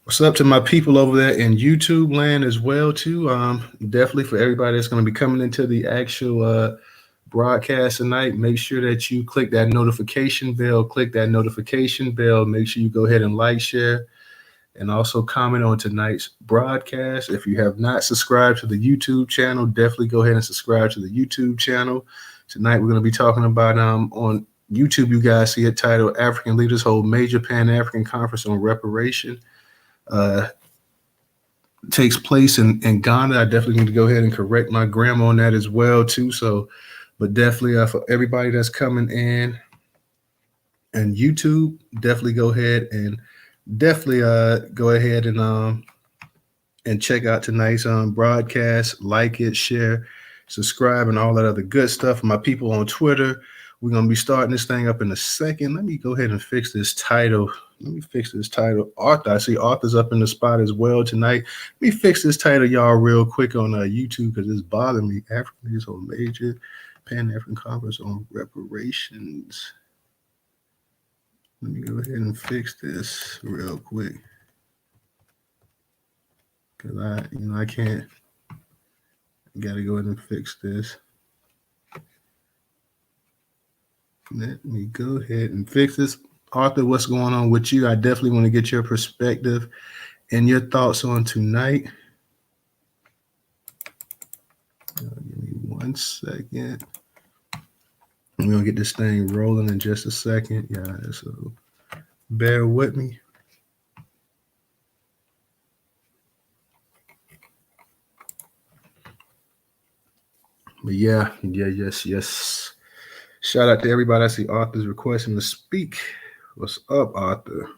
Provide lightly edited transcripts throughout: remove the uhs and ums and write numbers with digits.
What's up to my people over there in YouTube land as well too? Definitely for everybody that's going to be coming into the actual broadcast tonight. Make sure that you click that notification bell. Click that notification bell. Make sure you go ahead and like, share, and also comment on tonight's broadcast. If you have not subscribed to the YouTube channel, definitely go ahead and subscribe to the YouTube channel. Tonight we're going to be talking about on YouTube. You guys see it titled "African Leaders Hold Major Pan-African Conference on Reparation." Takes place in Ghana. I definitely need to go ahead and correct my grammar on that as well too. So, but definitely for everybody that's coming in and YouTube, definitely go ahead and check out tonight's broadcast. Like it, share, subscribe, and all that other good stuff. My people on Twitter, we're gonna be starting this thing up in a second. Let me go ahead and fix this title. Arthur, I see Arthur's up in the spot as well tonight. Let me fix this title, y'all, real quick on YouTube because it's bothering me. African is a major Pan-African Conference on reparations. Let me go ahead and fix this real quick because I can't. I gotta go ahead and fix this. Let me go ahead and fix this. Arthur, what's going on with you? I definitely want to get your perspective and your thoughts on tonight. Give me 1 second. I'm going to get this thing rolling in just a second. Yeah, so bear with me. But yes. Shout out to everybody. I see Arthur's requesting to speak. What's up, Arthur?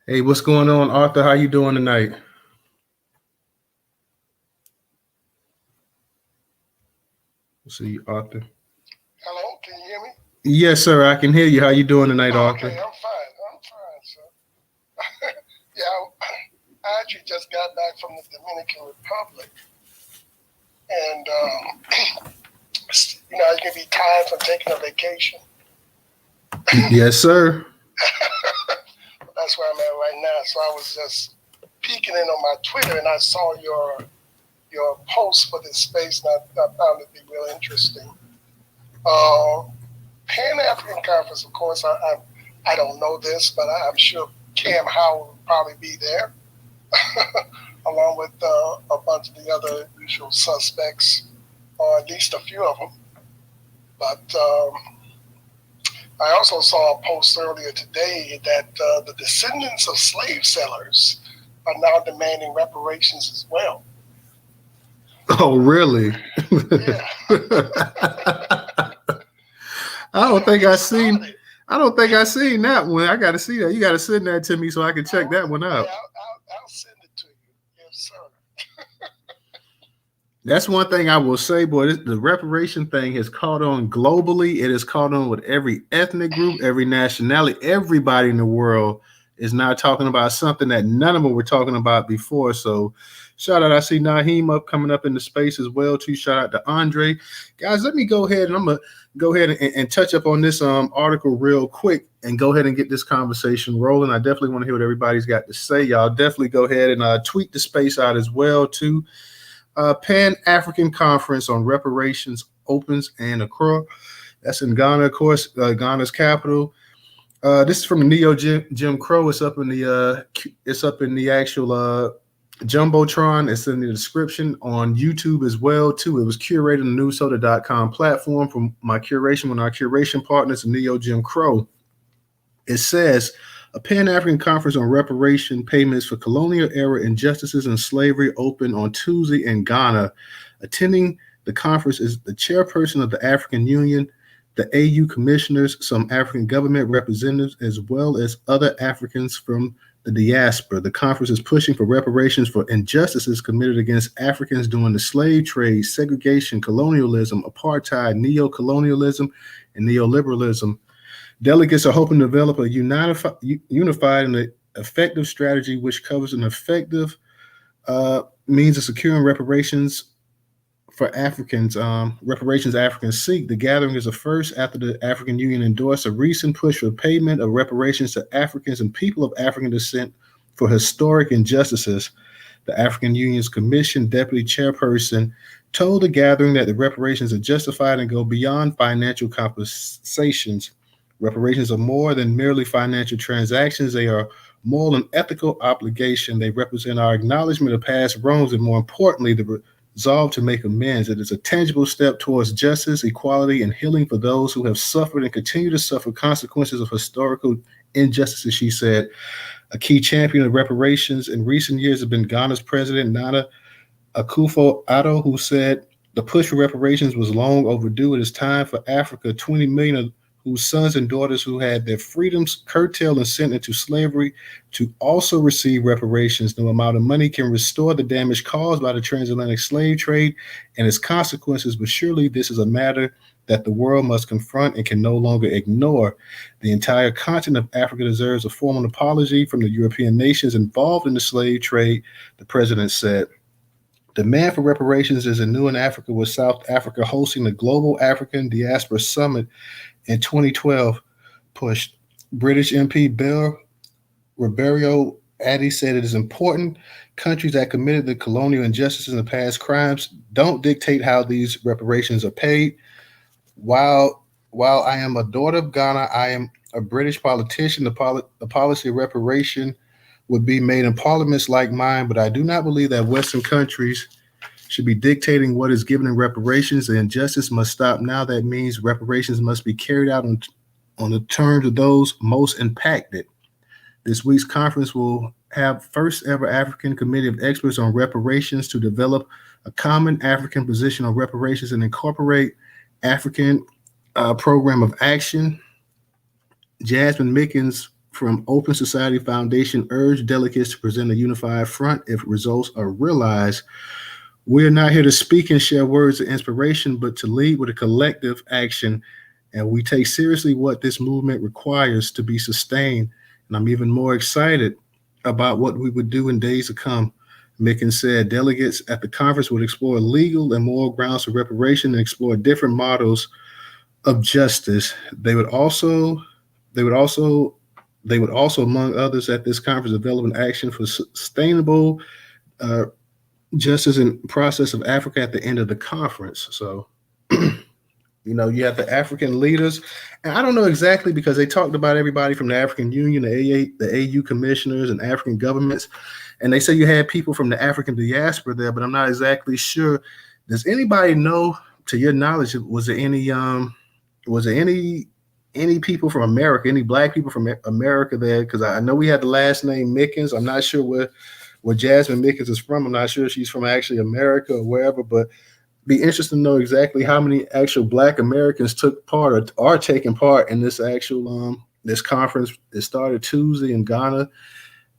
Hey, what's going on, Arthur? How you doing tonight? See, Arthur. Hello, can you hear me? Yes, sir. I can hear you. How you doing tonight, Arthur? Okay, I'm fine, sir. Yeah, I actually just got back from the Dominican Republic, and it can be time for taking a vacation. Yes, sir. That's where I'm at right now. So I was just peeking in on my Twitter, and I saw your post for this space, and I found it to be real interesting. Pan-African Conference, of course, I don't know this, but I'm sure Cam Howell will probably be there, along with a bunch of the other usual suspects, or at least a few of them. But I also saw a post earlier today that the descendants of slave sellers are now demanding reparations as well. Oh, really? Yeah. I don't think I seen that one. I got to see that. You got to send that to me so I can check that one out. Yeah, I'll send it to you. Yes, sir. That's one thing I will say, boy. The reparation thing has caught on globally. It has caught on with every ethnic group, every nationality. Everybody in the world is now talking about something that none of them were talking about before. So shout out. I see Naheem coming up in the space as well, too. Shout out to Andre. Guys, let me go ahead and I'm going to go ahead and touch up on this article real quick and go ahead and get this conversation rolling. I definitely want to hear what everybody's got to say. Y'all definitely go ahead and tweet the space out as well, too. Pan-African Conference on Reparations opens in Accra. That's in Ghana, of course, Ghana's capital. This is from the Neo Jim Crow. It's up in the actual Jumbotron. It's in the description on YouTube as well, too. It was curated on the Newstoter.com platform from my curation, one of our curation partners, Neo Jim Crow. It says, a Pan-African Conference on reparation payments for colonial-era injustices and slavery opened on Tuesday in Ghana. Attending the conference is the chairperson of the African Union, the AU commissioners, some African government representatives, as well as other Africans from the diaspora. The conference is pushing for reparations for injustices committed against Africans during the slave trade, segregation, colonialism, apartheid, neo-colonialism, and neoliberalism. Delegates are hoping to develop a unified and effective strategy which covers an effective means of securing reparations for Africans, reparations Africans seek. The gathering is the first after the African Union endorsed a recent push for payment of reparations to Africans and people of African descent for historic injustices. The African Union's Commission Deputy Chairperson told the gathering that the reparations are justified and go beyond financial compensations. Reparations are more than merely financial transactions. They are moral and ethical obligation. They represent our acknowledgement of past wrongs and, more importantly, the resolve to make amends. It is a tangible step towards justice, equality, and healing for those who have suffered and continue to suffer consequences of historical injustices, she said. A key champion of reparations in recent years has been Ghana's president, Nana Akufo-Addo, who said the push for reparations was long overdue. It is time for Africa, 20 million of whose sons and daughters who had their freedoms curtailed and sent into slavery, to also receive reparations. No amount of money can restore the damage caused by the transatlantic slave trade and its consequences, but surely this is a matter that the world must confront and can no longer ignore. The entire continent of Africa deserves a formal apology from the European nations involved in the slave trade, the president said. Demand for reparations is anew in Africa, with South Africa hosting the Global African Diaspora Summit in 2012 pushed. British MP Bill Roberio Addy said it is important countries that committed the colonial injustices and the past crimes don't dictate how these reparations are paid. While I am a daughter of Ghana, I am a British politician. The policy of reparation would be made in parliaments like mine, but I do not believe that Western countries should be dictating what is given in reparations. The injustice must stop now. That means reparations must be carried out on the terms of those most impacted. This week's conference will have first ever African committee of experts on reparations to develop a common African position on reparations and incorporate African program of action. Jasmine Mickens from Open Society Foundation urged delegates to present a unified front if results are realized. We are not here to speak and share words of inspiration, but to lead with a collective action. And we take seriously what this movement requires to be sustained. And I'm even more excited about what we would do in days to come. Mickens said delegates at the conference would explore legal and moral grounds for reparation and explore different models of justice. They would also, among others at this conference, develop an action for sustainable justice and process of Africa at the end of the conference. So, you have the African leaders, and I don't know exactly because they talked about everybody from the African Union, the AU commissioners, and African governments, and they say you had people from the African diaspora there, but I'm not exactly sure. Does anybody know, to your knowledge, was there any people from America, any Black people from America there? Because I know we had the last name Mickens. I'm not sure where Jasmine Mickens is from. I'm not sure if she's from actually America or wherever, but be interested to know exactly how many actual Black Americans took part or are taking part in this actual this conference. It started Tuesday in Ghana,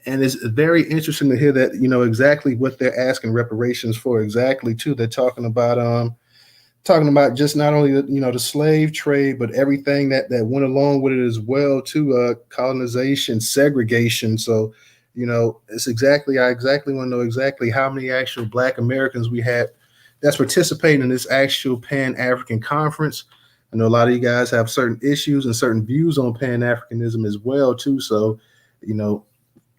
and it's very interesting to hear that exactly what they're asking reparations for. Exactly too, they're talking about just not only the slave trade, but everything that went along with it as well too, colonization, segregation. So it's I exactly want to know exactly how many actual Black Americans we had that's participating in this actual Pan-African conference. I know a lot of you guys have certain issues and certain views on Pan-Africanism as well too. So,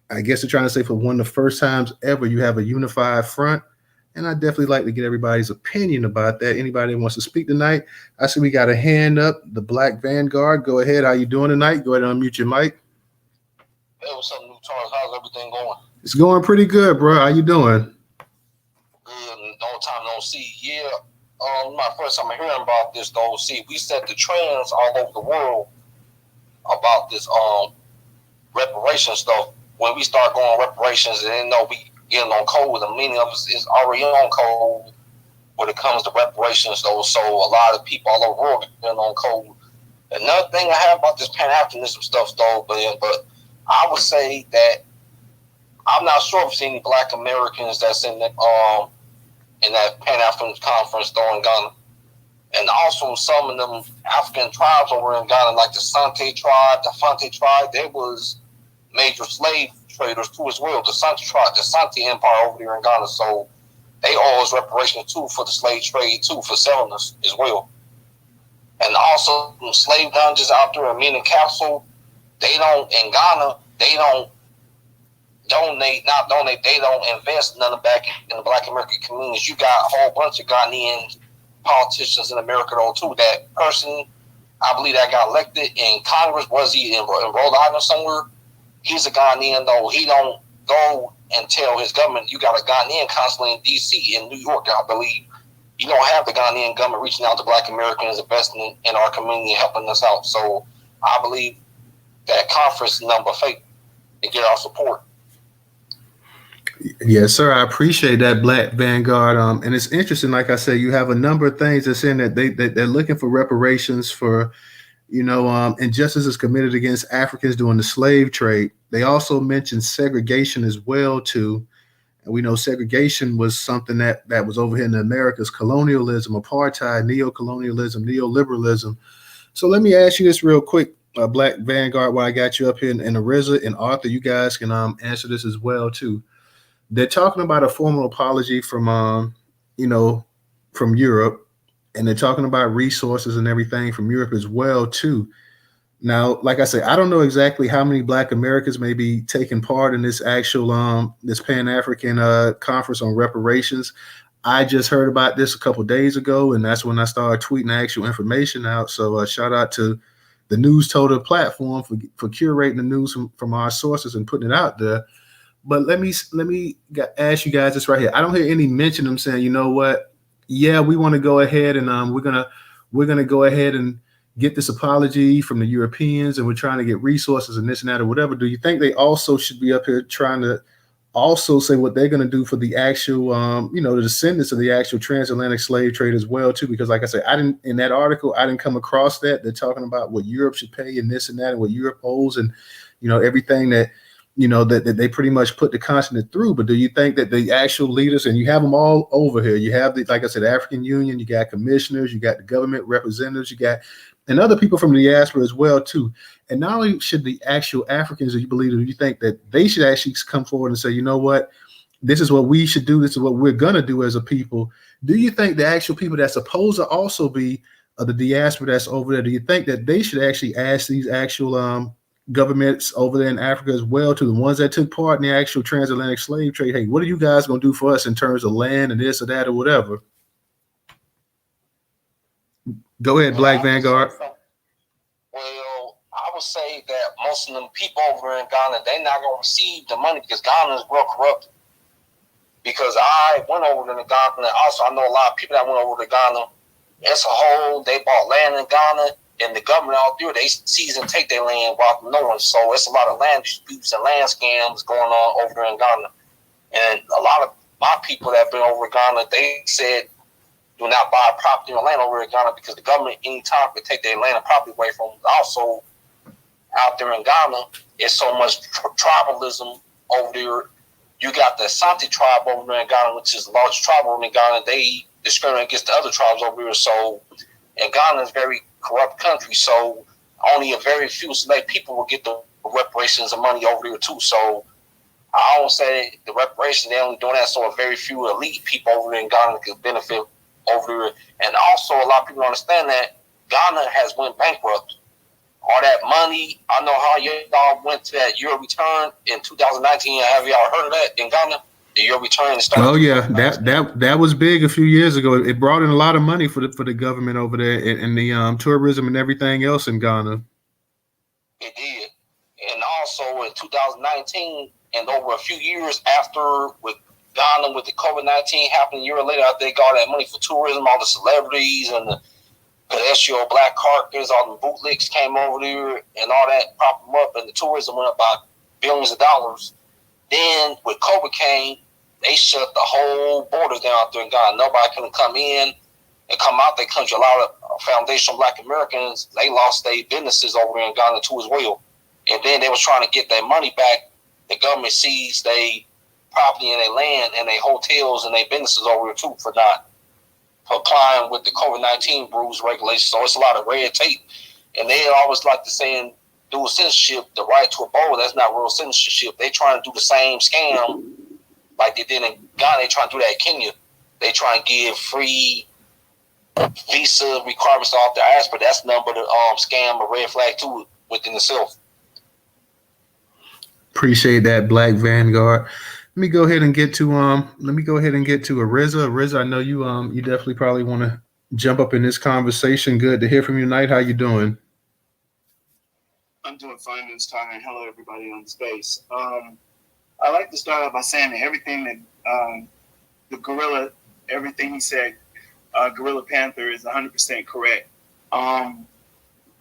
I guess they're trying to say for one of the first times ever, you have a unified front. And I definitely like to get everybody's opinion about that. Anybody that wants to speak tonight? I see we got a hand up, the Black Vanguard. Go ahead. How you doing tonight? Go ahead and unmute your mic. Hey, what's up, Newstoter? How's everything going? It's going pretty good, bro. How you doing? Good. Long time no see. Yeah. My first time hearing about this though. See, we set the trends all over the world about this reparation stuff. When we start going reparations, and we getting on code, the meaning of it is already on code when it comes to reparations though. So a lot of people all over the world getting on code. Another thing I have about this Pan-Africanism stuff though, but I would say that I'm not sure if there's any Black Americans that's in that Pan-African conference though in Ghana. And also some of them African tribes over in Ghana, like the Sante tribe, the Fante tribe, they was major slave traders too as well. The Sante tribe, the Sante Empire over there in Ghana. So they owe us reparations too for the slave trade too, for selling us as well. And also slave dungeons out there in Meaning Castle, they don't, in Ghana, they don't they don't invest none back in the Black American communities. You got a whole bunch of Ghanaian politicians in America though too. That person, I believe, that got elected in Congress, was he in Rhode Island somewhere? He's a Ghanaian though. He don't go and tell his government. You got a Ghanaian consulate in D.C. in New York, I believe. You don't have the Ghanaian government reaching out to Black Americans, investing in our community, helping us out. So I believe that conference number fake to get our support. Yes, sir. I appreciate that, Black Vanguard. And it's interesting. Like I said, you have a number of things that's in that they're looking for reparations for, injustices committed against Africans during the slave trade. They also mentioned segregation as well too. And we know segregation was something that was over here in the Americas: colonialism, apartheid, neo-colonialism, neoliberalism. So let me ask you this real quick, Black Vanguard, while I got you up here, and Ariza and Arthur, you guys can answer this as well too. They're talking about a formal apology from Europe, and they're talking about resources and everything from Europe as well too. Now, like I said, I don't know exactly how many Black Americans may be taking part in this actual this Pan-African conference on reparations. I just heard about this a couple of days ago, and that's when I started tweeting actual information out. So shout out to the Newstoter platform for curating the news from our sources and putting it out there. But let me ask you guys this right here. I don't hear any mention of them saying, you know what? Yeah, we want to go ahead and we're gonna go ahead and get this apology from the Europeans, and we're trying to get resources and this and that or whatever. Do you think they also should be up here trying to also say what they're going to do for the actual, the descendants of the actual transatlantic slave trade as well too? Because like I said, in that article, I didn't come across that. They're talking about what Europe should pay and this and that and what Europe owes and, everything that, that they pretty much put the continent through. But do you think that the actual leaders, and you have them all over here, you have like I said, African Union, you got commissioners, you got the government representatives, you got, and other people from the diaspora as well too. And not only should the actual Africans, do you think that they should actually come forward and say, you know what, this is what we should do, this is what we're gonna do as a people? Do you think the actual people that's supposed to also be the diaspora that's over there, do you think that they should actually ask these actual governments over there in Africa as well, to the ones that took part in the actual transatlantic slave trade, hey, what are you guys gonna do for us in terms of land and this or that or whatever? Go ahead, Black Vanguard. Well, I would say that most of them people over in Ghana, they're not going to receive the money because Ghana is real corrupt. Because I went over to Ghana, and also I know a lot of people that went over to Ghana. It's a whole, they bought land in Ghana, and the government out there, they seize and take their land while knowing. So it's a lot of land disputes and land scams going on over in Ghana. And a lot of my people that have been over in Ghana, they said, do not buy property or land over in Ghana because the government anytime could take their land and property away from them. Also, out there in Ghana, it's so much tribalism over there. You got the Asante tribe over there in Ghana, which is the largest tribe over in Ghana. They discriminate against the other tribes over here. So, and Ghana is a very corrupt country. So, only a very few select people will get the reparations and money over there too. So, I don't say the reparations, they only doing that so a very few elite people over there in Ghana could benefit over there. And also a lot of people understand that Ghana has went bankrupt. All that money, I know how y'all went to that Euro return in 2019. Have y'all heard of that in Ghana? The Euro return. Oh yeah, that was big a few years ago. It brought in a lot of money for the government over there and the tourism and everything else in Ghana. It did. And also in 2019 and over a few years after with Ghana with the COVID-19 happened a year later, I think all that money for tourism, all the celebrities and the pedestrian black carpets, all the bootlegs came over there and all that propped them up, and the tourism went up by billions of dollars. Then with COVID came, they shut the whole borders down out there in Ghana. Nobody couldn't come in and come out their country. A lot of foundational Black Americans, they lost their businesses over there in Ghana too as well. And then they was trying to get their money back. The government seized their property and their land and their hotels and their businesses over here too for not complying with the COVID-19 rules regulations. So it's a lot of red tape. And they always like to say dual citizenship, the right to abode, that's not real citizenship. They trying to do the same scam like they did in Ghana. They trying to do that in Kenya. they try and give free visa requirements off the diaspora. That's number the scam or red flag to it within itself. Appreciate that, Black Vanguard. Let me go ahead and get to Ariza. Ariza, I know you definitely probably want to jump up in this conversation. Good to hear from you tonight. How you doing? I'm doing fine, Newstoter, and hello everybody on the space. I like to start out by saying that everything that the gorilla, everything he said, Gorilla Panther is 100% correct.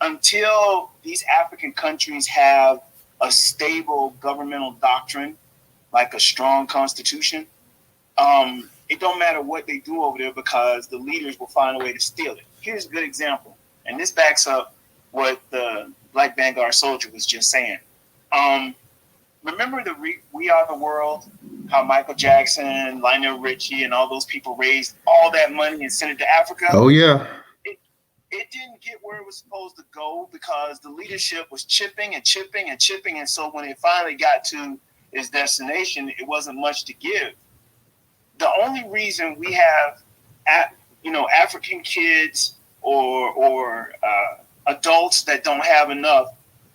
Until these African countries have a stable governmental doctrine, like a strong constitution, it don't matter what they do over there because the leaders will find a way to steal it. Here's a good example, and this backs up what the Black Vanguard soldier was just saying. Remember the We Are the World, how Michael Jackson, Lionel Richie, and all those people raised all that money and sent it to Africa? Oh, yeah. It didn't get where it was supposed to go because the leadership was chipping. And so when it finally got to its destination, it wasn't much to give. The only reason we have, African kids or adults that don't have enough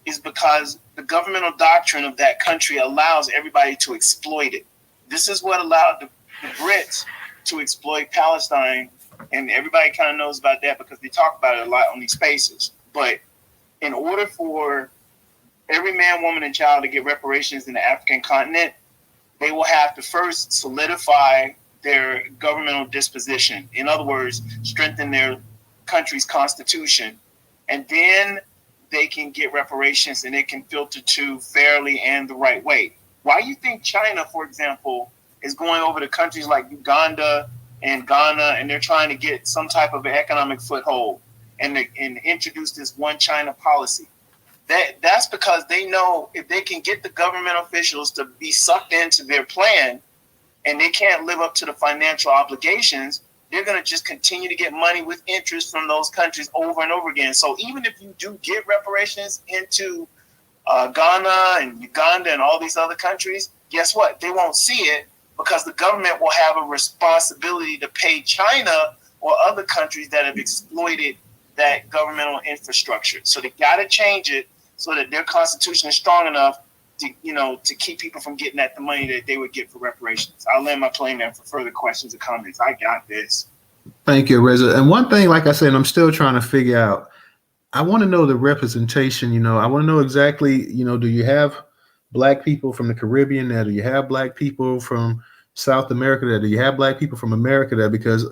is because the governmental doctrine of that country allows everybody to exploit it. This is what allowed the Brits to exploit Palestine, and everybody kind of knows about that because they talk about it a lot on these spaces. But in order for every man, woman, and child to get reparations in the African continent, they will have to first solidify their governmental disposition. In other words, strengthen their country's constitution. And then they can get reparations and it can filter to fairly and the right way. Why do you think China, for example, is going over to countries like Uganda and Ghana, and they're trying to get some type of economic foothold and introduce this one China policy? That's because they know if they can get the government officials to be sucked into their plan and they can't live up to the financial obligations, they're going to just continue to get money with interest from those countries over and over again. So even if you do get reparations into Ghana and Uganda and all these other countries, guess what? They won't see it because the government will have a responsibility to pay China or other countries that have exploited that governmental infrastructure. So they got to change it so that their constitution is strong enough to keep people from getting at the money that they would get for reparations. I'll land my plane there for further questions or comments. I got this. Thank you, Reza. And one thing, like I said, I'm still trying to figure out, I want to know the representation. I want to know exactly, do you have Black people from the Caribbean there? Do you have Black people from South America there? Do you have Black people from America there? Because,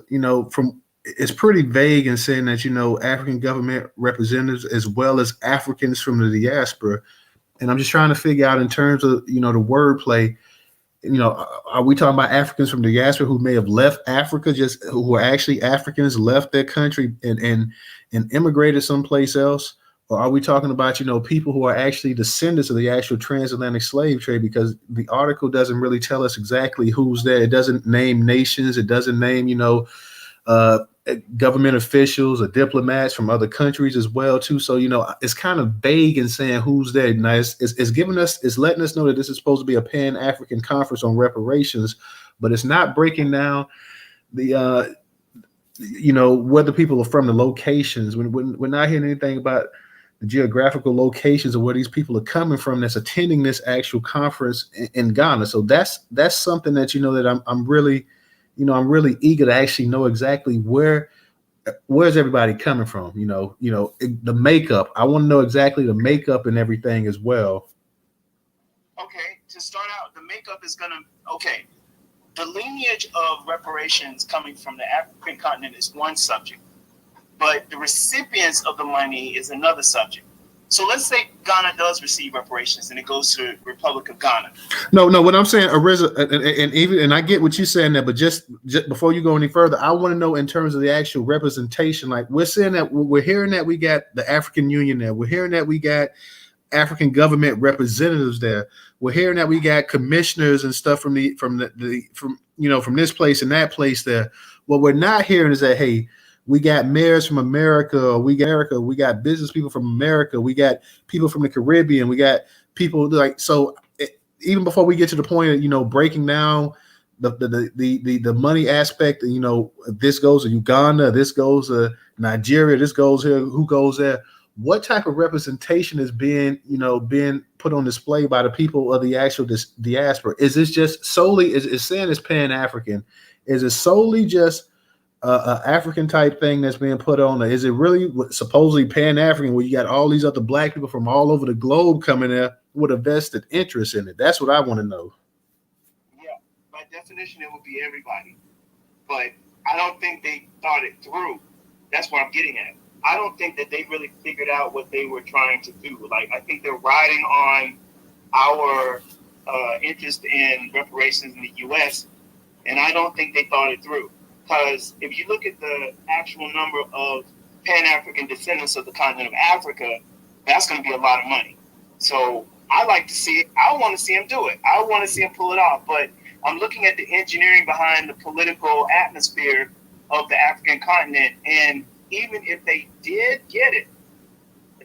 it's pretty vague in saying that, African government representatives as well as Africans from the diaspora. And I'm just trying to figure out in terms of, the wordplay, are we talking about Africans from the diaspora who may have left Africa, just who are actually Africans, left their country and immigrated someplace else? Or are we talking about, people who are actually descendants of the actual transatlantic slave trade? Because the article doesn't really tell us exactly who's there. It doesn't name nations. It doesn't name, government officials or diplomats from other countries as well too. So it's kind of vague in saying who's there. Now it's letting us know that this is supposed to be a pan-African conference on reparations, but it's not breaking down the where the people are from, the locations. We're not hearing anything about the geographical locations of where these people are coming from that's attending this actual conference in Ghana. So that's something that that I'm really I'm really eager to actually know exactly where's everybody coming from. The makeup. I want to know exactly the makeup and everything as well. Okay, to start out, the makeup is the lineage of reparations coming from the African continent is one subject, but the recipients of the money is another subject. So let's say Ghana does receive reparations and it goes to the Republic of Ghana. No, what I'm saying, and I get what you're saying there, but just before you go any further, I want to know in terms of the actual representation. Like we're hearing that we got the African Union there. We're hearing that we got African government representatives there. We're hearing that we got commissioners and stuff from this place and that place there. What we're not hearing is that, hey, we got mayors from America, we got business people from America, we got people from the Caribbean, we got people even before we get to the point of breaking down the money aspect. You know, this goes to Uganda, this goes to Nigeria, this goes here, who goes there. What type of representation is being put on display by the people of the actual diaspora? Is this just solely is saying it's Pan-African? Is it solely just a African type thing that's being put on? Or is it really supposedly Pan-African, where you got all these other black people from all over the globe coming there with a vested interest in it? That's what I want to know. Yeah, by definition, it would be everybody. But I don't think they thought it through. That's what I'm getting at. I don't think that they really figured out what they were trying to do. Like, I think they're riding on our interest in reparations in the U.S., and I don't think they thought it through. Because if you look at the actual number of Pan-African descendants of the continent of Africa, that's going to be a lot of money. So I like to see it. I want to see him do it. I want to see him pull it off. But I'm looking at the engineering behind the political atmosphere of the African continent, and even if they did get it,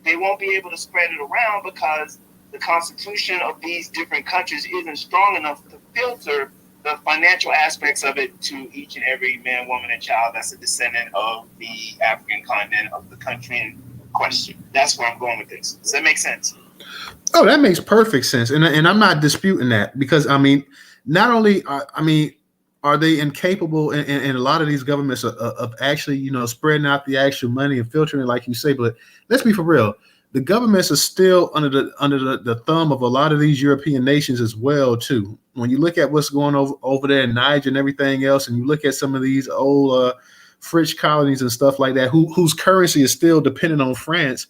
they won't be able to spread it around because the constitution of these different countries isn't strong enough to filter the financial aspects of it to each and every man, woman, and child that's a descendant of the African continent, of the country in question. That's where I'm going with this. Does that make sense? Oh, that makes perfect sense. And I'm not disputing that, because, I mean, not only, are they incapable in a lot of these governments of actually, spreading out the actual money and filtering it, like you say? But let's be for real. The governments are still under the thumb of a lot of these European nations as well, too. When you look at what's going over there in Niger and everything else, and you look at some of these old French colonies and stuff like that, whose currency is still dependent on France,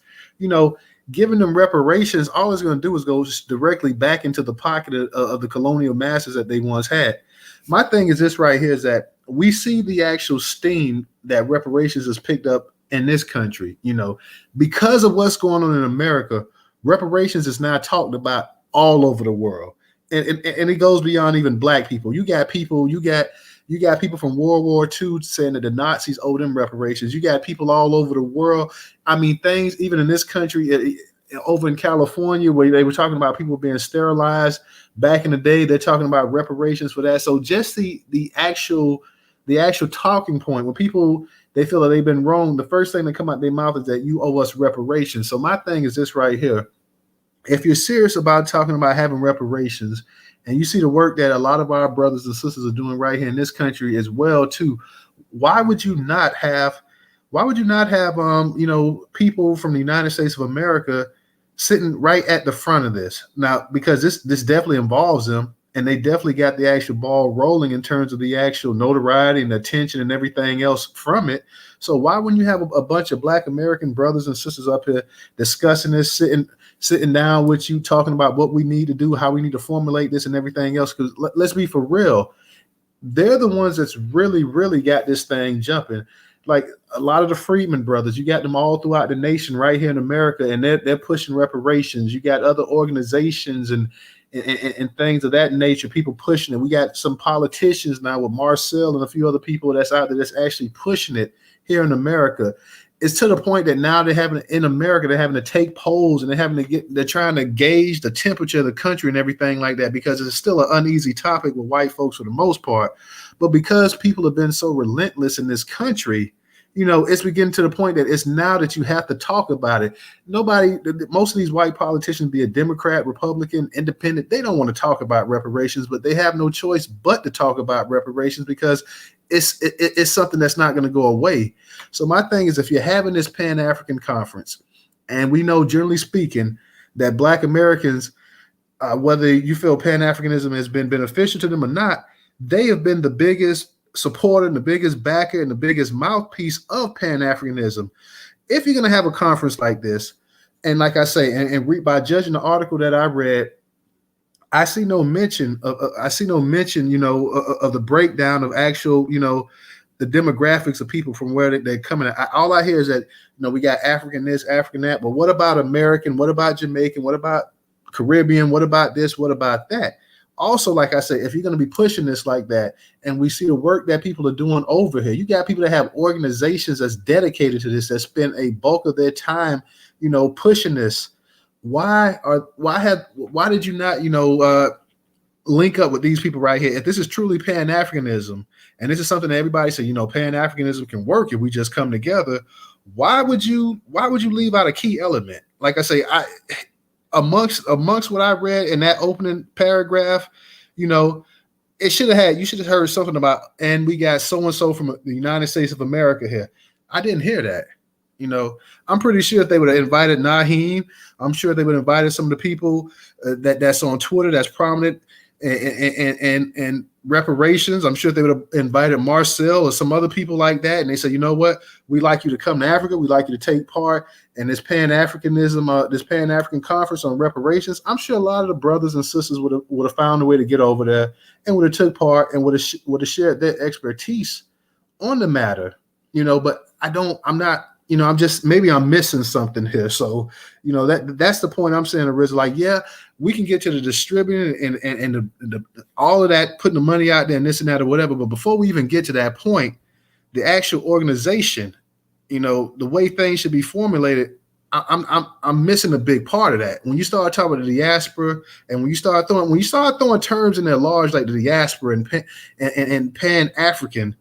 giving them reparations, all it's going to do is go just directly back into the pocket of the colonial masters that they once had. My thing is this right here, is that we see the actual steam that reparations has picked up in this country, because of what's going on in America. Reparations is now talked about all over the world. And it goes beyond even black people. You got people from World War II saying that the Nazis owe them reparations. You got people all over the world. I mean, things even in this country, over in California, where they were talking about people being sterilized back in the day, they're talking about reparations for that. So just the actual talking point, when people, they feel that they've been wrong, the first thing that come out their mouth is that you owe us reparations. So my thing is this right here. If you're serious about talking about having reparations, and you see the work that a lot of our brothers and sisters are doing right here in this country as well too, why would you not have people from the United States of America sitting right at the front of this? Now, because this definitely involves them, and they definitely got the actual ball rolling in terms of the actual notoriety and attention and everything else from it. So why wouldn't you have a bunch of Black American brothers and sisters up here discussing this, sitting down with you, talking about what we need to do, how we need to formulate this and everything else? Because let's be for real, they're the ones that's really, really got this thing jumping. Like a lot of the Freedmen brothers, you got them all throughout the nation right here in America, and they're pushing reparations. You got other organizations and things of that nature, people pushing it. We got some politicians now with Marcel and a few other people that's out there that's actually pushing it here in America. It's to the point that now they're having to take polls, and they're trying to gauge the temperature of the country and everything like that, because it's still an uneasy topic with white folks for the most part. But because people have been so relentless in this country, it's beginning to the point that it's now that you have to talk about it. Most of these white politicians, be a Democrat, Republican, Independent, they don't want to talk about reparations, but they have no choice but to talk about reparations, because it's something that's not going to go away. So my thing is, if you're having this Pan-African conference, and we know, generally speaking, that Black Americans, whether you feel Pan-Africanism has been beneficial to them or not, they have been the biggest supporter and the biggest backer and the biggest mouthpiece of Pan-Africanism. If you're going to have a conference like this, and like I say, and by judging the article that I read, I see no mention of the breakdown of actual, the demographics of people from where they're coming. All I hear is that, we got African this, African that, but what about American? What about Jamaican? What about Caribbean? What about this? What about that? Also, like I say, if you're going to be pushing this like that, and we see the work that people are doing over here, you got people that have organizations that's dedicated to this, that spend a bulk of their time, pushing this. Why did you not, link up with these people right here. If this is truly pan-Africanism, and this is something that everybody said, pan-Africanism can work if we just come together, why would you leave out a key element? Like I say, amongst what I read in that opening paragraph, you should have heard something about, and we got so and so from the United States of America here. I didn't hear that. I'm pretty sure if they would have invited Naheem, I'm sure they would have invited some of the people that's on Twitter that's prominent and reparations. I'm sure they would have invited Marcel or some other people like that, and they said, you know what, we'd like you to come to Africa. We'd like you to take part in this pan-Africanism, this Pan-African conference on reparations. I'm sure a lot of the brothers and sisters would have found a way to get over there and would have took part and would have shared their expertise on the matter. But I'm not. I'm just, maybe I'm missing something here. So, that's the point I'm saying, Ariz. Like, yeah, we can get to the distributing and the all of that, putting the money out there and this and that or whatever. But before we even get to that point, the actual organization, the way things should be formulated, I'm missing a big part of that. When you start talking about the diaspora, and when you start throwing terms in there large like the diaspora and pan-African,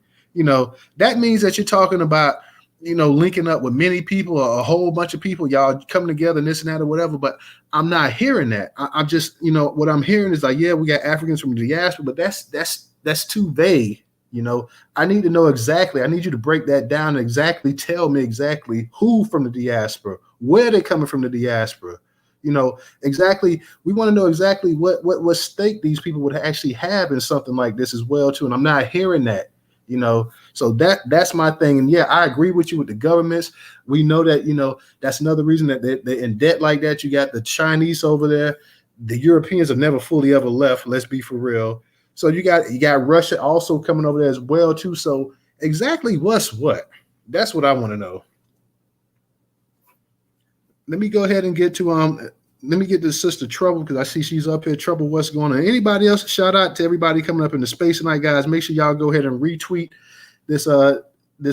that means that you're talking about, linking up with many people or a whole bunch of people, y'all coming together and this and that or whatever. But I'm not hearing that. I'm just, what I'm hearing is like, yeah, we got Africans from the diaspora, but that's too vague. I need to know exactly. I need you to break that down and exactly tell me exactly who from the diaspora, where they're coming from the diaspora. Exactly. We want to know exactly what stake these people would actually have in something like this as well too. And I'm not hearing that. So that's my thing. And yeah, I agree with you with the governments. We know that, that's another reason that they're in debt like that. You got the Chinese over there. The Europeans have never fully ever left. Let's be for real. So you got Russia also coming over there as well too. So exactly what's what? That's what I want to know. Let me go ahead and get to let me get to Sister Trouble, because I see she's up here. Trouble, what's going on? Anybody else? Shout out to everybody coming up in the space tonight, guys. Make sure y'all go ahead and retweet this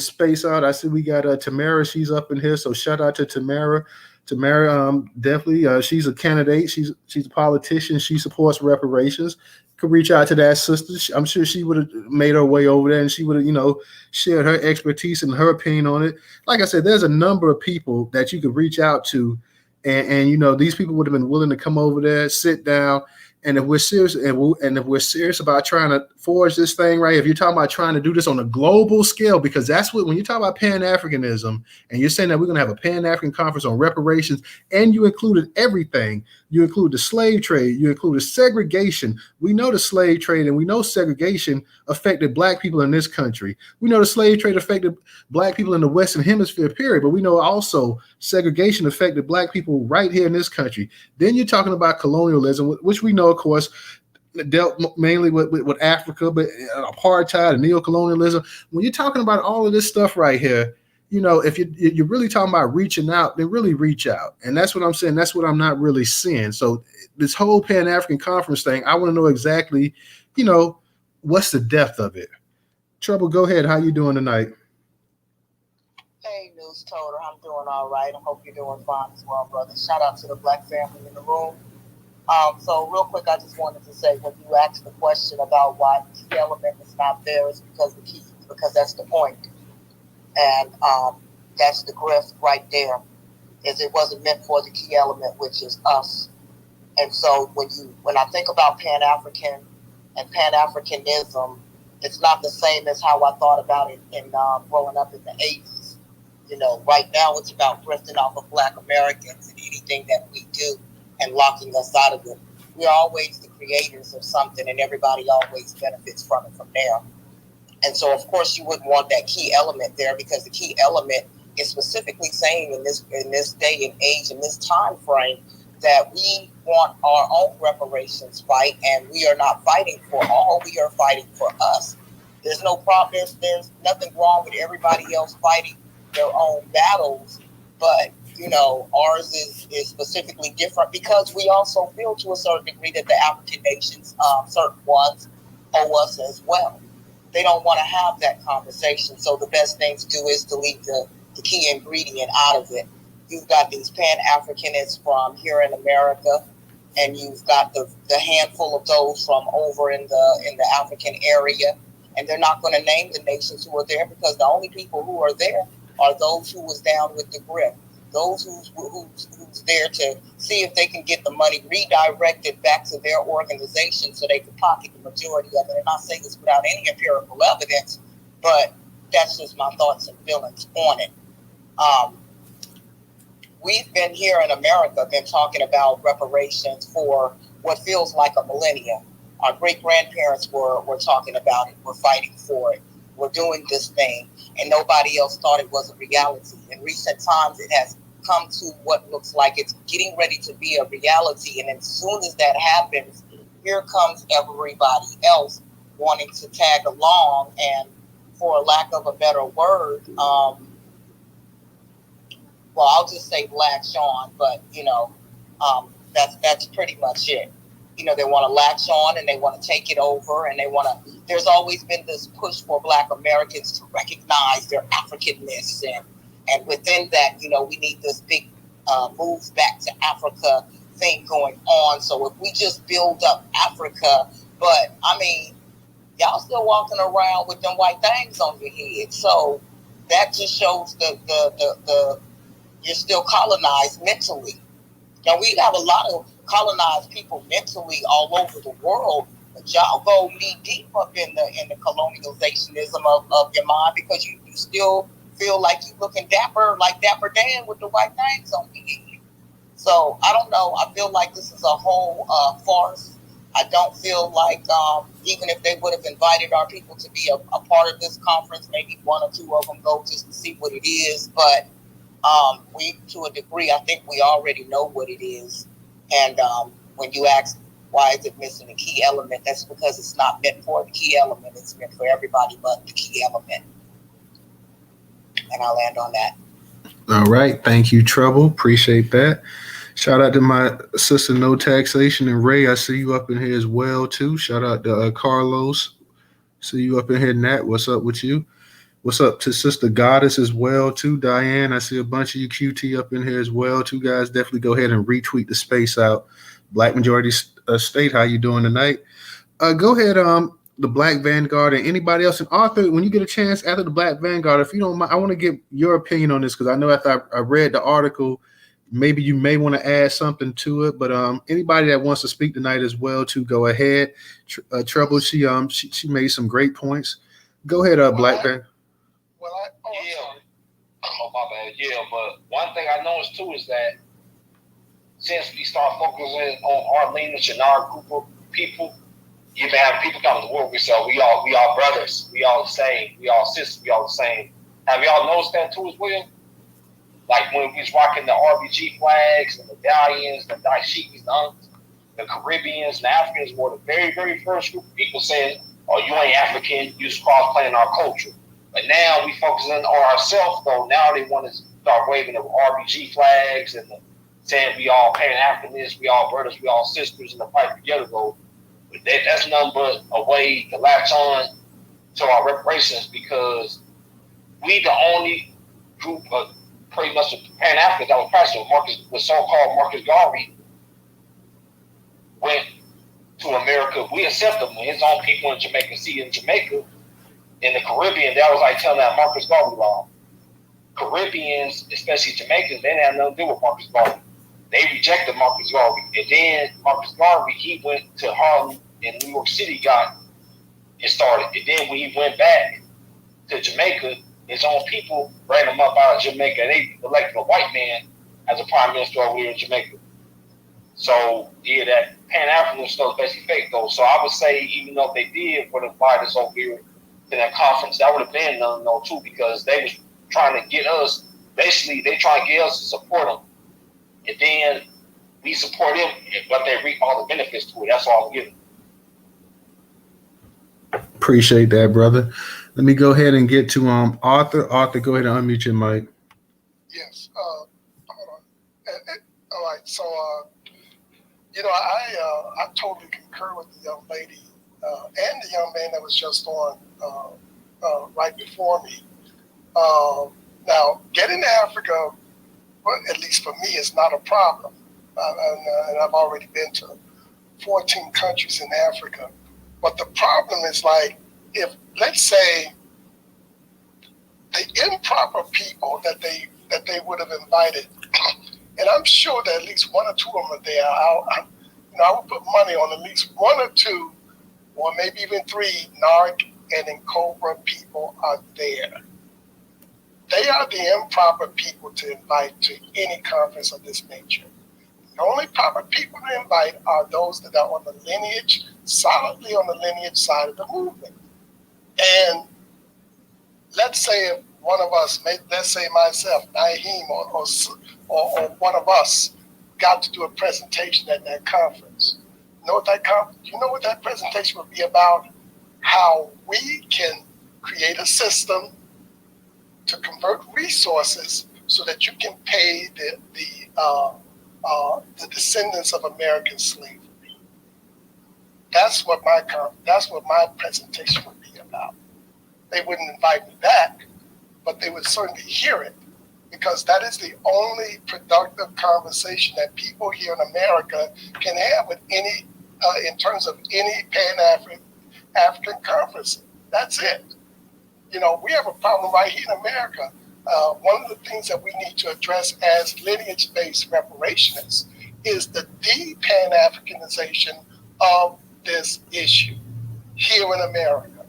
space out. I see we got Tamara. She's up in here, so shout out to Tamara. Tamara, definitely, she's a candidate. She's a politician. She supports reparations. Could reach out to that sister. I'm sure she would have made her way over there, and she would have, shared her expertise and her opinion on it. Like I said, there's a number of people that you could reach out to. And these people would have been willing to come over there, sit down, and if we're serious, and if we're serious about trying to forge this thing right, if you're talking about trying to do this on a global scale, because that's what, when you talk about pan-Africanism, and you're saying that we're going to have a pan-African conference on reparations, and you included everything, you include the slave trade, you included segregation. We know the slave trade and we know segregation affected Black people in this country. We know the slave trade affected Black people in the Western Hemisphere, period. But we know also segregation affected Black people right here in this country. Then you're talking about colonialism, which we know, of course, dealt mainly with Africa, but apartheid and neocolonialism. When you're talking about all of this stuff right here, if you're really talking about reaching out, then really reach out. And that's what I'm saying. That's what I'm not really seeing. So this whole Pan-African conference thing, I want to know exactly, what's the depth of it. Trouble, go ahead. How you doing tonight? Hey, Newstoter, I'm doing all right. I hope you're doing fine as well, brother. Shout out to the Black family in the room. So real quick, I just wanted to say, when you asked the question about why the key element is not there, is because that's the point. And that's the grift right there, is it wasn't meant for the key element, which is us. And so when I think about Pan-African and Pan-Africanism, it's not the same as how I thought about it in growing up in the 80s. Right now it's about grifting off of Black Americans and anything that we do and locking us out of it. We're always the creators of something, and everybody always benefits from it from there. And so, of course, you wouldn't want that key element there, because the key element is specifically saying in this day and age, in this time frame, that we want our own reparations fight, and we are not fighting for all. We are fighting for us. There's no problem. There's nothing wrong with everybody else fighting their own battles, but ours is specifically different, because we also feel to a certain degree that the African nations, certain ones, owe us as well. They don't want to have that conversation. So the best thing to do is to leave the key ingredient out of it. You've got these Pan-Africanists from here in America, and you've got the handful of those from over in the African area, and they're not going to name the nations who are there, because the only people who are there are those who was down with the grip, those who's there to see if they can get the money redirected back to their organization so they can pocket the majority of it. And I say this without any empirical evidence, but that's just my thoughts and feelings on it. We've been here in America, been talking about reparations for what feels like a millennia. Our great-grandparents were talking about it, were fighting for it, were doing this thing, and nobody else thought it was a reality. In recent times, it has come to what looks like it's getting ready to be a reality, and as soon as that happens, here comes everybody else wanting to tag along, and for lack of a better word, well, I'll just say latch on, but that's pretty much it. They want to latch on and they want to take it over, and there's always been this push for Black Americans to recognize their Africanness, and within that, we need this big move back to Africa thing going on. So if we just build up Africa, but I mean, y'all still walking around with them white things on your head. So that just shows the you're still colonized mentally. Now, we have a lot of colonized people mentally all over the world, but y'all go knee deep up in the colonializationism of your mind, because you still feel like you looking dapper, like Dapper Dan with the white things on your head. So I don't know. I feel like this is a whole farce. I don't feel like even if they would have invited our people to be a part of this conference, maybe one or two of them go just to see what it is, but we, to a degree, I think we already know what it is. And when you ask why is it missing a key element, that's because it's not meant for the key element. It's meant for everybody but the key element. And I'll land on that. All right. Thank you, Trouble. Appreciate that. Shout out to my sister, No Taxation, and Ray. I see you up in here as well, too. Shout out to Carlos. See you up in here, Nat. What's up with you? What's up to Sister Goddess as well, too, Diane? I see a bunch of you QT up in here as well, too, guys. Definitely go ahead and retweet the space out. Black Majority State, how you doing tonight? Go ahead, the Black Vanguard and anybody else. And Arthur, when you get a chance after the Black Vanguard, if you don't mind, I want to get your opinion on this, because I know after I read the article, maybe you may want to add something to it. But anybody that wants to speak tonight as well, too, go ahead. Trouble, she made some great points. Go ahead, Black Vanguard. Oh, my bad. Yeah, but one thing I noticed too is that since we start focusing on our lineage and our group of people, you may have people come to the world. We say we all brothers, we all the same, we all sisters, we all the same. Have y'all noticed that too as well? Like when we was rocking the RBG flags, the medallions, the dashikis, the Caribbeans, and the Africans were the very, very first group of people saying, "Oh, you ain't African, you just cross-playing our culture." But now we focusing on ourselves, though. Now they want to start waving the RBG flags and saying we all pan-Africanists, we all brothers, we all sisters, and the fight together, though. But that's nothing but a way to latch on to our reparations, because we the only group of pretty much pan-Africans that was practicing. The so-called Marcus Garvey went to America. We accept him. His own people in Jamaica, in Jamaica, in the Caribbean, that was like telling that Marcus Garvey law. Caribbeans, especially Jamaicans, they didn't have nothing to do with Marcus Garvey. They rejected Marcus Garvey. And then Marcus Garvey, he went to Harlem in New York City, got it started. And then when he went back to Jamaica, his own people ran him up out of Jamaica. They elected a white man as a prime minister over here in Jamaica. So, yeah, that Pan-African stuff is basically fake, though. So I would say, even though they did for the fighters over here in that conference, that would have been no too, because they was trying to get us, basically, they try to get us to support them. And then we support them, but they reap all the benefits to it. That's all I'm giving. Appreciate that, brother. Let me go ahead and get to Arthur. Arthur, go ahead and unmute your mic. Yes. Hold on. All right. So, I totally concur with the young lady and the young man that was just on right before me. Now, getting to Africa, well, at least for me, is not a problem. and I've already been to 14 countries in Africa. But the problem is, like, if, let's say, the improper people that they would have invited, and I'm sure that at least one or two of them are there. I would put money on at least one or two, or maybe even three NARC and Cobra people are there. They are the improper people to invite to any conference of this nature. The only proper people to invite are those that are on the lineage, solidly on the lineage side of the movement. And let's say if one of us, let's say myself, Naheem, or one of us got to do a presentation at that conference. You know what that presentation would be about? How we can create a system to convert resources so that you can pay the descendants of American slavery. That's what my presentation would be about. They wouldn't invite me back, but they would certainly hear it, because that is the only productive conversation that people here in America can have with any, in terms of any Pan-African conference. That's it. We have a problem right here in America. One of the things that we need to address as lineage-based reparationists is the de-Pan-Africanization of this issue here in America,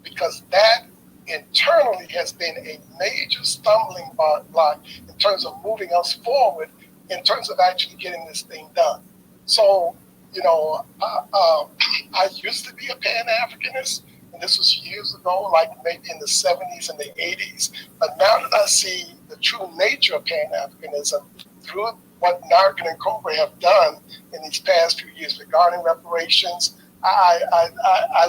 because that internally has been a major stumbling block in terms of moving us forward, in terms of actually getting this thing done. So, I used to be a Pan-Africanist, and this was years ago, like maybe in the 70s and the 80s. But now that I see the true nature of Pan-Africanism through what Narcan and Cobra have done in these past few years regarding reparations, I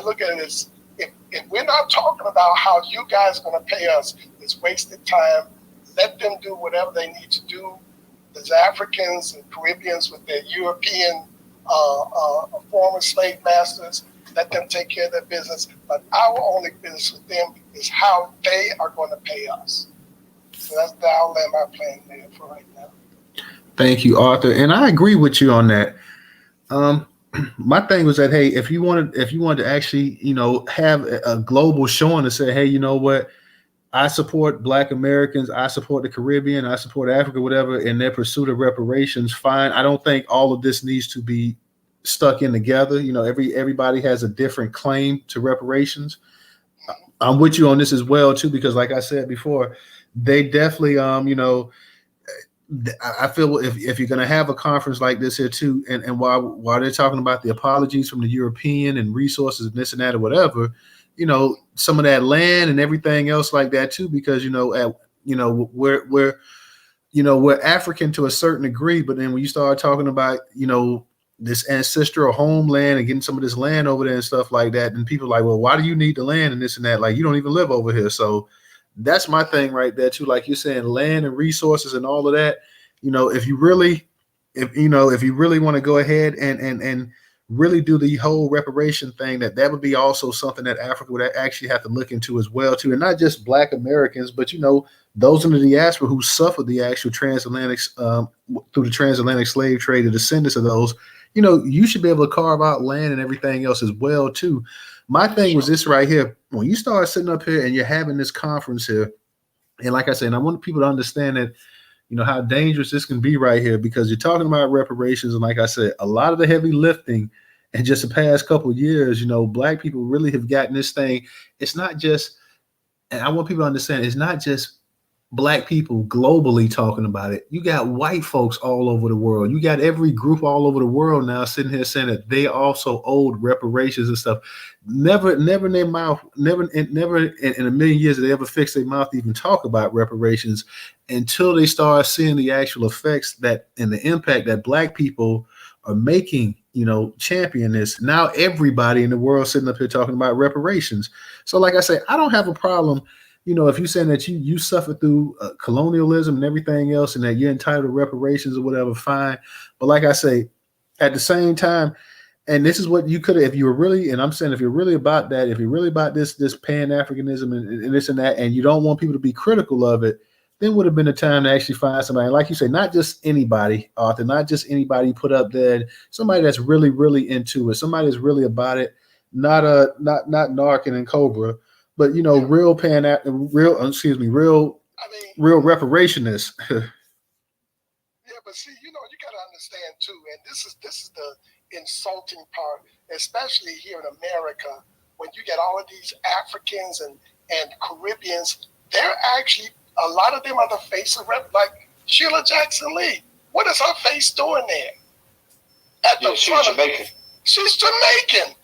look at it as, if we're not talking about how you guys are going to pay us, it's wasted time. Let them do whatever they need to do. There's Africans and Caribbeans with their European former slave masters. Let them take care of their business. But our only business with them is how they are going to pay us. So I'll land my plane there for right now. Thank you, Arthur. And I agree with you on that. My thing was that, hey, if you wanted to actually, have a global showing to say, hey, you know what, I support Black Americans, I support the Caribbean, I support Africa, whatever, in their pursuit of reparations, fine. I don't think all of this needs to be stuck in together. Everybody has a different claim to reparations. I'm with you on this as well too, because like I said before, they definitely, I feel if you're going to have a conference like this here too, and while they're talking about the apologies from the European and resources and this and that or whatever, some of that land and everything else like that too, because we're African to a certain degree, but then when you start talking about this ancestral homeland and getting some of this land over there and stuff like that, and people are like, well, why do you need the land and this and that? Like, you don't even live over here. So that's my thing right there too. Like you're saying, land and resources and all of that. If you really want to go ahead and really do the whole reparation thing, that would be also something that Africa would actually have to look into as well too, and not just Black Americans, but those in the diaspora who suffered the actual transatlantic through the transatlantic slave trade, the descendants of those. You should be able to carve out land and everything else as well too. My thing was this right here. When you start sitting up here and you're having this conference here, and like I said, and I want people to understand that, how dangerous this can be right here, because you're talking about reparations. And like I said, a lot of the heavy lifting in just the past couple of years, Black people really have gotten this thing. It's not just, and I want people to understand, it's not just Black people globally talking about it. You got white folks all over the world. You got every group all over the world now sitting here saying that they also owed reparations and stuff. Never in their mouth, never in a million years did they ever fix their mouth to even talk about reparations until they start seeing the actual effects that and the impact that Black people are making, champion this. Now everybody in the world sitting up here talking about reparations. So like I say, I don't have a problem. If you're saying that you suffer through colonialism and everything else, and that you're entitled to reparations or whatever, fine. But like I say, at the same time, and this is what you could have, if you were really, and I'm saying if you're really about that, if you're really about this Pan-Africanism and this and that, and you don't want people to be critical of it, then would have been the time to actually find somebody, like you say, not just anybody, Arthur, not just anybody put up there, somebody that's really, really into it, somebody that's really about it, not Narcan and Cobra, but real real reparationists. Yeah, but see, you got to understand too, and this is the insulting part, especially here in America, when you get all of these Africans and Caribbeans. They're actually, a lot of them are the face of like Sheila Jackson Lee. What is her face doing there? At the front of Jamaican. She's Jamaican.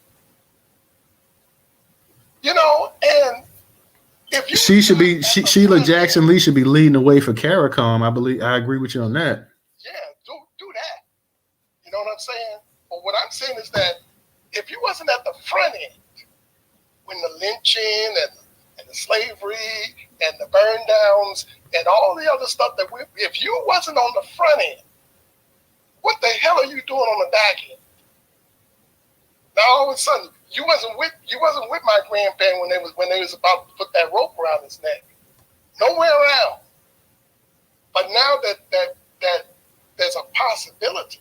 And if you Sheila Jackson Lee should be leading the way for CARICOM. I agree with you on that. Yeah, do that. You know what I'm saying? But what I'm saying is that if you wasn't at the front end when the lynching and the slavery and the burn downs and all the other stuff if you wasn't on the front end, what the hell are you doing on the back end? Now all of a sudden you wasn't with my grandparent when they was about to put that rope around his neck. Nowhere around. But now that there's a possibility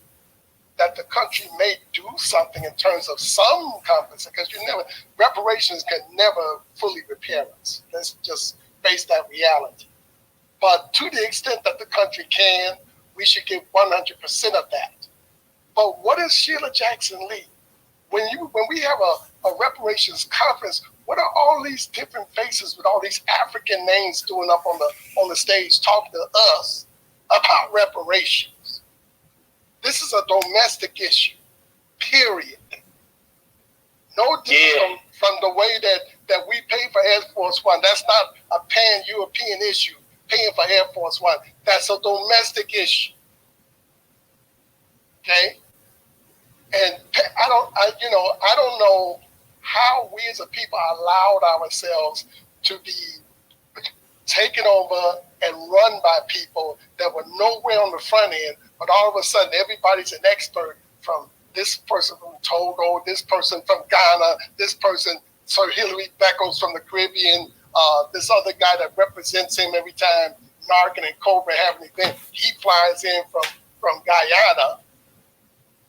that the country may do something in terms of some compensation, because reparations can never fully repair us. Let's just face that reality. But to the extent that the country can, we should give 100% of that. But what is Sheila Jackson Lee? When we have a reparations conference, what are all these different faces with all these African names doing up on the stage talking to us about reparations? This is a domestic issue, period. No different from the way that we pay for Air Force One. That's not a pan-European issue, paying for Air Force One. That's a domestic issue. Okay? And I don't know how we as a people allowed ourselves to be taken over and run by people that were nowhere on the front end, but all of a sudden everybody's an expert, from this person from Togo, this person from Ghana, this person, Sir Hilary Beckles from the Caribbean, this other guy that represents him every time Narcan and Cobra have an event, he flies in from Guyana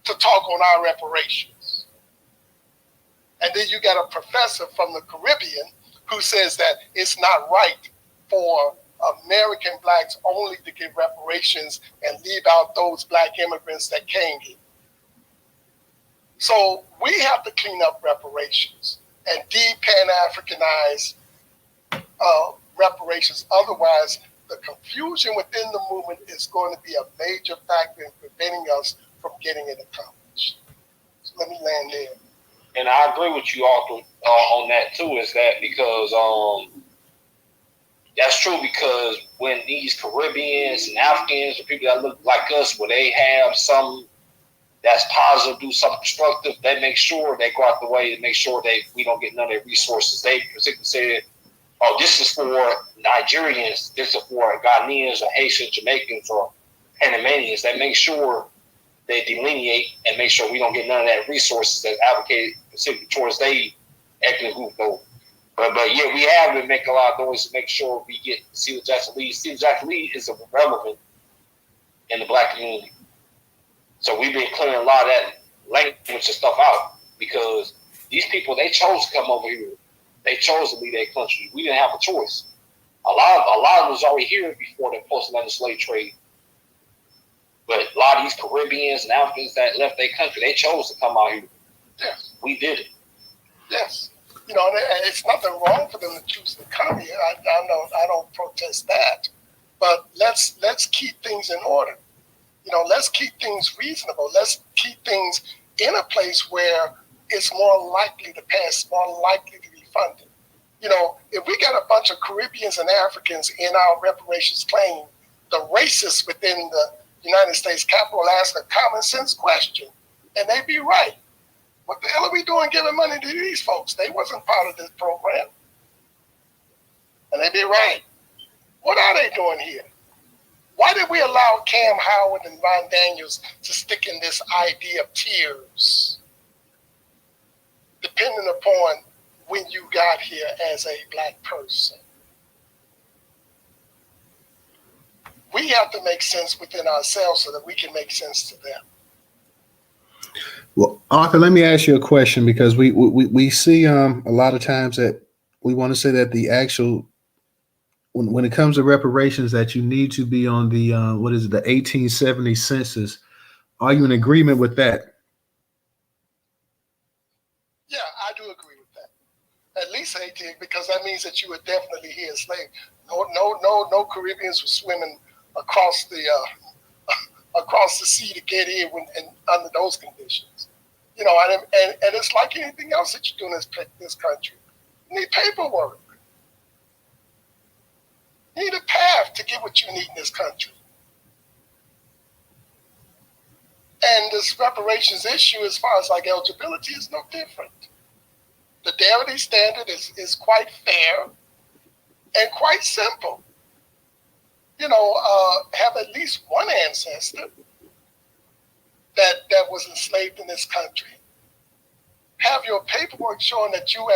to talk on our reparations. And then you got a professor from the Caribbean who says that it's not right for American blacks only to give reparations and leave out those black immigrants that came here. So we have to clean up reparations and de-pan-Africanize reparations. Otherwise, the confusion within the movement is going to be a major factor in preventing us from getting it accomplished. So let me land there. And I agree with you, Arthur, on that too, is that because that's true, because when these Caribbeans and Africans or people that look like us, where they have something that's positive, do something constructive, they make sure they go out the way to make sure that we don't get none of their resources. They particularly said, oh, this is for Nigerians, this is for Ghanaians or Haitians, Jamaicans or Panamanians. They make sure they delineate and make sure we don't get none of that resources that's advocated specifically towards they ethnic group though. But yeah, we have been making a lot of noise to make sure we get Sheila Jackson Lee. Sheila Jackson Lee is relevant in the black community. So we've been clearing a lot of that language and stuff out, because these people, they chose to come over here. They chose to leave their country. We didn't have a choice. A lot of them was already here before the post-Atlantic slave trade. But a lot of these Caribbeans and Africans that left their country, they chose to come out here. Yes. We did it. Yes. And it's nothing wrong for them to choose to come here. I don't protest that. But let's keep things in order. Let's keep things reasonable. Let's keep things in a place where it's more likely to pass, more likely to be funded. If we got a bunch of Caribbeans and Africans in our reparations claim, the racists within the United States Capitol ask a common sense question, and they be right. What the hell are we doing giving money to these folks? They wasn't part of this program. And they be right. What are they doing here? Why did we allow Cam Howard and Ron Daniels to stick in this idea of tiers, depending upon when you got here as a black person? we have to make sense within ourselves so that we can make sense to them. Well, Arthur, let me ask you a question, because we see a lot of times that we want to say that the actual when it comes to reparations that you need to be on the what is it, the 1870 census. Are you in agreement with that? Yeah, I do agree with that. At least 18, because that means that you were definitely here enslaved. No Caribbeans were swimming across the sea to get in and under those conditions. You know, and it's like anything else that you do in this country. You need paperwork. You need a path to get what you need in this country. And this reparations issue, as far as like eligibility, is no different. The Darity standard is quite fair and quite simple. You know, have at least one ancestor that was enslaved in this country. Have your paperwork showing that you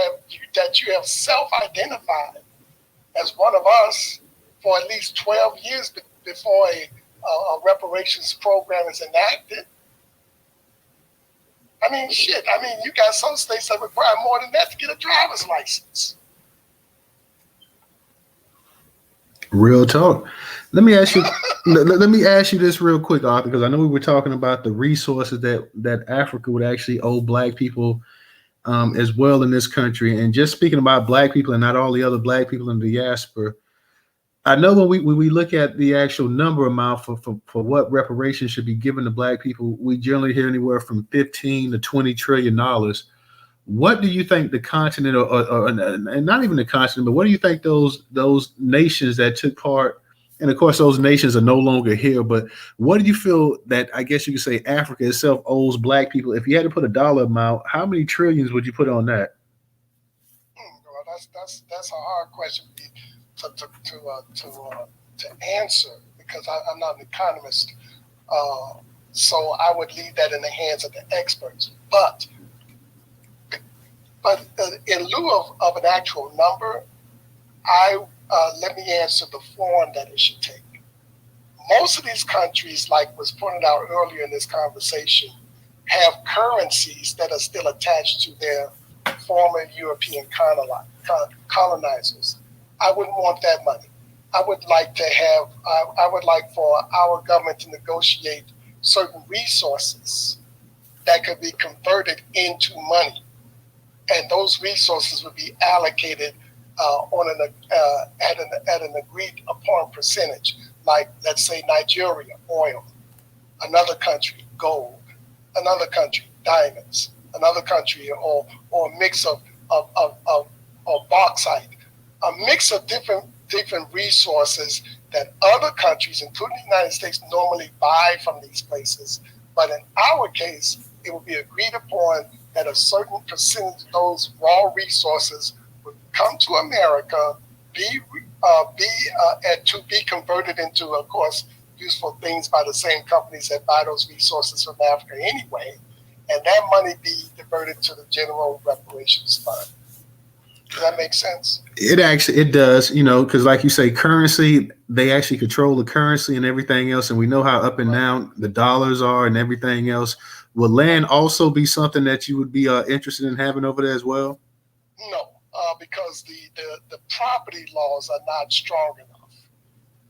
have self-identified as one of us for at least 12 years before a reparations program is enacted. I mean, shit. I mean, you got some states that require more than that to get a driver's license. Real talk. Let me ask you. Let me ask you this real quick, Arthur, because I know we were talking about the resources that Africa would actually owe Black people as well in this country. And just speaking about Black people and not all the other Black people in the diaspora, I know when we look at the actual number amount for what reparations should be given to Black people, we generally hear anywhere from $15 to $20 trillion. What do you think the continent, or and not even the continent, but what do you think those nations that took part, and of course those nations are no longer here, but what do you feel that, I guess you could say, Africa itself owes Black people? If you had to put a dollar amount, how many trillions would you put on that? Well, that's a hard question to answer, because I'm not an economist, so I would leave that in the hands of the experts. But in lieu of an actual number, let me answer the form that it should take. Most of these countries, like was pointed out earlier in this conversation, have currencies that are still attached to their former European colonizers. I wouldn't want that money. I would like for our government to negotiate certain resources that could be converted into money, and those resources would be allocated at an agreed upon percentage. Like, let's say Nigeria, oil; another country, gold; another country, diamonds; another country, or a mix of bauxite. A mix of different resources that other countries, including the United States, normally buy from these places. But in our case, it would be agreed upon that a certain percentage of those raw resources would come to America, to be converted into, of course, useful things by the same companies that buy those resources from Africa anyway, and that money be diverted to the general reparations fund. Does that make sense? It does, because like you say, currency, they actually control the currency and everything else. And we know how up and down the dollars are and everything else. Will land also be something that you would be interested in having over there as well? No, because the property laws are not strong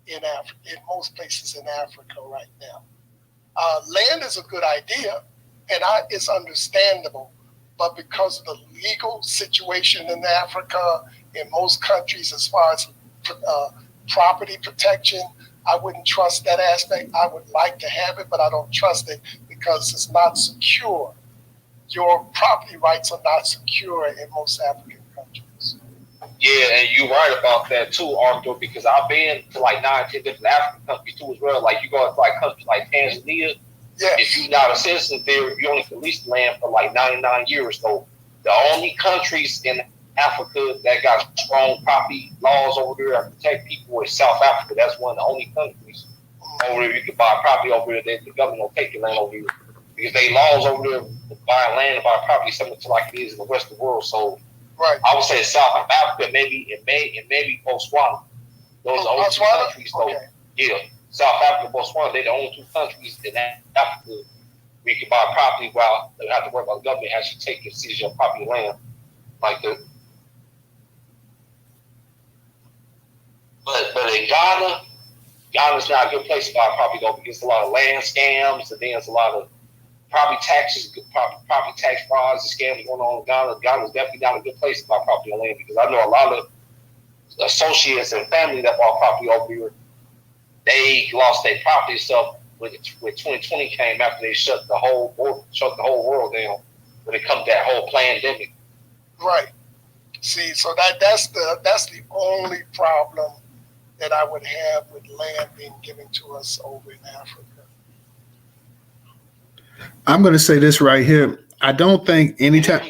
enough in most places in Africa right now. Land is a good idea, and it's understandable. But because of the legal situation in Africa, in most countries, as far as property protection, I wouldn't trust that aspect. I would like to have it, but I don't trust it because it's not secure. Your property rights are not secure in most African countries. Yeah, and you're right about that too, Arthur, because I've been to like 9, 10 different African countries too as well. Like you go to like countries like Tanzania. Yes. If you're not a citizen there, you only can lease the land for like 99 years. So the only countries in Africa that got strong property laws over there that protect people is South Africa. That's one of the only countries over there you can buy property over there that the government will take your land over here. Because they laws over there to buy land and buy property similar to like it is in the rest of the world. So right. I would say South Africa, maybe Botswana. Those are the only two countries. So okay. yeah. South Africa, Botswana, they're the only two countries in Africa where you can buy property while you have to worry about the government actually taking seizure your property land. Like the but in Ghana's not a good place to buy property though, because a lot of land scams, and then there's a lot of property tax frauds and scams going on in Ghana. Ghana's definitely not a good place to buy property and land, because I know a lot of associates and family that bought property over here, they lost their property stuff when 2020 came, after they shut the whole world down when it comes to that whole pandemic. Right. See, so that's the only problem that I would have with land being given to us over in Africa. I'm going to say this right here. I don't think anytime,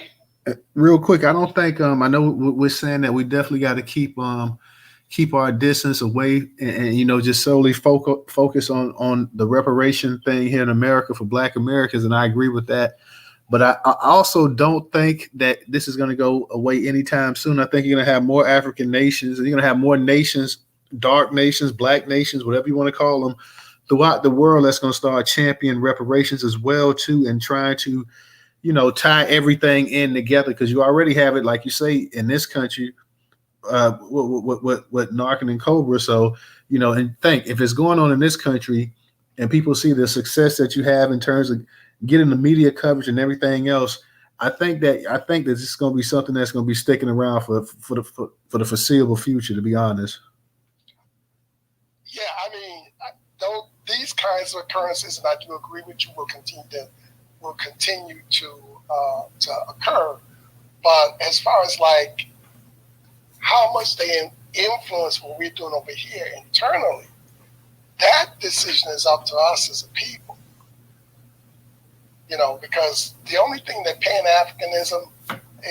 real quick, I don't think, I know we're saying that we definitely got to keep our distance away and just solely focus on the reparation thing here in America for Black Americans. And I agree with that. But I also don't think that this is going to go away anytime soon. I think you're going to have more African nations, and you're going to have more nations, dark nations, Black nations, whatever you want to call them, throughout the world that's going to start championing reparations as well too, and trying to, tie everything in together, because you already have it, like you say, in this country, with Narcan and Cobra. So, and think if it's going on in this country and people see the success that you have in terms of getting the media coverage and everything else, I think that this is going to be something that's going to be sticking around for the foreseeable future, to be honest. Yeah, I mean, these kinds of occurrences, and I do agree with you, will continue to occur. But as far as like how much they influence what we're doing over here internally, that decision is up to us as a people. Because the only thing that pan-Africanism,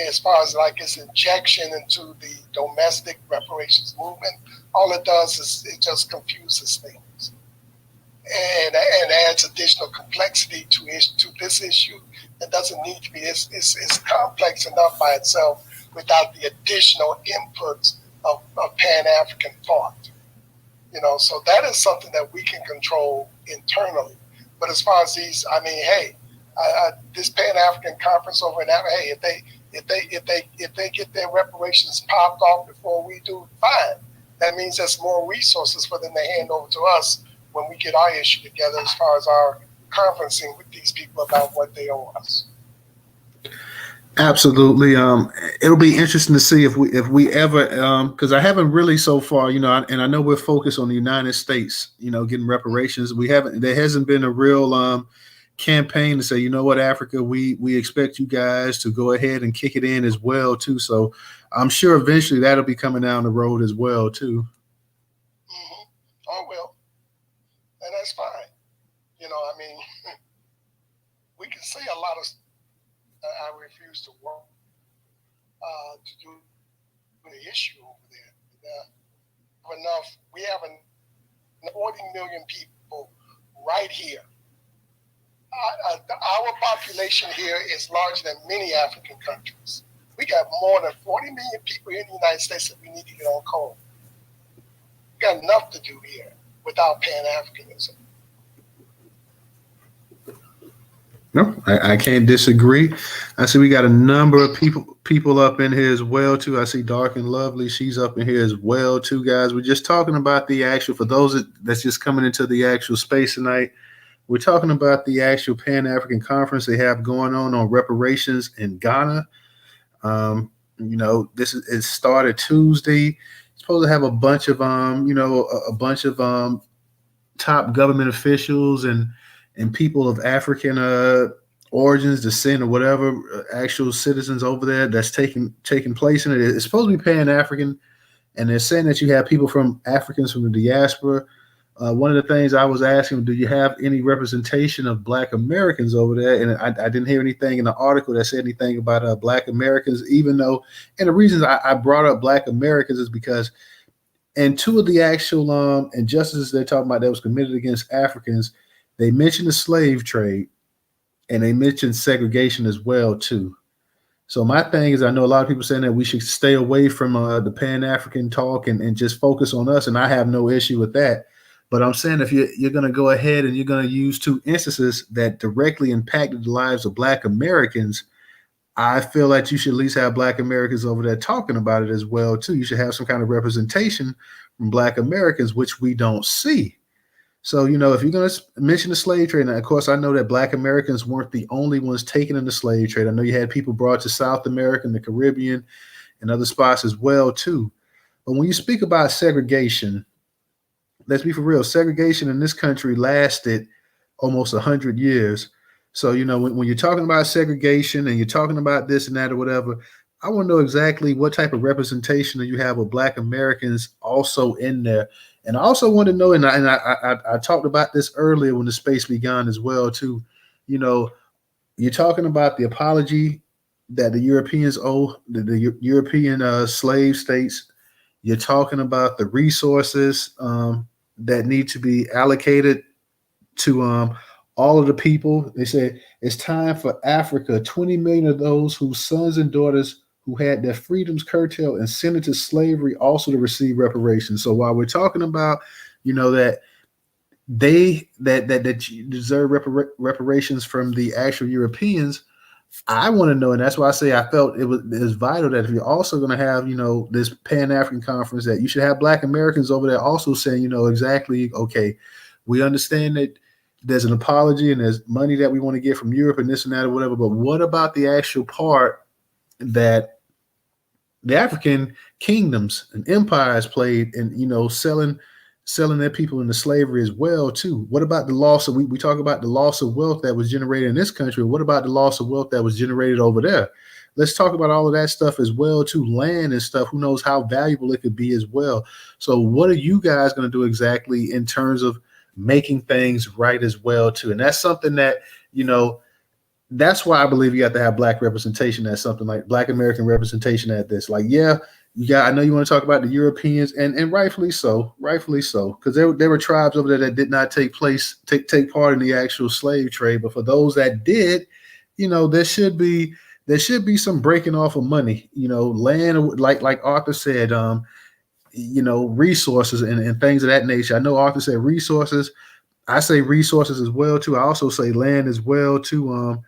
as far as like its injection into the domestic reparations movement, all it does is it just confuses things and adds additional complexity to this issue that doesn't need to be. It's complex enough by itself without the additional inputs of Pan-African thought. So that is something that we can control internally. But as far as these, I mean, hey, this Pan-African conference over in Africa, hey, if they get their reparations popped off before we do, fine. That means there's more resources for them to hand over to us when we get our issue together, as far as our conferencing with these people about what they owe us. Absolutely. It'll be interesting to see if we ever, because I haven't really so far, and I know we're focused on the United States, getting reparations. There hasn't been a real campaign to say, you know what, Africa, we expect you guys to go ahead and kick it in as well too. So I'm sure eventually that'll be coming down the road as well too. Mm-hmm. Oh, well, and that's fine. I mean, we can say a lot of. I refuse to work to do the issue over there. We have 40 million people right here. Our population here is larger than many African countries. We got more than 40 million people in the United States that we need to get on call. We got enough to do here without Pan-Africanism. No, I can't disagree. I see we got a number of people up in here as well too. I see Dark and Lovely. She's up in here as well too, guys. We're just talking about the actual, for those that's just coming into the actual space tonight, we're talking about the actual Pan-African conference they have going on reparations in Ghana. It started Tuesday. It's supposed to have a bunch of top government officials and people of African origins, descent, or whatever, actual citizens over there that's taking place in it. It's supposed to be Pan-African, and they're saying that you have people from Africans from the diaspora. One of the things I was asking, do you have any representation of Black Americans over there? And I didn't hear anything in the article that said anything about Black Americans, even though, and the reasons I brought up Black Americans is because in two of the actual injustices they're talking about that was committed against Africans, they mentioned the slave trade and they mentioned segregation as well too. So my thing is, I know a lot of people saying that we should stay away from the Pan-African talk and just focus on us, and I have no issue with that. But I'm saying if you're going to go ahead and you're going to use two instances that directly impacted the lives of Black Americans, I feel like you should at least have Black Americans over there talking about it as well too. You should have some kind of representation from Black Americans, which we don't see. So, if you're going to mention the slave trade, now, of course, I know that Black Americans weren't the only ones taken in the slave trade. I know you had people brought to South America and the Caribbean and other spots as well too. But when you speak about segregation, let's be for real. Segregation in this country lasted almost 100 years. So, when you're talking about segregation and you're talking about this and that or whatever, I want to know exactly what type of representation do you have of Black Americans also in there. And I also want to know, and I talked about this earlier when the space began as well too. You're talking about the apology that the Europeans owe the European slave states. You're talking about the resources that need to be allocated to all of the people. They say it's time for Africa, 20 million of those whose sons and daughters who had their freedoms curtailed and sent into slavery also to receive reparations. So while we're talking about, that they deserve reparations from the actual Europeans, I want to know, and that's why I say I felt it was vital that if you're also going to have, this Pan-African conference, that you should have Black Americans over there also saying, exactly, okay, we understand that there's an apology and there's money that we want to get from Europe and this and that or whatever, but what about the actual part that the African kingdoms and empires played in, selling their people into slavery as well too? What about the loss of, we talk about the loss of wealth that was generated in this country. What about the loss of wealth that was generated over there? Let's talk about all of that stuff as well too. Land and stuff, who knows how valuable it could be as well. So what are you guys going to do exactly in terms of making things right as well too? And that's something that, that's why I believe you have to have Black representation at something like Black American representation at this. Like, yeah, I know you want to talk about the Europeans, and rightfully so, because there were tribes over there that did not take part in the actual slave trade. But for those that did, there should be some breaking off of money, land, like Arthur said, resources and things of that nature. I know Arthur said resources. I say resources as well too. I also say land as well too.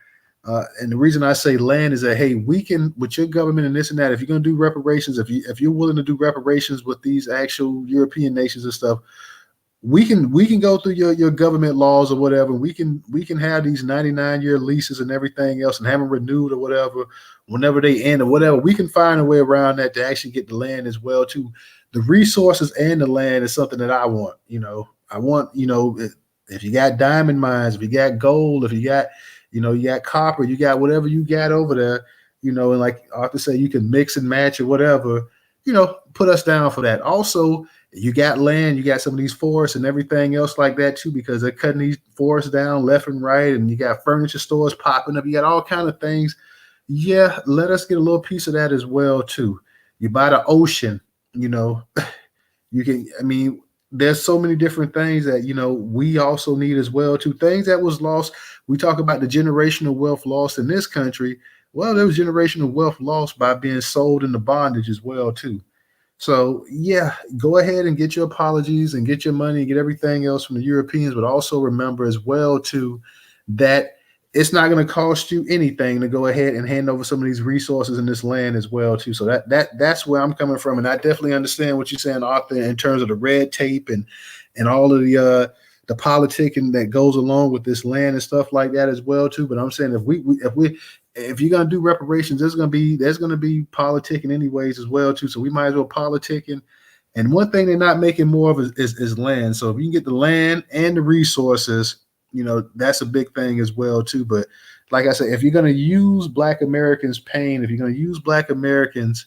And the reason I say land is that, hey, we can, with your government and this and that, if you're going to do reparations, if you're willing to do reparations with these actual European nations and stuff, we can go through your government laws or whatever. We can have these 99-year leases and everything else and have them renewed or whatever whenever they end or whatever. We can find a way around that to actually get the land as well too. The resources and the land is something that I want. I want, if you got diamond mines, if you got gold, if you got, you got copper, you got whatever you got over there, and like Arthur said, you can mix and match or whatever, put us down for that. Also, you got land, you got some of these forests and everything else like that too, because they're cutting these forests down left and right, and you got furniture stores popping up, you got all kind of things. Yeah, let us get a little piece of that as well too. You buy the ocean, you can, there's so many different things that, we also need as well too. Things that was lost. We talk about the generational wealth lost in this country. Well, there was generational wealth lost by being sold into bondage as well too. So yeah, go ahead and get your apologies and get your money and get everything else from the Europeans, but also remember as well too that it's not going to cost you anything to go ahead and hand over some of these resources in this land as well too. So that's where I'm coming from, and I definitely understand what you're saying, Arthur, in terms of the red tape and all of the politicking that goes along with this land and stuff like that as well too. But I'm saying if you're gonna do reparations, there's gonna be politicking anyways as well too. So we might as well politic. And one thing they're not making more of is land. So if you can get the land and the resources, that's a big thing as well too. But like I said, if you're going to use Black Americans' pain, if you're going to use Black Americans,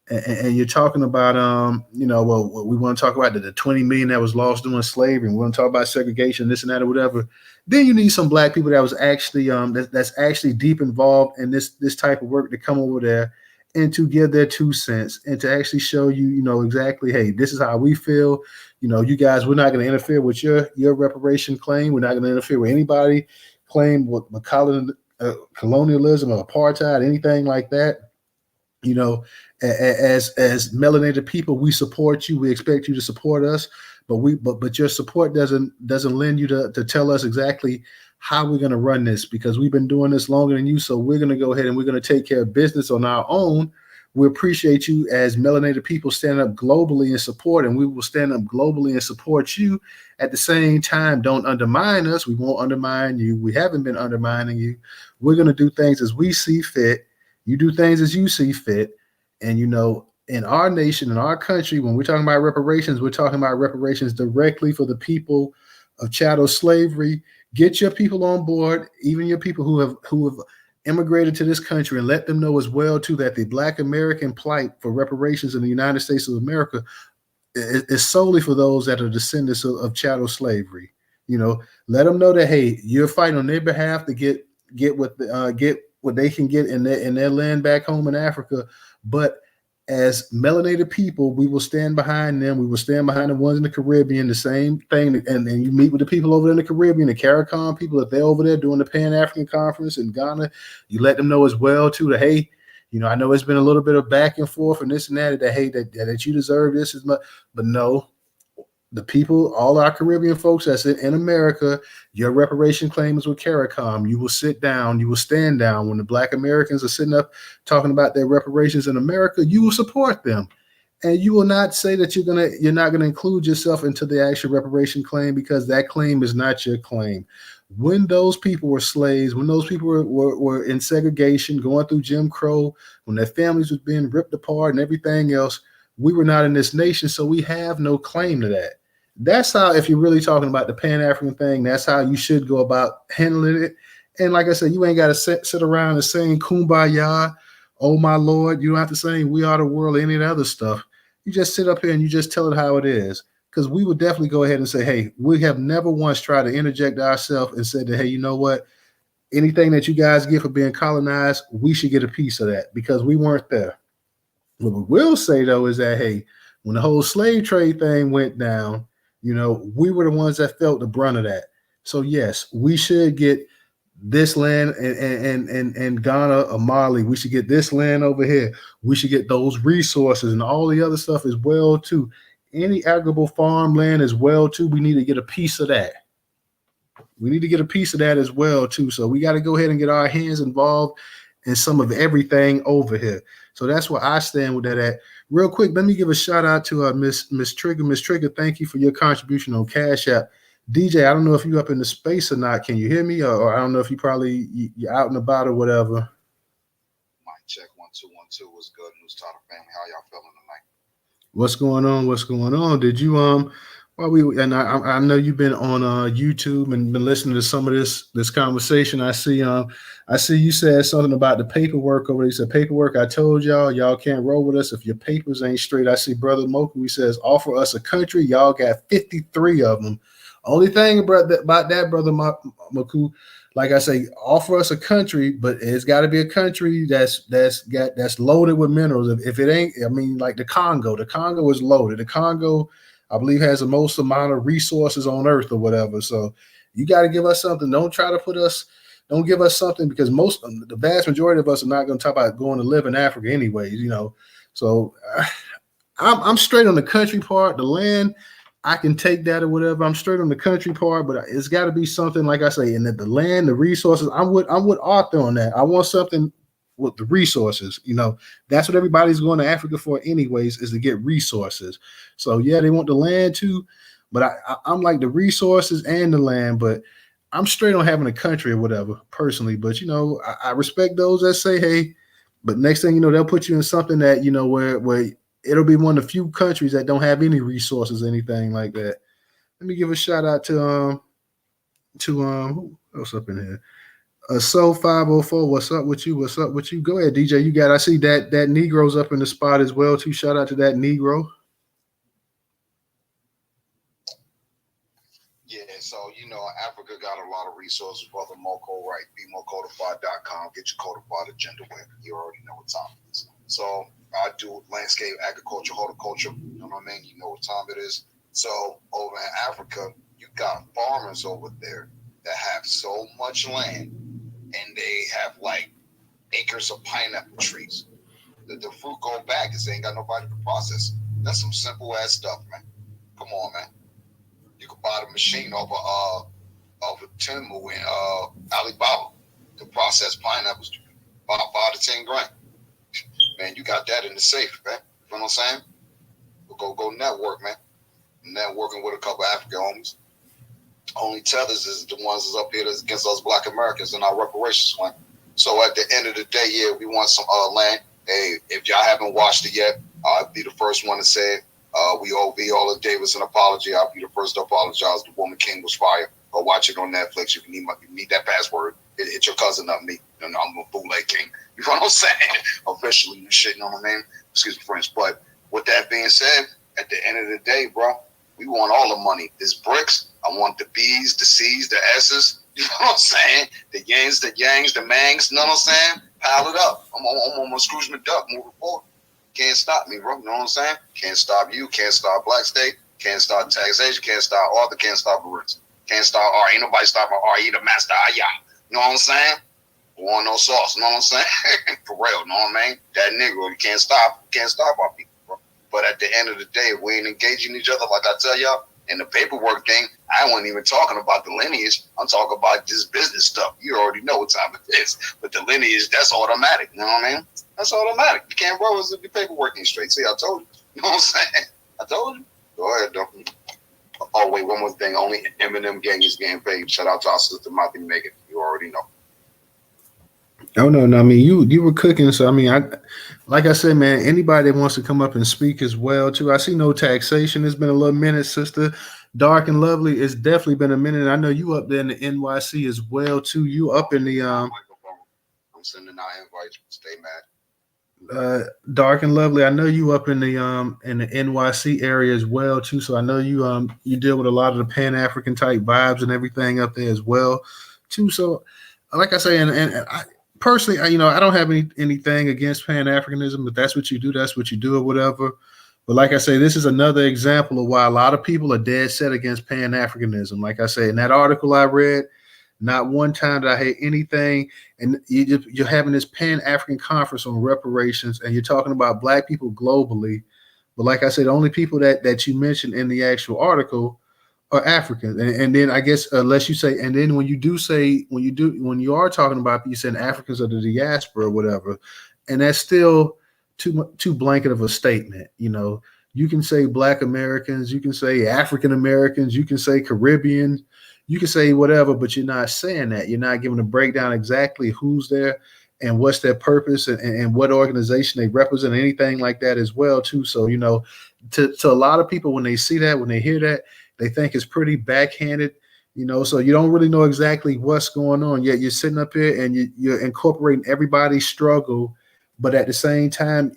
and you're talking about, well, we want to talk about the 20 million that was lost during slavery, and we want to talk about segregation, this and that or whatever, then you need some Black people that was actually that's actually deep involved in this type of work to come over there and to give their 2 cents and to actually show you, exactly, hey, this is how we feel. You guys, we're not going to interfere with your reparation claim. We're not going to interfere with anybody claim with colonialism or apartheid, anything like that. As melanated people, we support you. We expect you to support us. but your support doesn't lend you to tell us exactly how we're going to run this, because we've been doing this longer than you. So we're going to go ahead and we're going to take care of business on our own. We appreciate you as melanated people standing up globally in support, and we will stand up globally and support you. At the same time, don't undermine us. We won't undermine you. We haven't been undermining you. We're going to do things as we see fit. You do things as you see fit. And, you know, in our nation, in our country, when we're talking about reparations, we're talking about reparations directly for the people of chattel slavery. Get your people on board, even your people who have immigrated to this country, and let them know as well too that the Black American plight for reparations in the United States of America is solely for those that are descendants of chattel slavery. You know, let them know that, hey, you're fighting on their behalf to get what they can get in their land back home in Africa. But as melanated people, we will stand behind them. We will stand behind the ones in the Caribbean, the same thing. And you meet with the people over there in the Caribbean, the CARICOM people, if they're over there doing the Pan-African conference in Ghana, you let them know as well too that, hey, you know, I know it's been a little bit of back and forth and this and that, hey, that you deserve this as much, but no, the people, all our Caribbean folks that's in America, your reparation claim is with CARICOM. You will sit down, you will stand down. When the Black Americans are sitting up talking about their reparations in America, you will support them. And you will not say that you're not gonna include yourself into the actual reparation claim, because that claim is not your claim. When those people were slaves, when those people were in segregation, going through Jim Crow, when their families was being ripped apart and everything else, we were not in this nation, so we have no claim to that. That's how, if you're really talking about the Pan-African thing, that's how you should go about handling it. And like I said, you ain't got to sit around and sing Kumbaya, oh my Lord. You don't have to sing We Are the World or any of the other stuff. You just sit up here and you just tell it how it is. Because we would definitely go ahead and say, hey, we have never once tried to interject ourselves and said that, hey, you know what? Anything that you guys get for being colonized, we should get a piece of that, because we weren't there. What we will say, though, is that, hey, when the whole slave trade thing went down, you know, we were the ones that felt the brunt of that. So, yes, we should get this land and Ghana or Mali. We should get this land over here. We should get those resources and all the other stuff as well, too. Any arable farmland as well, too. We need to get a piece of that. We need to get a piece of that as well, too. So we got to go ahead and get our hands involved in some of everything over here. So that's where I stand with that at. Real quick, let me give a shout out to Miss Trigger. Miss Trigger, thank you for your contribution on Cash App. DJ, I don't know if you're up in the space or not. Can you hear me? Or I don't know if you're out and about or whatever. Mic check 1 2 1 2. What's good, Newstoter family? How y'all feeling tonight? What's going on? What's going on? Did you I know you've been on YouTube and been listening to some of this conversation. I see you said something about the paperwork over there. You said paperwork. I told y'all can't roll with us if your papers ain't straight. I see Brother Moku. He says offer us a country. Y'all got 53 of them. Only thing about that, Brother Moku, like I say, offer us a country, but it's got to be a country that's loaded with minerals. If it ain't, I mean, like the Congo is loaded. The Congo, I believe, has the most amount of resources on earth or whatever. So you got to give us something. Don't give us something, because the vast majority of us are not going to talk about going to live in Africa anyways, you know. So I'm straight on the country part. The land, I can take that or whatever. I'm straight on the country part, but it's got to be something, like I say, and that the land, the resources, I'm with Arthur on that. I want something with the resources. You know, that's what everybody's going to Africa for anyways, is to get resources. So yeah, they want the land too, but I'm like the resources and the land, but I'm straight on having a country or whatever personally. But you know, I respect those that say, hey, but next thing you know, they'll put you in something that, you know, where it'll be one of the few countries that don't have any resources, anything like that. Let me give a shout out to who else up in here? So 504, what's up with you? What's up with you? Go ahead, DJ. I see that Negro's up in the spot as well too. Shout out to that Negro. Yeah, so you know, Africa got a lot of resources. Brother Moko, right? BeMoCodified.com. Get your codified agenda with. You already know what time it is. So I do landscape, agriculture, horticulture. You know what I mean? You know what time it is. So over in Africa, you got farmers over there that have so much land, and they have like acres of pineapple trees. The fruit go back because they ain't got nobody to process. That's some simple ass stuff, man. Come on, man. You could buy the machine over Timu in Alibaba to process pineapples. $5 to 10 grand. Man, you got that in the safe, man. You know what I'm saying? Go network, man. Networking with a couple African homies. Only tethers is the ones that's up here that's against us Black Americans in our reparations plan. So at the end of the day, yeah, we want some land. Hey, if y'all haven't watched it yet, I'll be the first one to say it. We owe Viola Davis an apology. I'll be the first to apologize. The Woman King was fired. Go watch it on Netflix. If you need that password, it's your cousin, not me. You know, I'm a bootleg king. You know what I'm saying? Officially and shit, you know what I mean? Excuse me, French. But with that being said, at the end of the day, bro, we want all the money. There's bricks. I want the B's, the C's, the S's. You know what I'm saying? The yins, the yangs, the mangs. You know what I'm saying? Pile it up. I'm on Scrooge McDuck moving forward. Can't stop me, bro. You know what I'm saying? Can't stop you. Can't stop Black State. Can't stop taxation. Can't stop Arthur. Can't stop Barista. Can't stop R. Ain't nobody stopping R.E. the master. You know what I'm saying? Want no sauce. You know what I'm saying? For real. You know what I mean? That nigga, you can't stop. Can't stop our people, bro. But at the end of the day, if we ain't engaging each other, like I tell y'all, in the paperwork thing, I wasn't even talking about the lineage. I'm talking about this business stuff. You already know what time it is. But the lineage, that's automatic. You know what I mean? That's automatic. You can't roll with the paperwork ain't straight. See, I told you. You know what I'm saying? I told you. Go ahead, though. Oh, wait, one more thing. Only Eminem gang is getting paid. Shout out to our sister, Martha Megan. You already know. Oh no, I mean you were cooking, so I mean like I said, man, anybody that wants to come up and speak as well too. I see no taxation. It's been a little minute, sister. Dark and lovely. It's definitely been a minute. I know you up there in the NYC as well too. You up in the I'm sending out invites. Stay mad. Dark and lovely. I know you up in the NYC area as well too. So I know you deal with a lot of the Pan-African type vibes and everything up there as well too. So like I say, and I personally, I don't have anything against Pan-Africanism, but that's what you do. That's what you do or whatever. But like I say, this is another example of why a lot of people are dead set against Pan-Africanism. Like I say, in that article I read, not one time did I hear anything. And you're having this Pan-African conference on reparations, and you're talking about Black people globally. But like I said, the only people that you mentioned in the actual article are Africans. And then I guess unless you say, and then when you are talking about, you said Africans are the diaspora or whatever, and that's still too blanket of a statement. You can say Black Americans, you can say African Americans, you can say Caribbean, you can say whatever, but you're not saying that. You're not giving a breakdown exactly who's there and what's their purpose and what organization they represent, anything like that as well too. So, to a lot of people, when they see that, when they hear that, they think it's pretty backhanded, so you don't really know exactly what's going on. Yet you're sitting up here and you're incorporating everybody's struggle. But at the same time,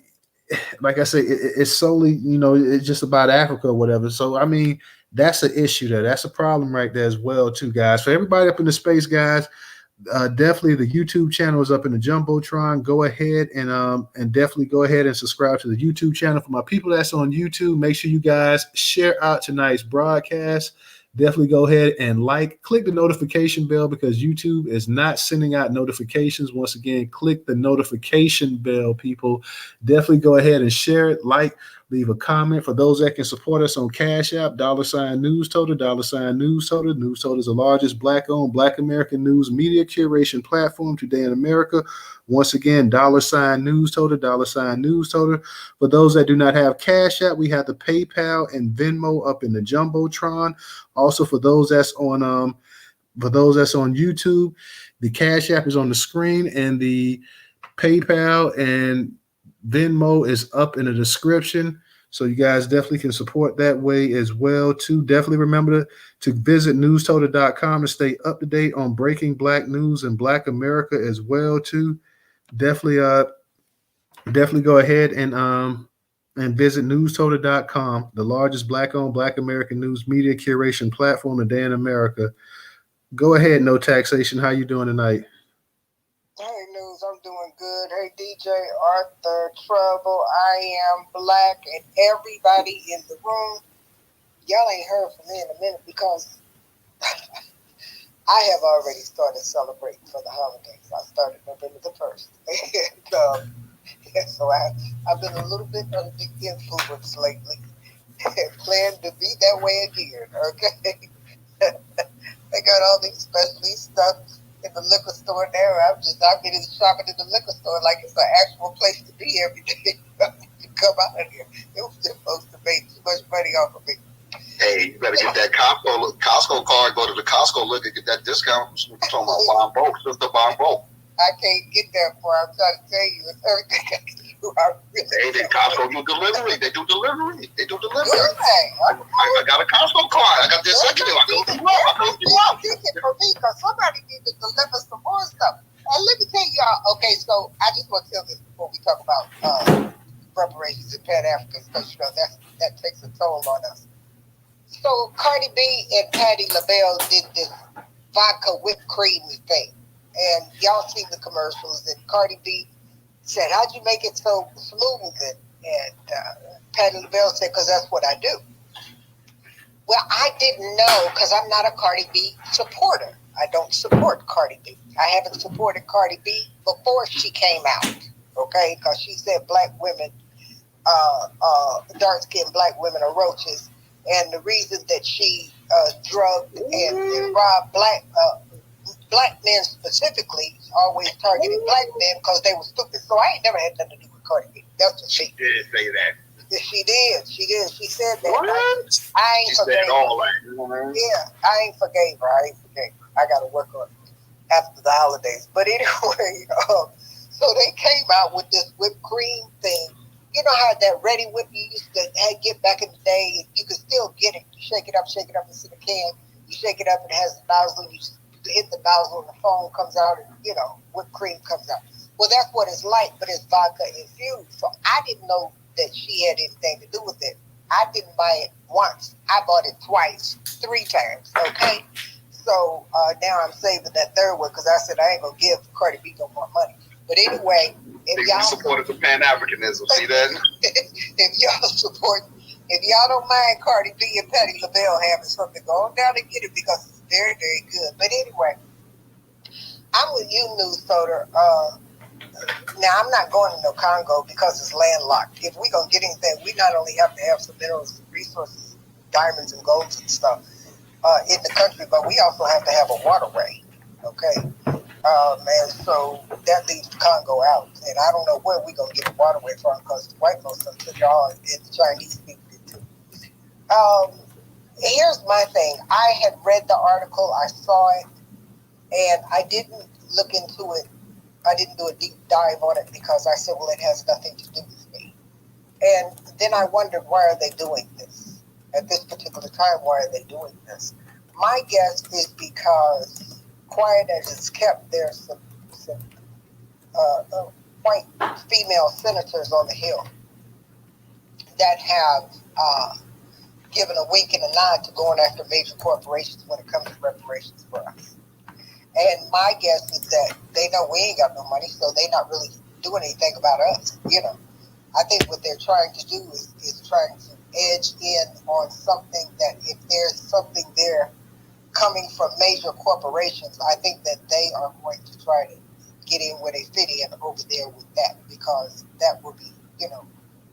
like I say, it's solely, it's just about Africa or whatever. So, I mean, that's an issue there. That's a problem right there as well, too, guys. For everybody up in the space, guys, definitely the YouTube channel is up in the Jumbotron. Go ahead and definitely go ahead and subscribe to the YouTube channel. For my people that's on YouTube, make sure you guys share out tonight's broadcast. Definitely go ahead and click the notification bell, because YouTube is not sending out notifications. Once again, click the notification bell, people. Definitely go ahead and share it, leave a comment. For those that can support us on Cash App, $Newstoter, $Newstoter. Newstoter is the largest Black-owned Black American news media curation platform today in America. Once again, $Newstoter, $Newstoter. For those that do not have Cash App, we have the PayPal and Venmo up in the Jumbotron. Also, for those that's on YouTube, the Cash App is on the screen, and the PayPal and Venmo is up in the description. So you guys definitely can support that way as well too. Definitely remember to visit newstoter.com to stay up to date on breaking Black news in Black America as well too. Definitely go ahead and visit newstoter.com, the largest Black-owned Black American news media curation platform today in America. Go ahead, No Taxation. How you doing tonight? Hey, News, I'm doing good. Hey, DJ, Arthur, Trouble, I Am Black, and everybody in the room. Y'all ain't heard from me in a minute because I have already started celebrating for the holidays. I started November the 1st. And so I've been a little bit under the influence lately. plan to be that way again. Okay, they got all these specialty stuff in the liquor store there. I'm getting shopping in the liquor store like it's an actual place to be every day. You come out of here, it was just supposed to make too much money off of me. Hey, you better get that Costco card. Go to the Costco look and get that discount. We're talking about buying bulk, sister, buying bulk. I can't get that far. I'm trying to tell you, it's everything I do. I really Hey, Costco do delivery. They do delivery. Good. I got a Costco card. I got the executive. I go through up. For me, because somebody needs to deliver some more stuff. And let me tell y'all, okay, so I just want to tell this before we talk about reparations and Pan-Africans, because you know that takes a toll on us. So Cardi B and Patti LaBelle did this vodka whipped cream thing. And y'all seen the commercials, and Cardi B said, how'd you make it so smooth? And Patti LaBelle said, because that's what I do. Well, I didn't know, because I'm not a Cardi B supporter. I don't support Cardi B. I haven't supported Cardi B before she came out, okay? Because she said black women, dark-skinned black women are roaches. And the reason that she drugged and robbed black men specifically, always targeting black men because they were stupid. So I ain't never had nothing to do with Cardi B. That's what she did say that. She did. She said that. What? I ain't forgave her. Yeah, I ain't forgave her. I got to work on it after the holidays. But anyway, so they came out with this whipped cream thing. You know how that ready whip you used to get back in the day? You could still get it. You shake it up, it's in a can. You shake it up, and it has a nozzle. You hit the nozzle, and the foam comes out, and whipped cream comes out. Well, that's what it's like, but it's vodka infused. So I didn't know that she had anything to do with it. I didn't buy it once. I bought it twice, 3 times. Okay, so now I'm saving that third one because I said I ain't gonna give Cardi B no more money. But anyway, if y'all supported the pan-Africanism, see that? If y'all don't mind Cardi B and Patti LaBelle having something, go on down and get it because it's very, very good. But anyway, I'm with you, Newstoter. Now, I'm not going to no Congo because it's landlocked. If we're going to get anything, we not only have to have some minerals and resources, diamonds and golds and stuff in the country, but we also have to have a waterway, okay? And so that leaves the Congo out. And I don't know where we're going to get a waterway from because the white folks took it all and the Chinese people did too. Here's my thing. I had read the article, I saw it, and I didn't look into it. I didn't do a deep dive on it because I said, well, it has nothing to do with me. And then I wondered, why are they doing this? At this particular time, why are they doing this? My guess is because, quiet as it's kept, there's some white female senators on the Hill that have given a wink and a nod to going after major corporations when it comes to reparations for us. And my guess is that they know we ain't got no money, so they're not really doing anything about us. I think what they're trying to do is trying to edge in on something that if there's something there coming from major corporations, I think that they are going to try to get in where they fit in over there with that because that will be,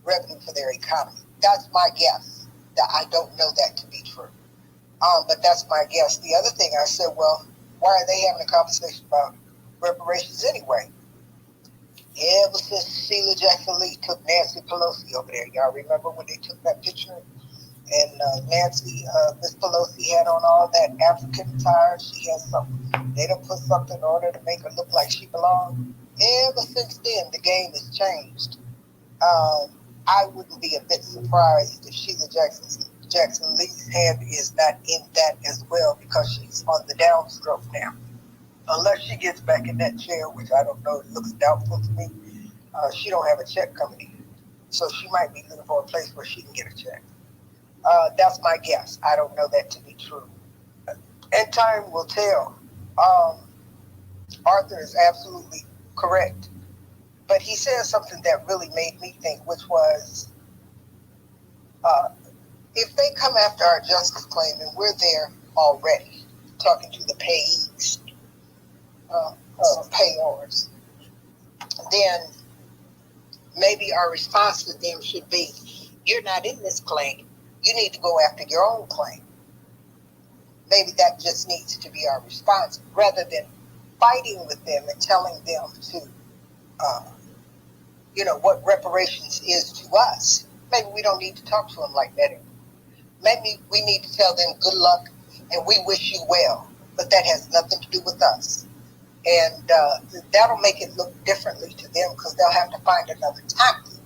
revenue for their economy. That's my guess. I don't know that to be true. But that's my guess. The other thing I said, well, why are they having a conversation about reparations anyway? Ever since Sheila Jackson Lee took Nancy Pelosi over there, y'all remember when they took that picture? And Miss Pelosi had on all that African attire. She had something. They done put something on her to make her look like she belonged. Ever since then, the game has changed. I wouldn't be a bit surprised if Sheila Jackson Lee's hand is not in that as well because she's on the downstroke now. Unless she gets back in that chair, which I don't know, it looks doubtful to me. She don't have a check coming in. So she might be looking for a place where she can get a check. That's my guess. I don't know that to be true. And time will tell. Arthur is absolutely correct. But he said something that really made me think, which was, if they come after our justice claim and we're there already, talking to the payees, payors, then maybe our response to them should be, you're not in this claim. You need to go after your own claim. Maybe that just needs to be our response, rather than fighting with them and telling them to, what reparations is to us. Maybe we don't need to talk to them like that anymore. Maybe we need to tell them good luck and we wish you well, but that has nothing to do with us. And that'll make it look differently to them, because they'll have to find another tactic.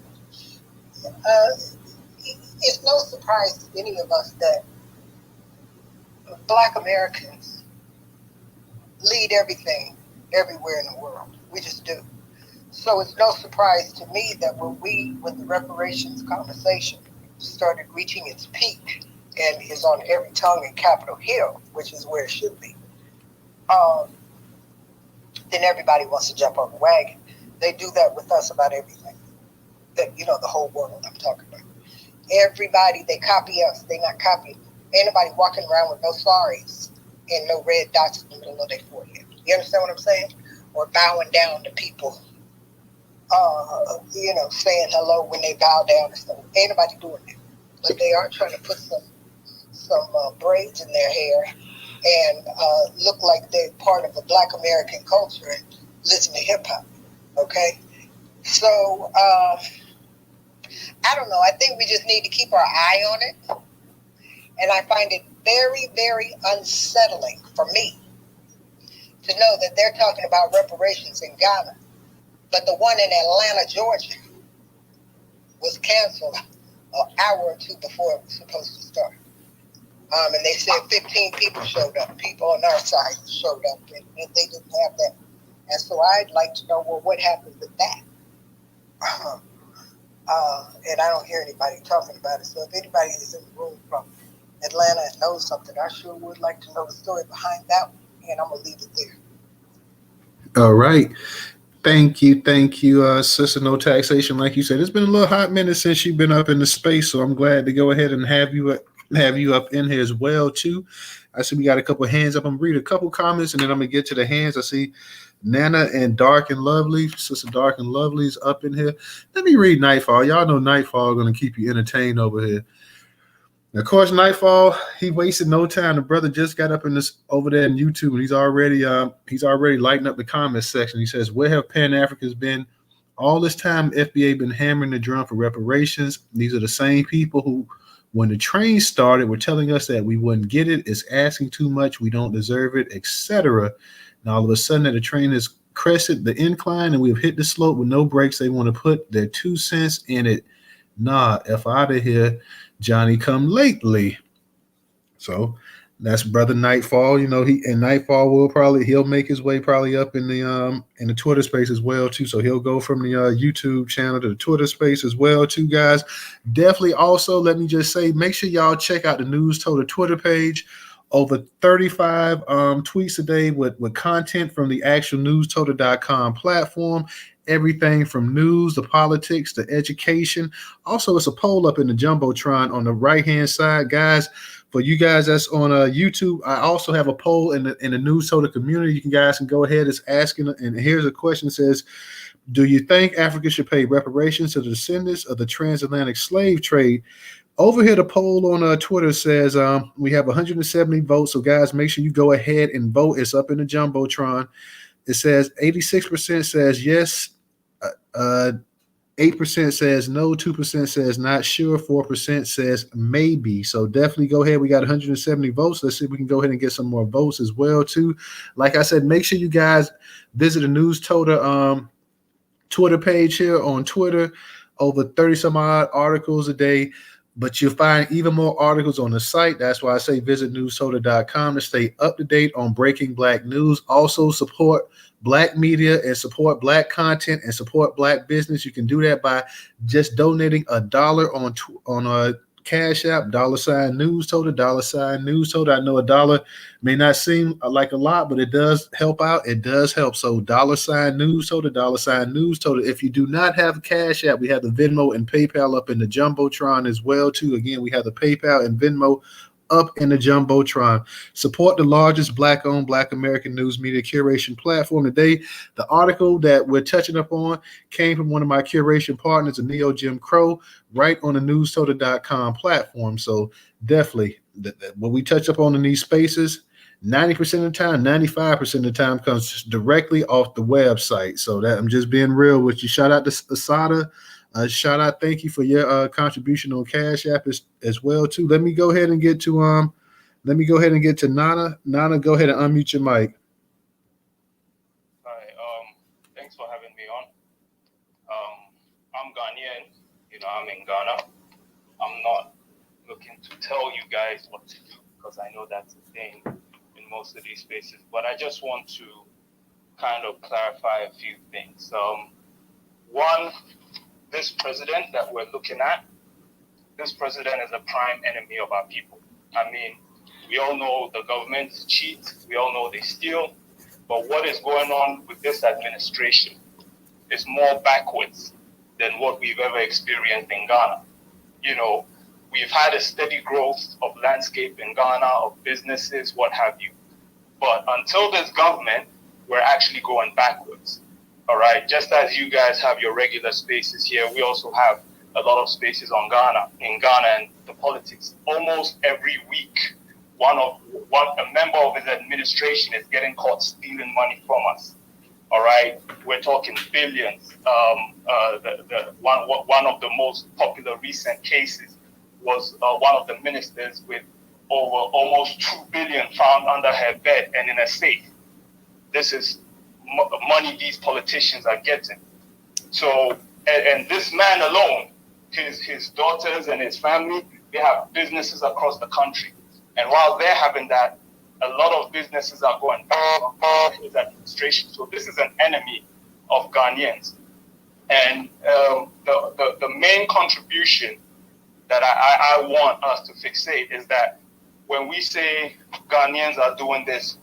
It's no surprise to any of us that Black Americans lead everything everywhere in the world. We just do. So it's no surprise to me that when the reparations conversation started reaching its peak and is on every tongue in Capitol Hill, which is where it should be, then everybody wants to jump on the wagon. They do that with us about everything. The whole world I'm talking about. Everybody, they copy us. They not copying. Ain't nobody walking around with no sorries and no red dots in the middle of their forehead. You understand what I'm saying? Or bowing down to people, saying hello when they bow down and stuff. Ain't nobody doing that. But they are trying to put some braids in their hair and look like they're part of the Black American culture and listen to hip hop. Okay? So, I don't know. I think we just need to keep our eye on it. And I find it very, very unsettling for me to know that they're talking about reparations in Ghana, but the one in Atlanta, Georgia, was canceled an hour or two before it was supposed to start. And they said 15 people showed up. People on our side showed up, and they didn't have that. And so I'd like to know, well, what happened with that? And I don't hear anybody talking about it. So if anybody is in the room from Atlanta and knows something, I sure would like to know the story behind that one. And I'm going to leave it there. All right. Thank you, Sister No Taxation. Like you said, it's been a little hot minute since you've been up in the space, so I'm glad to go ahead and have you up in here as well too. I see we got a couple of hands up. I'm gonna read a couple comments and then I'm gonna get to the hands. I see Nana and Dark and Lovely, Sister Dark and Lovely's up in here. Let me read Nightfall. Y'all know Nightfall gonna keep you entertained over here. Of course, Nightfall, he wasted no time. The brother just got up in this over there on YouTube, and he's already lighting up the comments section. He says, "Where have Pan-Africans been all this time? FBA been hammering the drum for reparations. These are the same people who, when the train started, were telling us that we wouldn't get it. It's asking too much. We don't deserve it, etc. Now all of a sudden, that the train has crested the incline, and we've hit the slope with no brakes. They want to put their 2 cents in it. Nah, F out of here. Johnny come lately." So that's Brother Nightfall. Nightfall he'll make his way probably up in the Twitter space as well too. So he'll go from the YouTube channel to the Twitter space as well too, guys. Definitely also, let me just say, make sure y'all check out the Newstoter Twitter page. Over 35 tweets a day with content from the actual Newstoter.com platform. Everything from news to politics to education. Also, it's a poll up in the Jumbotron on the right-hand side, guys. For you guys that's on YouTube, I also have a poll in the Newstoter community. You guys can go ahead. It's asking, and here's a question. It says, do you think Africa should pay reparations to the descendants of the transatlantic slave trade? Over here, the poll on Twitter says we have 170 votes. So, guys, make sure you go ahead and vote. It's up in the Jumbotron. It says 86% says yes, 8% says no, 2% says not sure, 4% says maybe. So definitely go ahead. We got 170 votes. Let's see if we can go ahead and get some more votes as well too. Like I said, make sure you guys visit the Newstoter Twitter page here on Twitter. Over 30 some odd articles a day. But you'll find even more articles on the site. That's why I say visit newstoter.com to stay up to date on breaking Black news. Also support Black media and support Black content and support Black business. You can do that by just donating $1 on Cash App, $Newstoter, $Newstoter. I know $1 may not seem like a lot, but it does help out. It does help. So $Newstoter, $Newstoter. If you do not have a Cash App, we have the Venmo and PayPal up in the Jumbotron as well too. Again, we have the PayPal and Venmo up in the Jumbotron. Support the largest Black-owned Black American news media curation platform today. The article that we're touching up on came from one of my curation partners, a Neo Jim Crow, right on the Newstoter.com platform. So definitely, what we touch up on in these spaces, 90% of the time, 95% of the time comes directly off the website. So that I'm just being real with you. Shout out to Asada. Shout out, thank you for your contribution on Cash App as well too. Let me go ahead and get to Nana. Nana, go ahead and unmute your mic. Hi, thanks for having me on. I'm Ghanaian, I'm in Ghana. I'm not looking to tell you guys what to do because I know that's a thing in most of these spaces, but I just want to kind of clarify a few things. One, this president that we're looking at, this president is a prime enemy of our people. I mean, we all know the government cheats, we all know they steal, but what is going on with this administration is more backwards than what we've ever experienced in Ghana. We've had a steady growth of landscape in Ghana, of businesses, what have you. But until this government, we're actually going backwards. All right, just as you guys have your regular spaces here, we also have a lot of spaces in Ghana and the politics. Almost every week, a member of his administration is getting caught stealing money from us. All right, we're talking billions. One of the most popular recent cases was one of the ministers with over almost 2 billion found under her bed and in a safe. This is money these politicians are getting. So, and this man alone, his daughters and his family, they have businesses across the country. And while they're having that, a lot of businesses are going back to his administration. So this is an enemy of Ghanaians. And the main contribution that I want us to fixate is that when we say Ghanaians are doing this,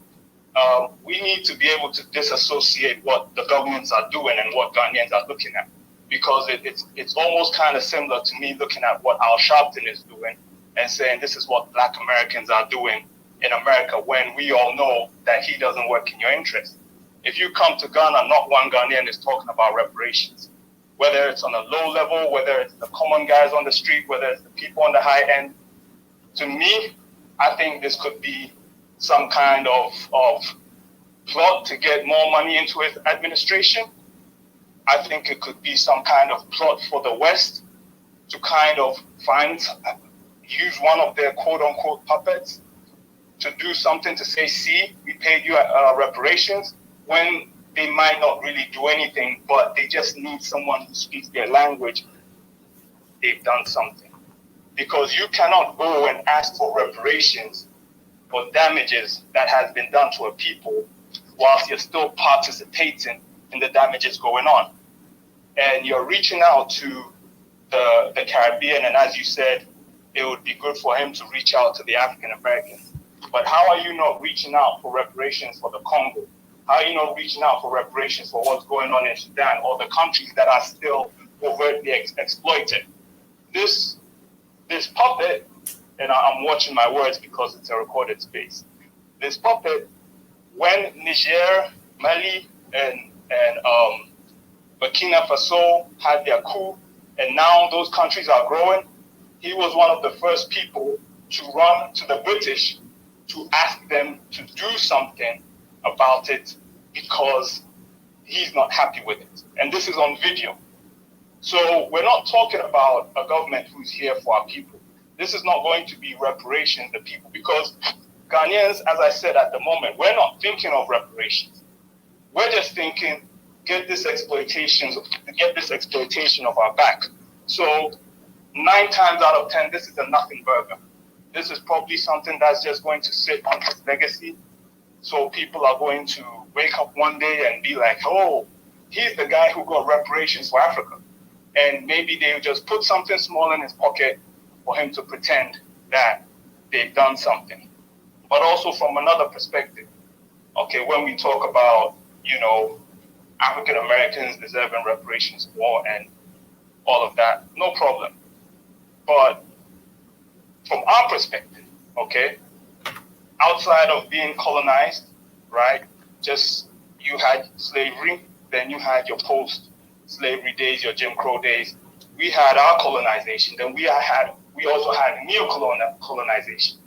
we need to be able to disassociate what the governments are doing and what Ghanaians are looking at. Because it's almost kind of similar to me looking at what Al Sharpton is doing and saying this is what Black Americans are doing in America when we all know that he doesn't work in your interest. If you come to Ghana, not one Ghanaian is talking about reparations. Whether it's on a low level, whether it's the common guys on the street, whether it's the people on the high end. To me, I think this could be some kind of plot to get more money into his administration. I think it could be some kind of plot for the West to kind of use one of their quote-unquote puppets to do something to say, see, we paid you reparations, when they might not really do anything, but they just need someone who speaks their language. They've done something. Because you cannot go and ask for reparations for damages that has been done to a people whilst you're still participating in the damages going on. And you're reaching out to the Caribbean, and as you said, it would be good for him to reach out to the African Americans. But how are you not reaching out for reparations for the Congo? How are you not reaching out for reparations for what's going on in Sudan or the countries that are still overtly exploited? This puppet, and I'm watching my words because it's a recorded space. This puppet, when Niger, Mali, and Burkina Faso had their coup, and now those countries are growing, he was one of the first people to run to the British to ask them to do something about it because he's not happy with it. And this is on video. So we're not talking about a government who's here for our people. This is not going to be reparations the people, because Ghanaians, as I said at the moment, we're not thinking of reparations. We're just thinking, get this exploitation of our back. So 9 times out of 10, this is a nothing burger. This is probably something that's just going to sit on his legacy. So people are going to wake up one day and be like, oh, he's the guy who got reparations for Africa. And maybe they'll just put something small in his pocket for him to pretend that they've done something. But also from another perspective, okay, when we talk about, African Americans deserving reparations for and all of that, no problem. But from our perspective, Okay, outside of being colonized, right? Just you had slavery, then you had your post-slavery days, your Jim Crow days. We had our colonization, then we also had neo-colonization.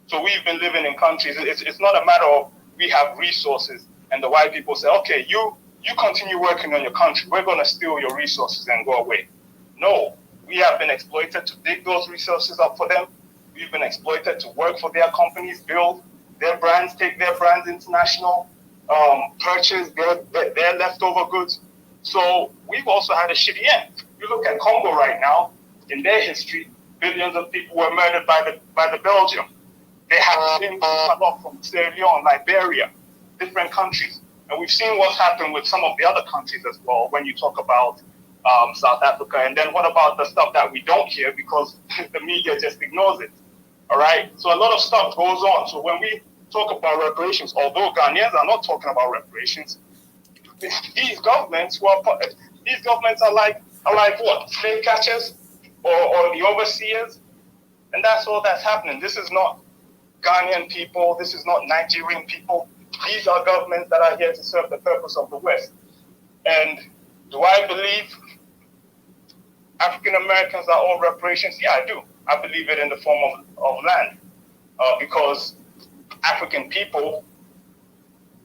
So we've been living in countries. It's not a matter of we have resources and the white people say, okay, you continue working on your country. We're going to steal your resources and go away. No, we have been exploited to dig those resources up for them. We've been exploited to work for their companies, build their brands, take their brands international, purchase their leftover goods. So we've also had a shitty end. You look at Congo right now, in their history, billions of people were murdered by the Belgium. They have things cut off from Sierra Leone, Liberia, different countries. And we've seen what's happened with some of the other countries as well when you talk about South Africa. And then what about the stuff that we don't hear because the media just ignores it? All right? So a lot of stuff goes on. So when we talk about reparations, although Ghanaians are not talking about reparations, these governments are like what? Slave catchers or the overseers? And that's all that's happening. This is not Ghanaian people. This is not Nigerian people. These are governments that are here to serve the purpose of the West. And do I believe African Americans are all reparations? Yeah, I do. I believe it in the form of land. Because African people,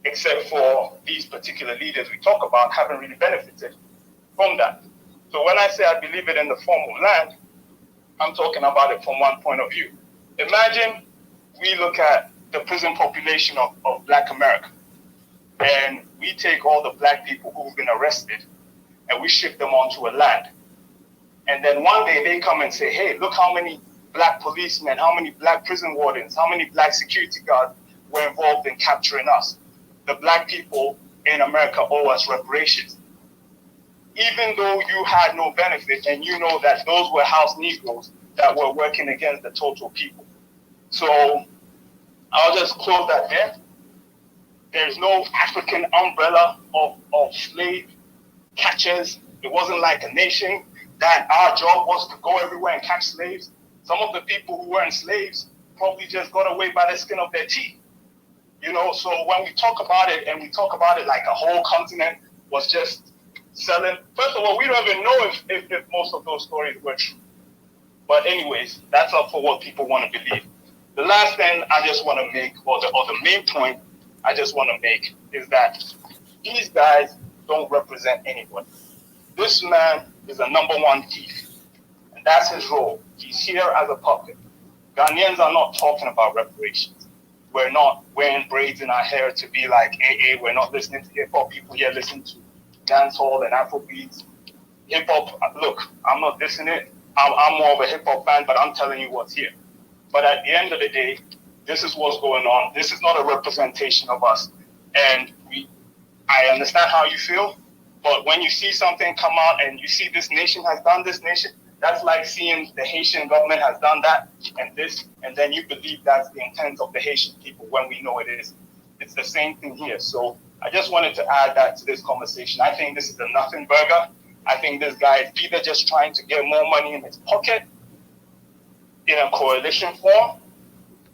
except for these particular leaders we talk about, haven't really benefited from that. So when I say I believe it in the form of land, I'm talking about it from one point of view. Imagine we look at the prison population of Black America, and we take all the Black people who've been arrested and we ship them onto a land. And then one day they come and say, hey, look how many Black policemen, how many Black prison wardens, how many Black security guards were involved in capturing us. The Black people in America owe us reparations. Even though you had no benefit and you know that those were house Negroes that were working against the total people. So I'll just close that there. There's no African umbrella of slave catchers. It wasn't like a nation that our job was to go everywhere and catch slaves. Some of the people who weren't slaves probably just got away by the skin of their teeth. You know, so when we talk about it, and we talk about it like a whole continent was just selling. First of all, we don't even know if most of those stories were true. But anyways, that's up for what people want to believe. The last thing I just want to make, or the main point I just want to make, is that these guys don't represent anyone. This man is a #1 thief, and that's his role. He's here as a puppet. Ghanaians are not talking about reparations. We're not wearing braids in our hair to be like AA. We're not listening to hip-hop. People here listen to dancehall and Afrobeats. Hip-hop, look, I'm not dissing it. I'm more of a hip-hop fan, but I'm telling you what's here. But at the end of the day, this is what's going on. This is not a representation of us. And I understand how you feel, but when you see something come out and you see this nation has done this nation, that's like seeing the Haitian government has done that and this, and then you believe that's the intent of the Haitian people when we know it is. It's the same thing here. So I just wanted to add that to this conversation. I think this is a nothing burger. I think this guy is either just trying to get more money in his pocket in a coalition form,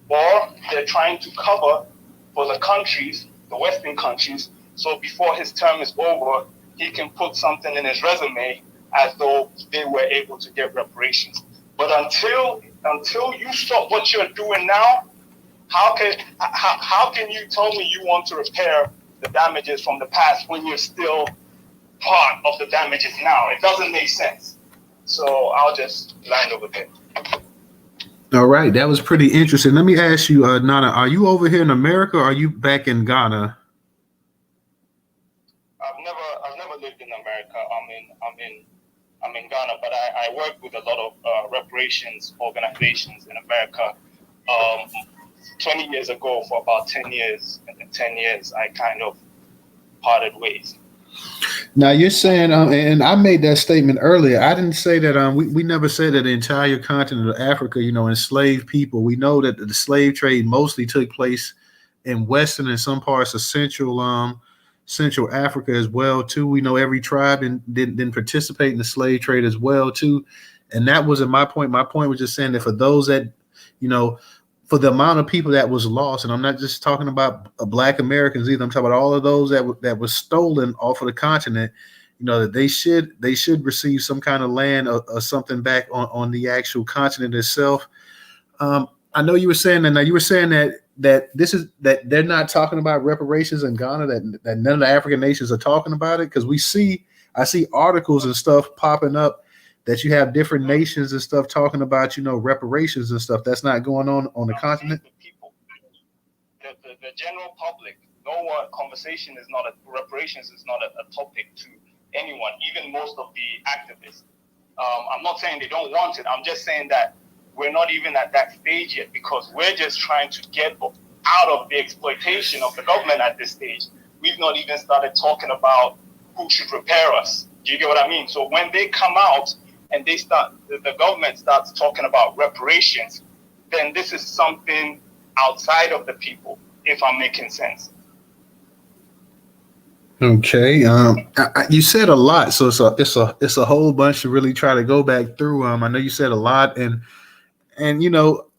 or they're trying to cover for the countries, the Western countries, so before his term is over, he can put something in his resume as though they were able to get reparations. But until you stop what you're doing now, how can you tell me you want to repair the damages from the past when you're still part of the damages now? It doesn't make sense. So I'll just land over there. All right, that was pretty interesting. Let me ask you, Nana, are you over here in America or are you back in Ghana? I've never lived in America. I'm in Ghana, but I work with a lot of reparations organizations in America. 20 years ago, for about 10 years, and in 10 years, I kind of parted ways. Now you're saying, and I made that statement earlier. I didn't say that. We never said that the entire continent of Africa, enslaved people. We know that the slave trade mostly took place in Western and some parts of Central Africa as well too. We know every tribe didn't participate in the slave trade as well too, and that wasn't my point. My point was just saying that for those that for the amount of people that was lost, and I'm not just talking about Black Americans either. I'm talking about all of those that was stolen off of the continent. That they should receive some kind of land or something back on the actual continent itself. I know you were saying that. Now you were saying that they're not talking about reparations in Ghana. That none of the African nations are talking about it, because I see articles and stuff popping up that you have different nations and stuff talking about reparations and stuff. That's not going on the continent. The people, the general public, no one conversation is not reparations is not a topic to anyone, even most of the activists. I'm not saying they don't want it. I'm just saying that we're not even at that stage yet, because we're just trying to get out of the exploitation of the government at this stage. We've not even started talking about who should repair us. Do you get what I mean? So when they come out and the government starts talking about reparations, then this is something outside of the people, if I'm making sense. Okay. You said a lot, so it's a whole bunch to really try to go back through. I know you said a lot, and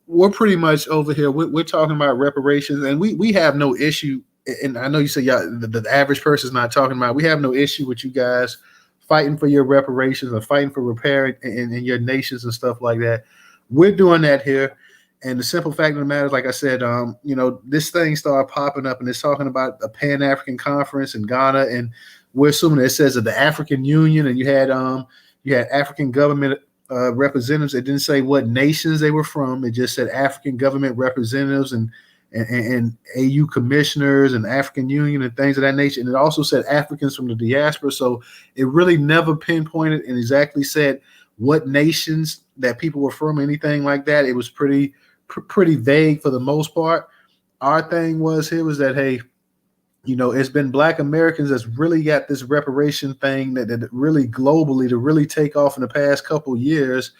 we're pretty much over here. We're talking about reparations, and we have no issue. And I know you said the average person is not talking about. We have no issue with you guys fighting for your reparations or fighting for repair in your nations and stuff like that. We're doing that here. And the simple fact of the matter is, like I said, this thing started popping up, and it's talking about a Pan-African conference in Ghana, and we're assuming it says that the African Union, and you had African government representatives. It didn't say what nations they were from. It just said African government representatives and AU commissioners and African Union and things of that nature. And it also said Africans from the diaspora. So it really never pinpointed and exactly said what nations that people were from, anything like that. It was pretty vague for the most part. Our thing was that, hey, it's been Black Americans that's really got this reparation thing that really globally to really take off in the past couple of years.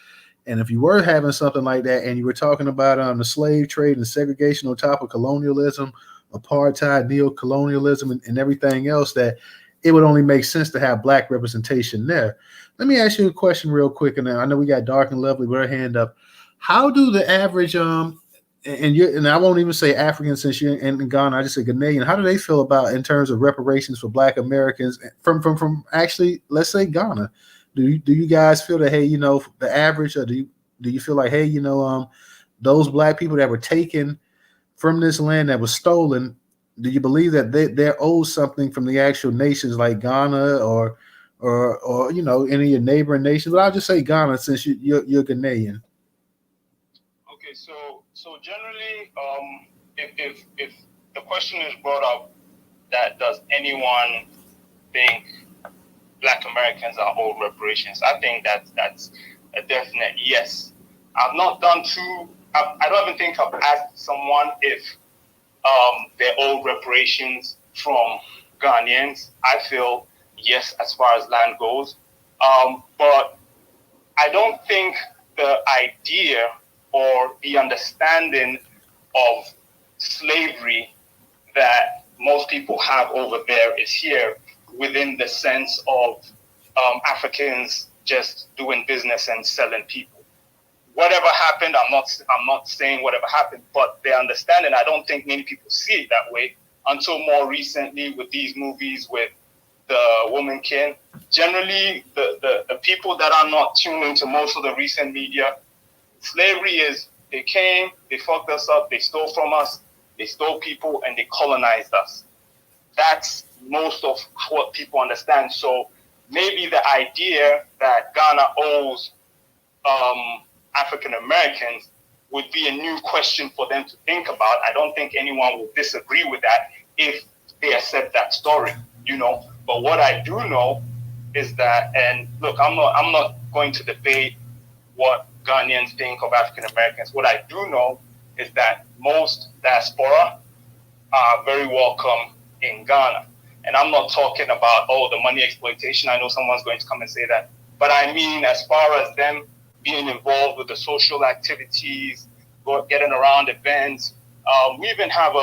And if you were having something like that, and you were talking about the slave trade and segregation on top of colonialism, apartheid, neo-colonialism, and everything else, that it would only make sense to have Black representation there. Let me ask you a question real quick, and I know we got Dark and Lovely with her hand up. How do the average and I won't even say African, since you're in Ghana, I just say Ghanaian. How do they feel about in terms of reparations for Black Americans from actually, let's say, Ghana? Do you guys feel that, hey, the average, or do you feel like, hey, those Black people that were taken from this land that was stolen, do you believe that they're owed something from the actual nations like Ghana or any of your neighboring nations? But I'll just say Ghana, since you're Ghanaian. Okay, so generally, if the question is brought up that does anyone think Black Americans are owed reparations, I think that's a definite yes. I've not done I don't even think I've asked someone if they're owed reparations from Ghanaians. I feel yes, as far as land goes. But I don't think the idea or the understanding of slavery that most people have over there is here within the sense of Africans just doing business and selling people. Whatever happened, I'm not saying whatever happened, but the understanding, I don't think many people see it that way until more recently with these movies with the Woman King. Generally, the people that are not tuned into most of the recent media, slavery is they came, they fucked us up, they stole from us, they stole people, and they colonized us. That's most of what people understand. So maybe the idea that Ghana owes African Americans would be a new question for them to think about. I don't think anyone will disagree with that if they accept that story, But what I do know is that, and look, I'm not going to debate what Ghanaians think of African Americans. What I do know is that most diaspora are very welcome in Ghana. And I'm not talking about, the money exploitation. I know someone's going to come and say that. But I mean, as far as them being involved with the social activities, getting around events. We even have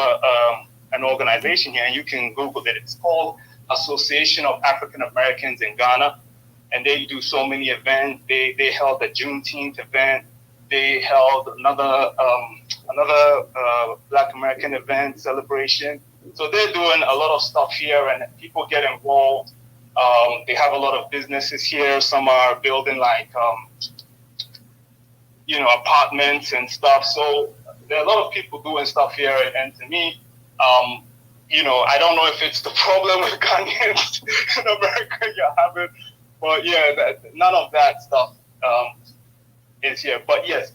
an organization here, and you can Google it. It's called Association of African Americans in Ghana. And they do so many events. They held a Juneteenth event. they held another Black American event celebration. So they're doing a lot of stuff here, and people get involved. They have a lot of businesses here. Some are building like apartments and stuff. So there are a lot of people doing stuff here, and to me, I don't know if it's the problem with Ghanaians in America you're having, but yeah, none of that stuff is here. But yes,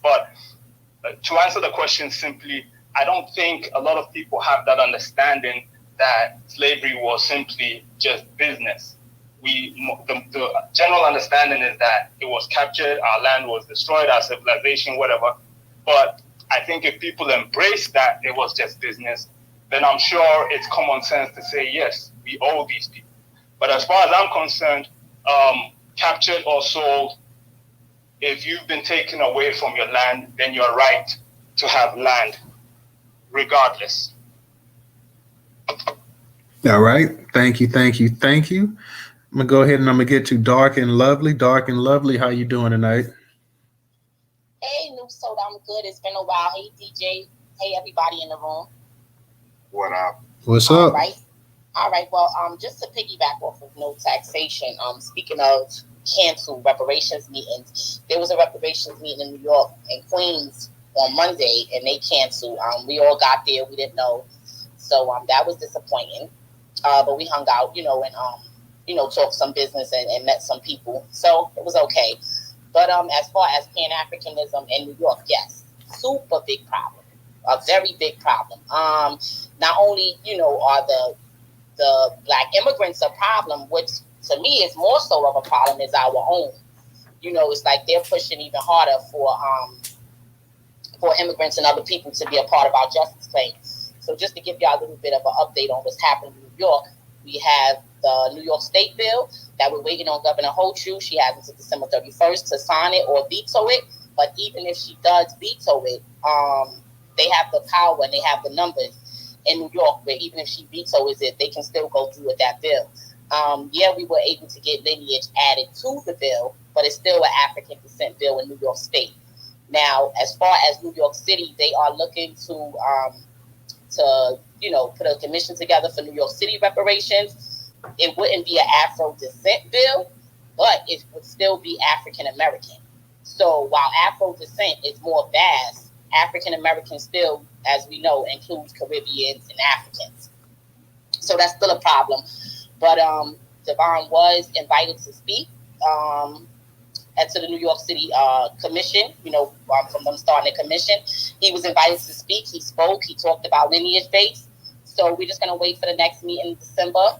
to answer the question simply, I don't think a lot of people have that understanding that slavery was simply just business. The general understanding is that it was captured, our land was destroyed, our civilization, whatever. But I think if people embrace that it was just business, then I'm sure it's common sense to say, yes, we owe these people. But as far as I'm concerned, captured or sold, if you've been taken away from your land, then you're right to have land, regardless. All right. Thank you. I'm gonna go ahead and I'm gonna get to Dark and Lovely. Dark and Lovely, how you doing tonight? Hey, Newstoter, I'm good. It's been a while. Hey, DJ. Hey, everybody in the room. What up? What's up? All right. Well, just to piggyback off of no taxation. Speaking of canceled reparations meetings, there was a reparations meeting in New York and Queens on Monday, and they canceled. We all got there. We didn't know, so that was disappointing. But we hung out, and talked some business and met some people, so it was okay. But as far as pan-africanism in New York, yes, super big problem, a very big problem. Not only are the Black immigrants a problem, which to me is more so of a problem, is our own. It's like they're pushing even harder for immigrants and other people to be a part of our justice claim. So just to give y'all a little bit of an update on what's happening in New York, we have the New York State bill that we're waiting on Governor Hochul. She has until December 31st to sign it or veto it. But even if she does veto it, they have the power and they have the numbers in New York where even if she vetoes it, they can still go through with that bill. We were able to get lineage added to the bill, but it's still an African descent bill in New York State. Now, as far as New York City, they are looking to put a commission together for New York City reparations. It wouldn't be an Afro descent bill, but it would still be African American. So while Afro descent is more vast, African American still, as we know, includes Caribbeans and Africans. So that's still a problem. But Devon was invited to speak to the New York City Commission, from them starting the commission. He was invited to speak. He spoke. He talked about lineage base. So we're just going to wait for the next meeting in December,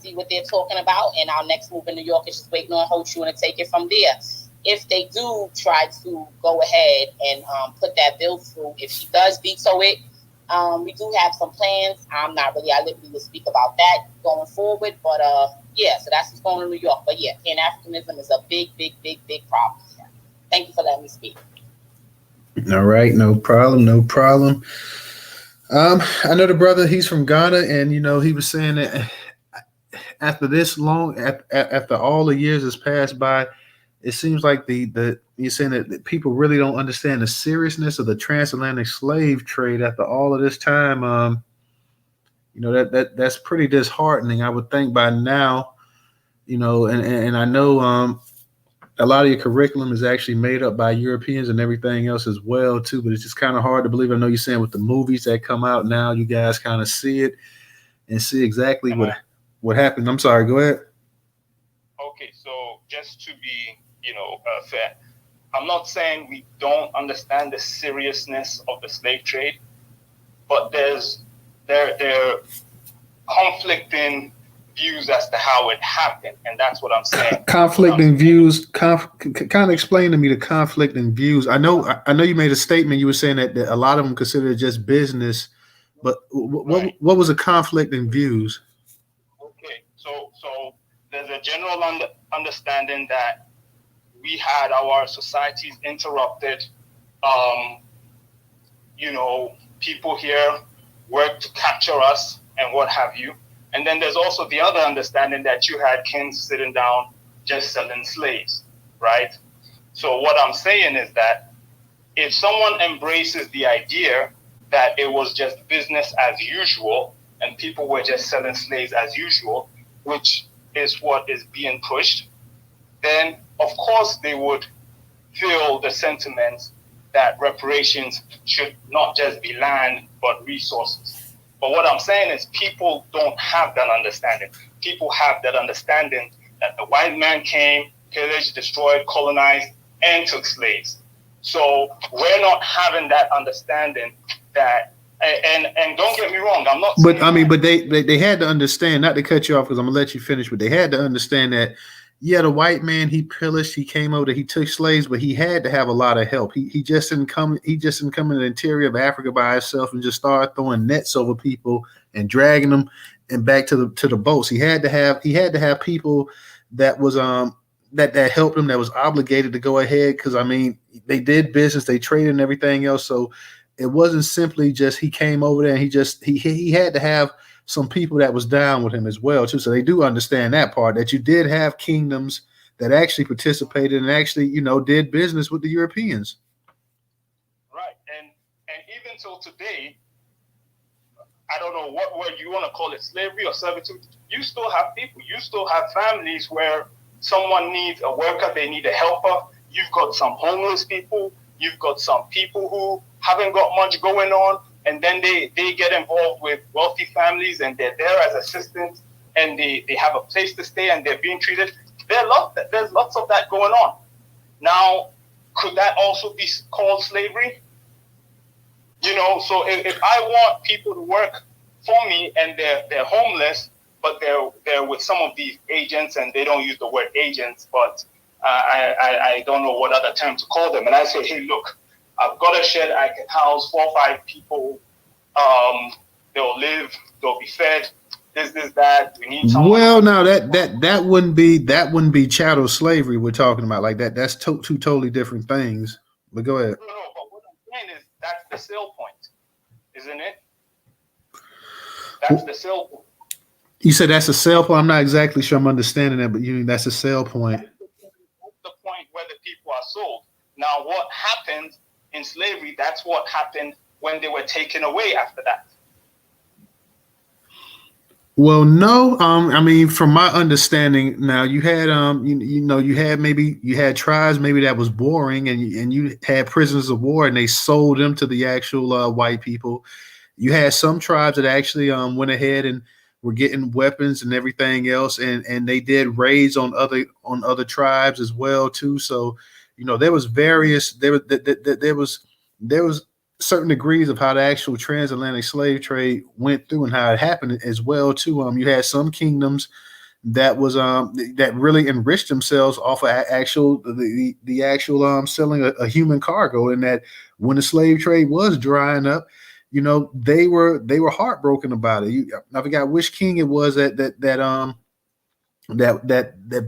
see what they're talking about. And our next move in New York is just waiting on Hochul and take it from there. If they do try to go ahead and put that bill through, if she does veto it, we do have some plans. I'm not really at liberty to speak about that going forward. But so that's what's going on in New York. But yeah, pan-Africanism is a big, big, big, big problem. Thank you for letting me speak. All right, no problem. I know the brother, he's from Ghana, and he was saying that after this long, after all the years has passed by, it seems like you're saying that people really don't understand the seriousness of the transatlantic slave trade after all of this time. That's pretty disheartening. I would think by now, and I know a lot of your curriculum is actually made up by Europeans and everything else as well too, but it's just kind of hard to believe. I know you're saying with the movies that come out now, you guys kind of see it and see exactly what happened. I'm sorry, go ahead. Okay, so just to be fair, I'm not saying we don't understand the seriousness of the slave trade, but there are conflicting views as to how it happened, and that's what I'm saying. Conflicting views. Kind of explain to me the conflicting views. I know you made a statement. You were saying that a lot of them consider it just business, but what was a conflict in views? Okay, so there's a general understanding that we had our societies interrupted. People here worked to capture us and what have you. And then there's also the other understanding that you had kings sitting down just selling slaves, right? So what I'm saying is that if someone embraces the idea that it was just business as usual and people were just selling slaves as usual, which is what is being pushed, then of course they would feel the sentiments that reparations should not just be land but resources. But what I'm saying is people don't have that understanding. People have that understanding that the white man came, pillaged, destroyed, colonized, and took slaves. So we're not having that understanding that, and don't get me wrong, I'm not. But I mean, but they had to understand, not to cut you off because I'm gonna let you finish, but they had to understand that, yeah, the white man, he pillaged, he came over, he took slaves, but he had to have a lot of help. He just didn't come. He just didn't come in the interior of Africa by himself and just start throwing nets over people and dragging them and back to the boats. He had to have people that was that helped him, that was obligated to go ahead, because I mean they did business, they traded and everything else. So it wasn't simply just he came over there and he had to have some people that was down with him as well too. So they do understand that part, that you did have kingdoms that actually participated and actually, you know, did business with the Europeans. Right. And even till today, I don't know what word you want to call it, slavery or servitude, you still have people, you still have families where someone needs a worker, they need a helper. You've got some homeless people, you've got some people who haven't got much going on, and then they get involved with wealthy families and they're there as assistants and they have a place to stay and they're being treated. There's lots of that going on. Now, could that also be called slavery? You know, so if I want people to work for me and they're homeless, but they're with some of these agents, and they don't use the word agents, but I don't know what other term to call them. And I say, hey, look, I've got a shed, I can house 4 or 5 people. They'll live, they'll be fed. This, that. We need someone. Well, now that wouldn't be chattel slavery we're talking about like that. That's two totally different things. But go ahead. No, but what I'm saying is that's the sale point, isn't it? That's the sale point. You said that's a sale point. I'm not exactly sure I'm understanding that, but that's a sale point. That's the point where the people are sold. Now, what happened in slavery, that's what happened when they were taken away after that. Well, no, I mean, from my understanding, now you had you had tribes maybe that was boring, and you had prisoners of war, and they sold them to the actual white people. You had some tribes that actually went ahead and were getting weapons and everything else, and they did raids on other tribes as well too. So, you know, there was certain degrees of how the actual transatlantic slave trade went through and how it happened as well too. You had some kingdoms that was that really enriched themselves off of the actual selling a human cargo, and that when the slave trade was drying up, you know, they were heartbroken about it. I forgot which king it was that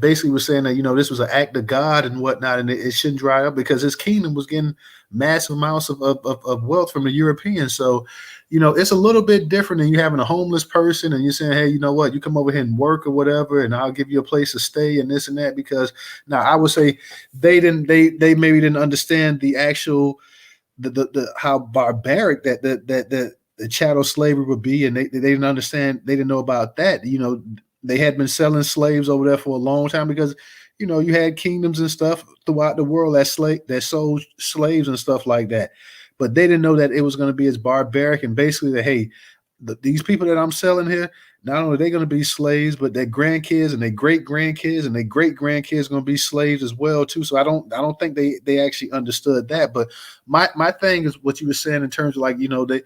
basically was saying that, you know, this was an act of God and whatnot, and it shouldn't dry up because his kingdom was getting massive amounts of wealth from the Europeans. So, you know, it's a little bit different than you having a homeless person and you're saying, hey, you know what, you come over here and work or whatever, and I'll give you a place to stay and this and that. Because now I would say they maybe didn't understand the actual the how barbaric that the chattel slavery would be, and they didn't understand, they didn't know about that. You know, they had been selling slaves over there for a long time because, you know, you had kingdoms and stuff throughout the world that sold slaves and stuff like that. But they didn't know that it was going to be as barbaric, and basically that, hey, these people that I'm selling here, not only are they going to be slaves, but their grandkids and their great grandkids and their great grandkids are going to be slaves as well too. So I don't think they actually understood that. But my thing is what you were saying in terms of, like, you know, they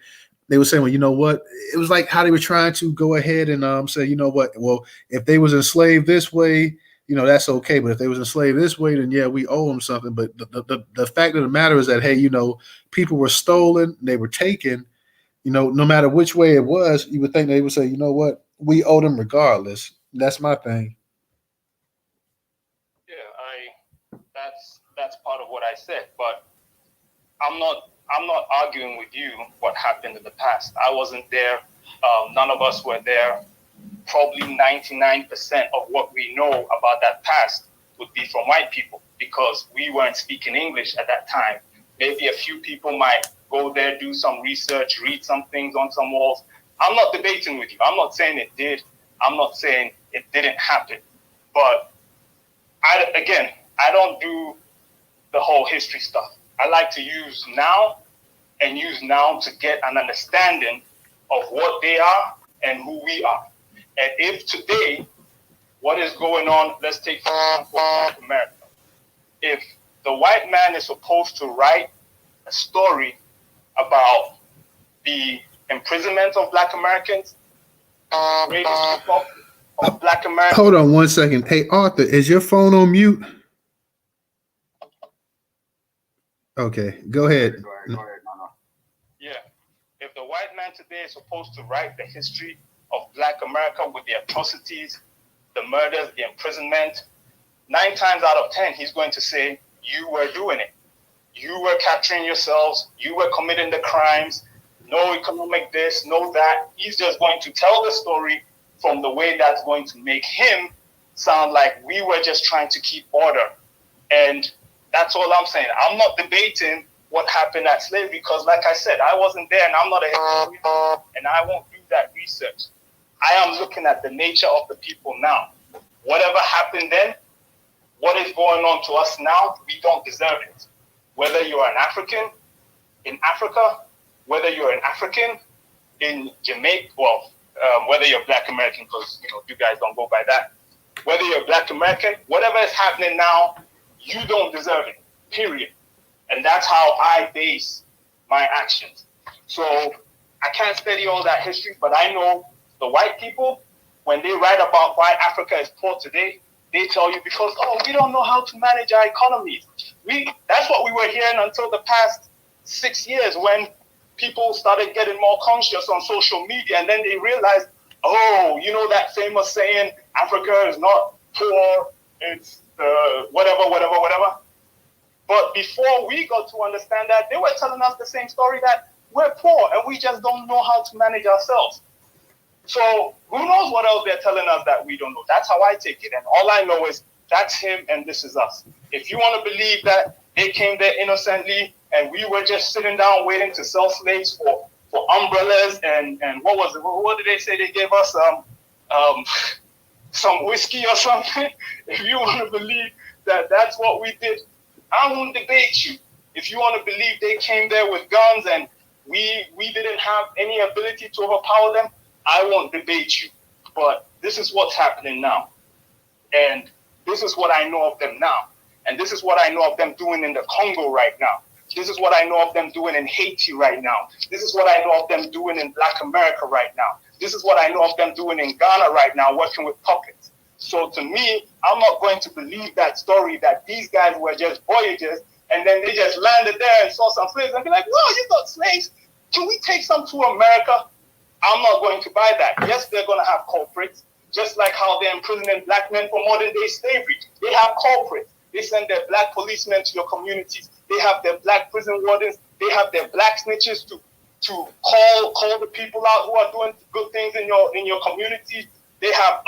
were saying, well, you know what, it was like how they were trying to go ahead and say, you know what, well, if they was enslaved this way, you know, that's okay. But if they was enslaved this way, then yeah, we owe them something. But the fact of the matter is that, hey, you know, people were stolen, they were taken, you know, no matter which way it was, you would think they would say, you know what, we owe them regardless. That's my thing. Yeah, that's part of what I said, but I'm not arguing with you what happened in the past. I wasn't there. None of us were there. Probably 99% of what we know about that past would be from white people, because we weren't speaking English at that time. Maybe a few people might go there, do some research, read some things on some walls. I'm not debating with you. I'm not saying it did. I'm not saying it didn't happen. But I don't do the whole history stuff. I like to use now to get an understanding of what they are and who we are. And if today, what is going on, let's take for example Black America. If the white man is supposed to write a story about the imprisonment of Black Americans, of Black Americans. Hold on 1 second. Hey, Arthur, is your phone on mute? Okay, go ahead. Go ahead, Nana. Yeah. If the white man today is supposed to write the history of Black America with the atrocities, the murders, the imprisonment, 9 times out of 10, he's going to say, you were doing it. You were capturing yourselves. You were committing the crimes. No economic this, no that. He's just going to tell the story from the way that's going to make him sound like we were just trying to keep order. And that's all I'm saying. I'm not debating what happened at slavery because, like I said, I wasn't there and I'm not a historian and I won't do that research. I am looking at the nature of the people now. Whatever happened then, what is going on to us now, we don't deserve it. Whether you're an African in Africa, whether you're an African in Jamaica, whether you're Black American, because you guys don't go by that. Whether you're Black American, whatever is happening now, you don't deserve it, period. And that's how I base my actions. So I can't study all that history, but I know the white people, when they write about why Africa is poor today, they tell you because, we don't know how to manage our economies. That's what we were hearing until the past 6 years when people started getting more conscious on social media, and then they realized, that famous saying, Africa is not poor, it's whatever. But before we got to understand that, they were telling us the same story that we're poor and we just don't know how to manage ourselves. So who knows what else they're telling us that we don't know? That's how I take it. And all I know is that's him and this is us. If you want to believe that they came there innocently and we were just sitting down waiting to sell slaves for umbrellas and what was it? What did they say they gave us? Some whiskey or something? If you want to believe that that's what we did, I won't debate you. If you want to believe they came there with guns and we didn't have any ability to overpower them, I won't debate you. But this is what's happening now. And this is what I know of them now. And this is what I know of them doing in the Congo right now. This is what I know of them doing in Haiti right now. This is what I know of them doing in Black America right now. This is what I know of them doing in Ghana right now, working with puppets. So to me, I'm not going to believe that story that these guys were just voyagers and then they just landed there and saw some slaves and be like, whoa, you got slaves? Can we take some to America? I'm not going to buy that. Yes, they're going to have culprits, just like how they're imprisoning Black men for modern day slavery. They have culprits. They send their Black policemen to your communities. They have their Black prison wardens. They have their Black snitches to call the people out who are doing good things in your community. They have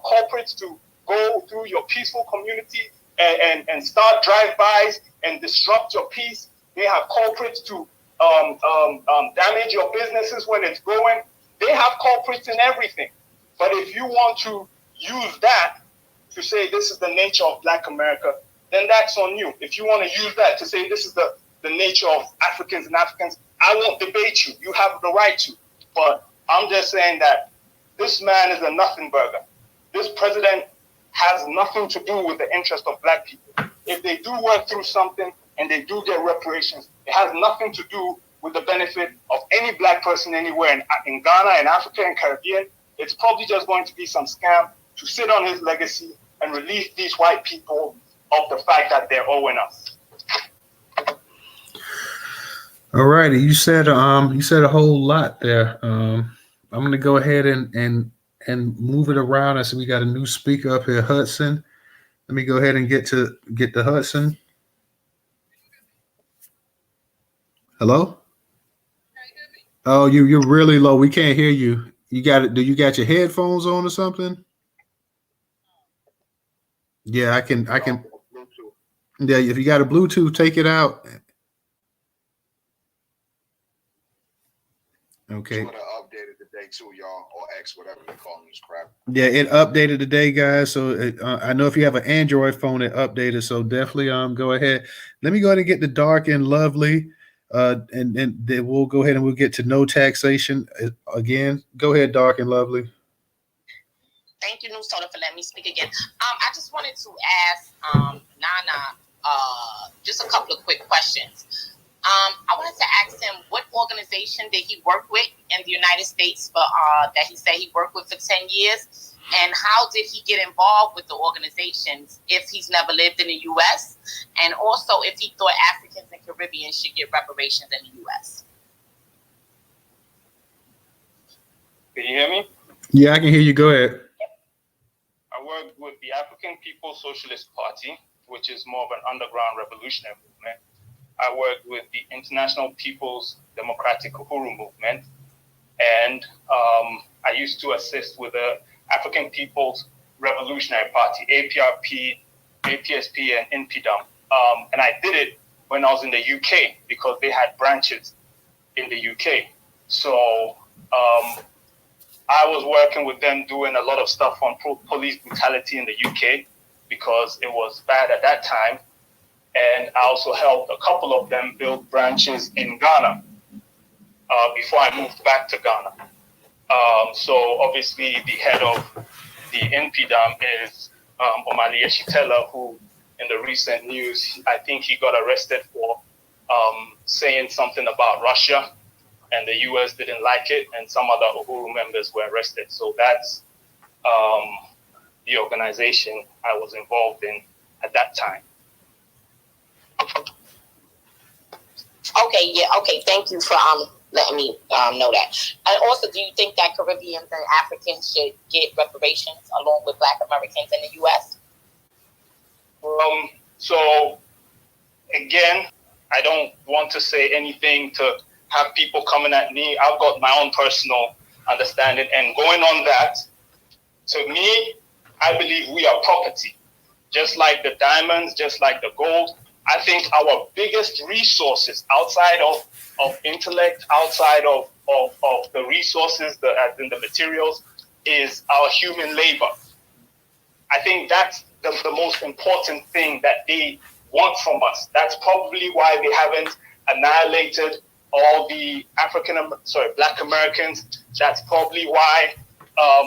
culprits to go through your peaceful community and start drive-bys and disrupt your peace. They have culprits to damage your businesses when it's growing. They have culprits in everything. But if you want to use that to say this is the nature of Black America, then that's on you. If you want to use that to say this is the nature of Africans and Africans, I won't debate you. You have the right to. But I'm just saying that this man is a nothing burger. This president has nothing to do with the interest of Black people. If they do work through something and they do get reparations, it has nothing to do with the benefit of any Black person anywhere in Ghana and Africa and Caribbean. It's probably just going to be some scam to sit on his legacy and release these white people of the fact that they're owing us. All righty, you said a whole lot there. I'm gonna go ahead and move it around. I see we got a new speaker up here, Hudson. Let me go ahead and get to Hudson. Hello? Oh, you're really low. We can't hear you. You got it. Do you got your headphones on or something? Yeah, I can. Yeah, if you got a Bluetooth, take it out. Okay. Twitter updated today too, y'all, or X, whatever they call this crap. Yeah, it updated today, guys. So I know if you have an Android phone, it updated. So definitely go ahead. Let me go ahead and get the dark and lovely. And then we'll go ahead and we'll get to no taxation again. Go ahead, dark and lovely. Thank you, Newstoter, for letting me speak again. I just wanted to ask Nana just a couple of quick questions. I wanted to ask him what organization did he work with in the United States for that he said he worked with for 10 years, and how did he get involved with the organizations if he's never lived in the U.S., and also if he thought Africans and Caribbeans should get reparations in the U.S. Can you hear me? Yeah, I can hear you. Go ahead. I worked with the African People's Socialist Party, which is more of an underground revolutionary movement. I worked with the International People's Democratic Uhuru Movement, and I used to assist with the African People's Revolutionary Party, APRP, APSP, and NPDUM. And I did it when I was in the UK because they had branches in the UK. So I was working with them doing a lot of stuff on police brutality in the UK because it was bad at that time. And I also helped a couple of them build branches in Ghana before I moved back to Ghana. So obviously the head of the NPDUM is Omali Eshitela, who in the recent news, I think he got arrested for saying something about Russia, and the US didn't like it, and some other Uhuru members were arrested. So that's the organization I was involved in at that time. Okay, yeah, okay. Thank you for letting me know that. And also, do you think that Caribbeans and Africans should get reparations along with Black Americans in the U.S.? So again, I don't want to say anything to have people coming at me. I've got my own personal understanding, and going on that, to me, I believe we are property, just like the diamonds, just like the gold. I think our biggest resources outside of intellect, outside of the resources, the materials, is our human labor. I think that's the most important thing that they want from us. That's probably why they haven't annihilated all the Black Americans. That's probably why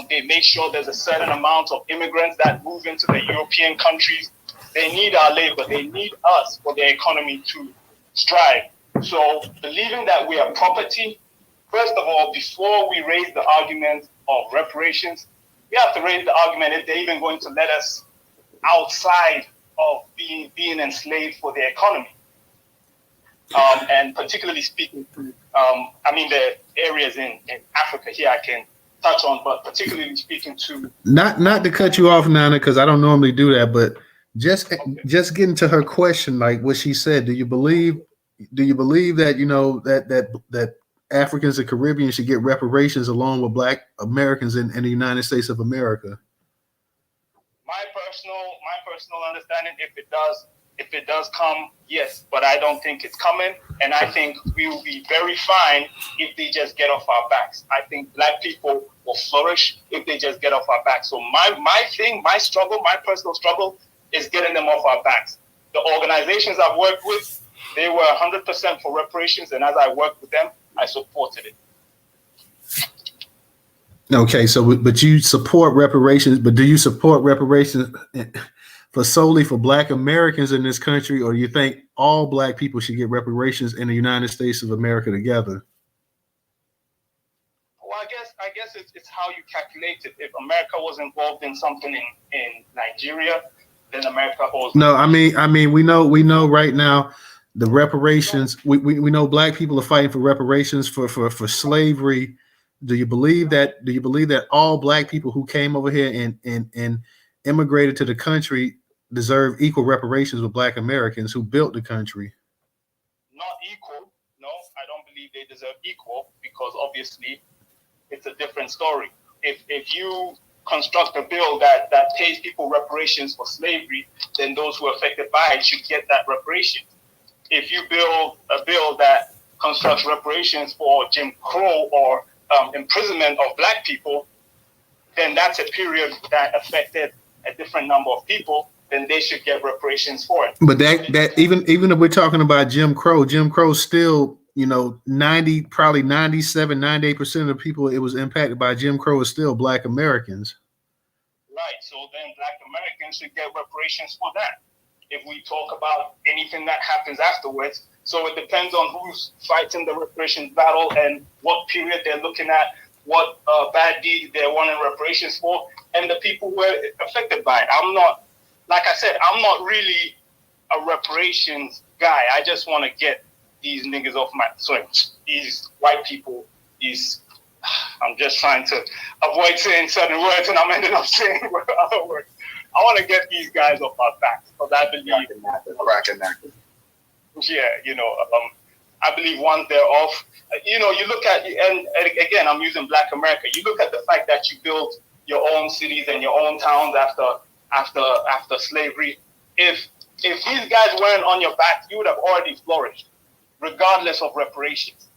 they make sure there's a certain amount of immigrants that move into the European countries. They need our labor. They need us for their economy to strive. So believing that we are property, first of all, before we raise the argument of reparations, we have to raise the argument if they're even going to let us outside of being enslaved for their economy. And particularly speaking to, the areas in Africa here I can touch on, but particularly speaking to... Not to cut you off, Nana, because I don't normally do that, but just getting to her question, like what she said, do you believe that, that Africans and Caribbeans should get reparations along with Black Americans in the United States of America? My personal understanding, if it does come, yes, but I don't think it's coming, and I think we will be very fine if they just get off our backs. I think Black people will flourish if they just get off our backs. So my personal struggle is getting them off our backs. The organizations I've worked with, they were 100% for reparations, and as I worked with them, I supported it. Okay, so but you support reparations, but do you support reparations solely for Black Americans in this country, or do you think all Black people should get reparations in the United States of America together? Well, I guess it's how you calculate it. If America was involved in something in Nigeria, then America owes. No, I mean, we know right now the reparations. We know Black people are fighting for reparations for slavery. Do you believe that all Black people who came over here and immigrated to the country deserve equal reparations with Black Americans who built the country? Not equal. No, I don't believe they deserve equal, because obviously it's a different story. If you construct a bill that pays people reparations for slavery, then those who are affected by it should get that reparation. If you build a bill that construct reparations for Jim Crow or imprisonment of black people, then that's a period that affected a different number of people, then they should get reparations for it. But that even if we're talking about Jim Crow still, 97, 98% of the people it was impacted by Jim Crow is still Black Americans. Right. So then Black Americans should get reparations for that. If we talk about anything that happens afterwards, so it depends on who's fighting the reparations battle and what period they're looking at, what bad deed they're wanting reparations for, and the people who were affected by it. I'm not really a reparations guy. I just want to get these niggas off my, these white people, I'm just trying to avoid saying certain words and I'm ending up saying other words. I want to get these guys off our backs because I believe, I believe once they're off, you look at, and again, I'm using Black America. You look at the fact that you built your own cities and your own towns after slavery. If these guys weren't on your back, you would have already flourished, regardless of reparations.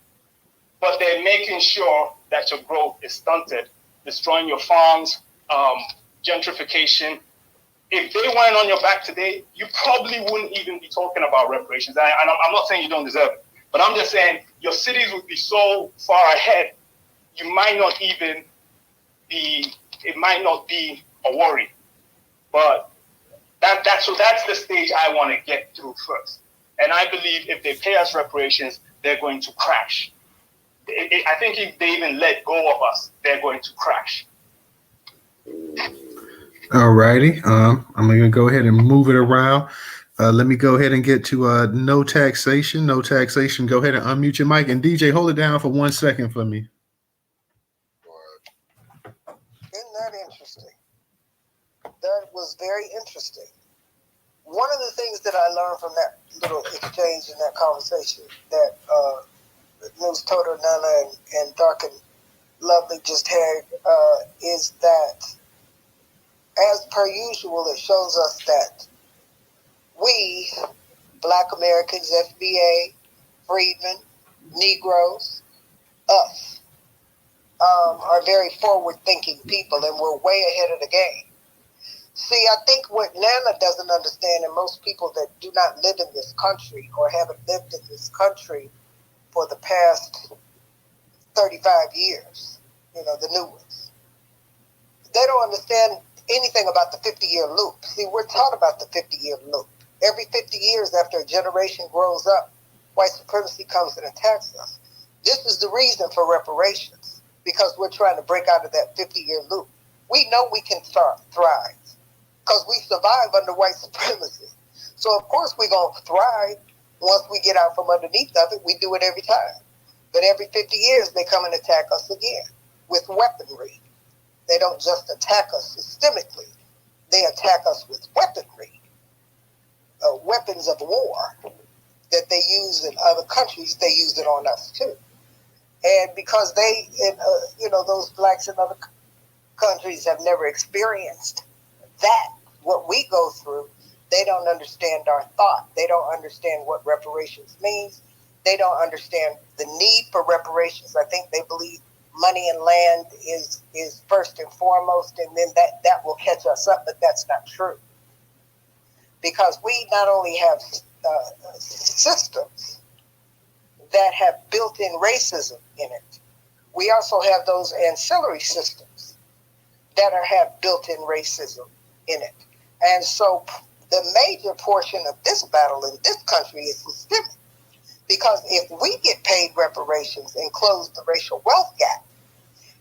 But they're making sure that your growth is stunted, destroying your farms, gentrification. If they weren't on your back today, you probably wouldn't even be talking about reparations. And I'm not saying you don't deserve it, but I'm just saying your cities would be so far ahead, you might not even be, it might not be a worry. But that's the stage I want to get through first. And I believe if they pay us reparations, they're going to crash. I think if they even let go of us, they're going to crash. All righty. I'm going to go ahead and move it around. Let me go ahead and get to no taxation. No taxation. Go ahead and unmute your mic. And DJ, hold it down for 1 second for me. Isn't that interesting? That was very interesting. One of the things that I learned from that little exchange in that conversation that Newstoter, Nana, and Dark and Lovely just had is that, as per usual, it shows us that we, Black Americans, FBA, freedmen, Negroes, us, are very forward-thinking people, and we're way ahead of the game. See, I think what Nana doesn't understand, and most people that do not live in this country or haven't lived in this country for the past 35 years, the new ones, they don't understand anything about the 50-year loop. See, we're taught about the 50-year loop. Every 50 years after a generation grows up, white supremacy comes and attacks us. This is the reason for reparations, because we're trying to break out of that 50-year loop. We know we can thrive because we survive under white supremacy. So, of course, we're going to thrive once we get out from underneath of it. We do it every time. But every 50 years, they come and attack us again with weaponry. They don't just attack us systemically. They attack us with weaponry, weapons of war that they use in other countries. They use it on us, too. And because they, those blacks in other countries have never experienced that, what we go through, they don't understand our thought. They don't understand what reparations means. They don't understand the need for reparations. I think they believe money and land is first and foremost, and then that will catch us up, but that's not true. Because we not only have systems that have built-in racism in it, we also have those ancillary systems that have built-in racism in it. And so the major portion of this battle in this country is systemic. Because if we get paid reparations and close the racial wealth gap,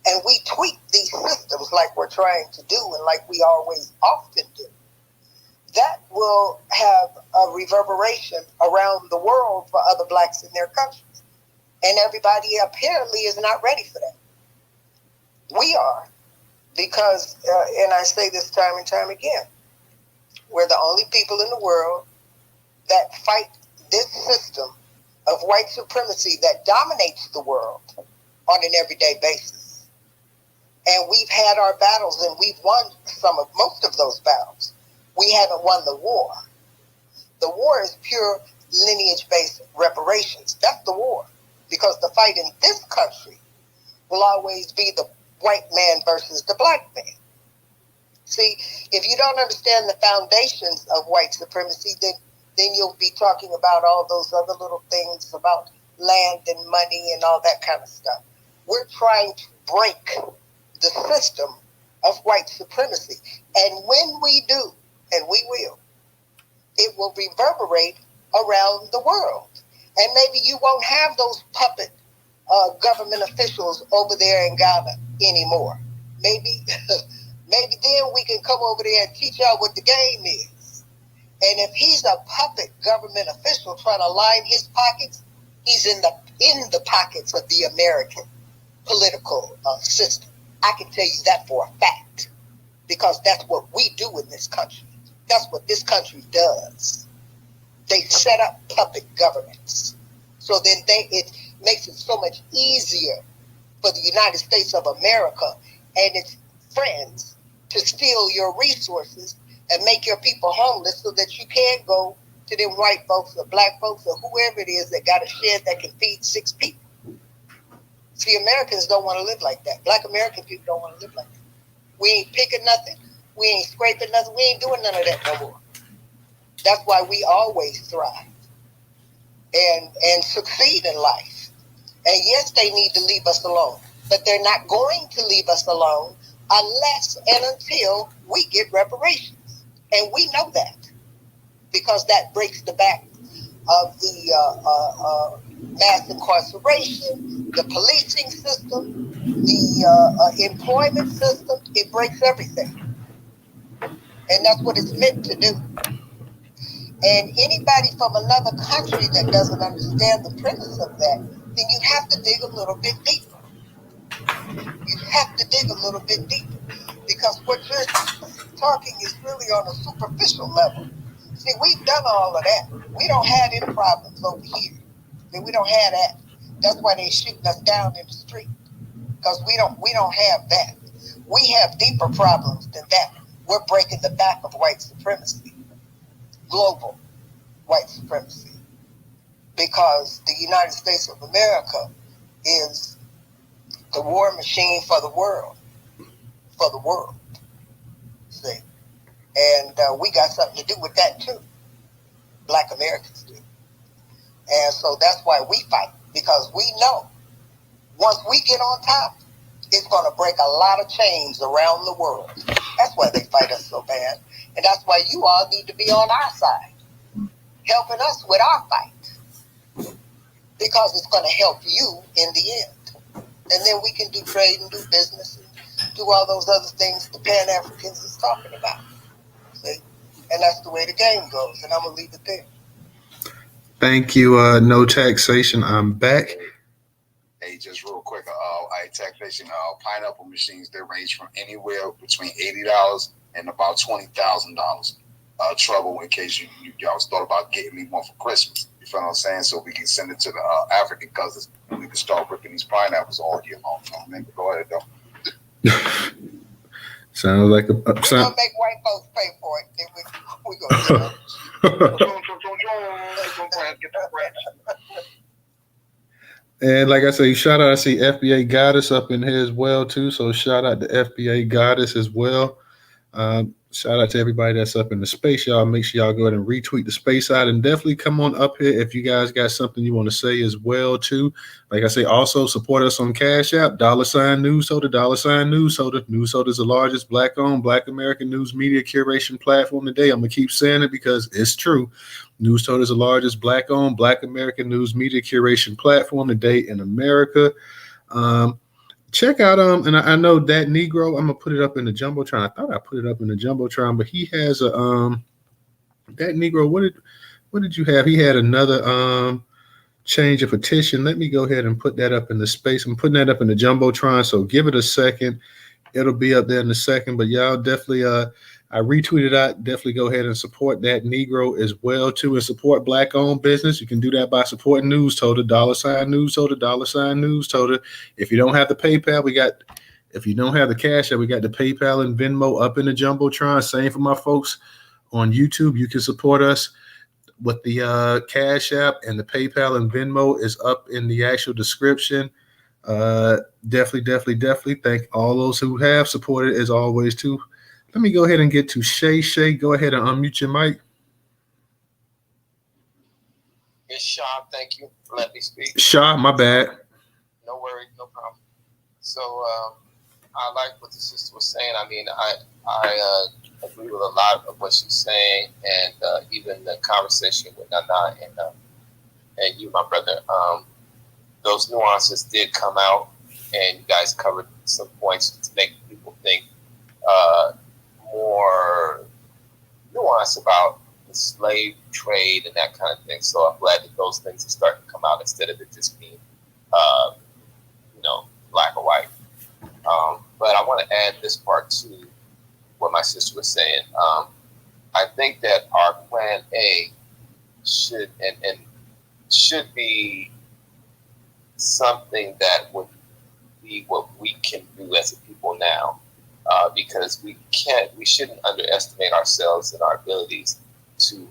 and we tweak these systems like we're trying to do and like we always often do, that will have a reverberation around the world for other blacks in their countries. And everybody apparently is not ready for that. We are, because, and I say this time and time again, we're the only people in the world that fight this system of white supremacy that dominates the world on an everyday basis. And we've had our battles and we've won most of those battles. We haven't won the war. The war is pure lineage-based reparations. That's the war. because the fight in this country will always be the white man versus the black man. See, if you don't understand the foundations of white supremacy, then you'll be talking about all those other little things about land and money and all that kind of stuff. We're trying to break the system of white supremacy. And when we do, and we will, it will reverberate around the world. And maybe you won't have those puppet government officials over there in Ghana anymore. Maybe then we can come over there and teach y'all what the game is. And if he's a puppet government official trying to line his pockets, he's in the pockets of the American political system. I can tell you that for a fact, because that's what we do in this country. That's what this country does. They set up puppet governments. So then it makes it so much easier for the United States of America and its friends to steal your resources and make your people homeless so that you can't go to them white folks or black folks or whoever it is that got a shed that can feed 6 people. See, Americans don't want to live like that. Black American people don't want to live like that. We ain't picking nothing. We ain't scraping nothing. We ain't doing none of that no more. That's why we always thrive and succeed in life. And yes, they need to leave us alone, but they're not going to leave us alone unless and until we get reparations. And we know that because that breaks the back of the mass incarceration, the policing system, the employment system. It breaks everything. And that's what it's meant to do. And anybody from another country that doesn't understand the premise of that, then you have to dig a little bit deeper. You have to dig a little bit deeper, because what you're talking is really on a superficial level. See, we've done all of that. We don't have any problems over here. We don't have that. That's why they're shooting us down in the street, because we don't have that. We have deeper problems than that. We're breaking the back of white supremacy, global white supremacy, because the United States of America is the war machine for the world, see. And we got something to do with that too. Black Americans do. And so that's why we fight, because we know once we get on top, it's going to break a lot of chains around the world. That's why they fight us so bad. And that's why you all need to be on our side, helping us with our fight, because it's going to help you in the end. And then we can do trade and do business and do all those other things the Pan-Africans is talking about. See? And that's the way the game goes. And I'm going to leave it there. Thank you. No taxation. I'm back. Hey, just real quick, taxation, pineapple machines, they range from anywhere between $80 and about $20,000. Trouble in case y'all thought about getting me one for Christmas. You feel what I'm saying? So we can send it to the African cousins and we can start ripping these pineapples all year long. Go ahead, though. Sounds like We're going to make white folks pay for it. Then we're going to do it. And like I say, shout out, I see FBA Goddess up in here as well too. So shout out to FBA Goddess as well. Shout out to everybody that's up in the space, y'all. Make sure y'all go ahead and retweet the space out, and definitely come on up here if you guys got something you want to say as well too. Like I say, also support us on Cash App, $Newstoter, $Newstoter. Newstoter is the largest Black-owned, Black American news media curation platform today. I'm gonna keep saying it because it's true. Newstoter is the largest Black-owned, Black American news media curation platform today in America. Check out and I know that Negro. I'm gonna put it up in the jumbotron. I thought I put it up in the jumbotron, but he has a that Negro. What did you have? He had another change of petition. Let me go ahead and put that up in the space. I'm putting that up in the jumbotron. So give it a second. It'll be up there in a second. But y'all definitely I retweeted out. Definitely go ahead and support that Negro as well too, and support Black-owned business. You can do that by supporting Newstoter, $Newstoter, $Newstoter. If you don't have the PayPal, if you don't have the Cash App, we got the PayPal and Venmo up in the jumbotron. Same for my folks on YouTube. You can support us with the Cash App and the PayPal and Venmo is up in the actual description. Definitely thank all those who have supported as always too. Let me go ahead and get to Shay. Shay, go ahead and unmute your mic. Yes, Sean, thank you for letting me speak. Shaw, my bad. No worries, no problem. So I like what the sister was saying. I mean, I agree with a lot of what she's saying, and even the conversation with Nana and you, my brother. Those nuances did come out, and you guys covered some points to make people think more nuance about the slave trade and that kind of thing. So I'm glad that those things are starting to come out instead of it just being, black or white. But I want to add this part to what my sister was saying. I think that our plan A should be something that would be what we can do as a people now, because we shouldn't underestimate ourselves and our abilities to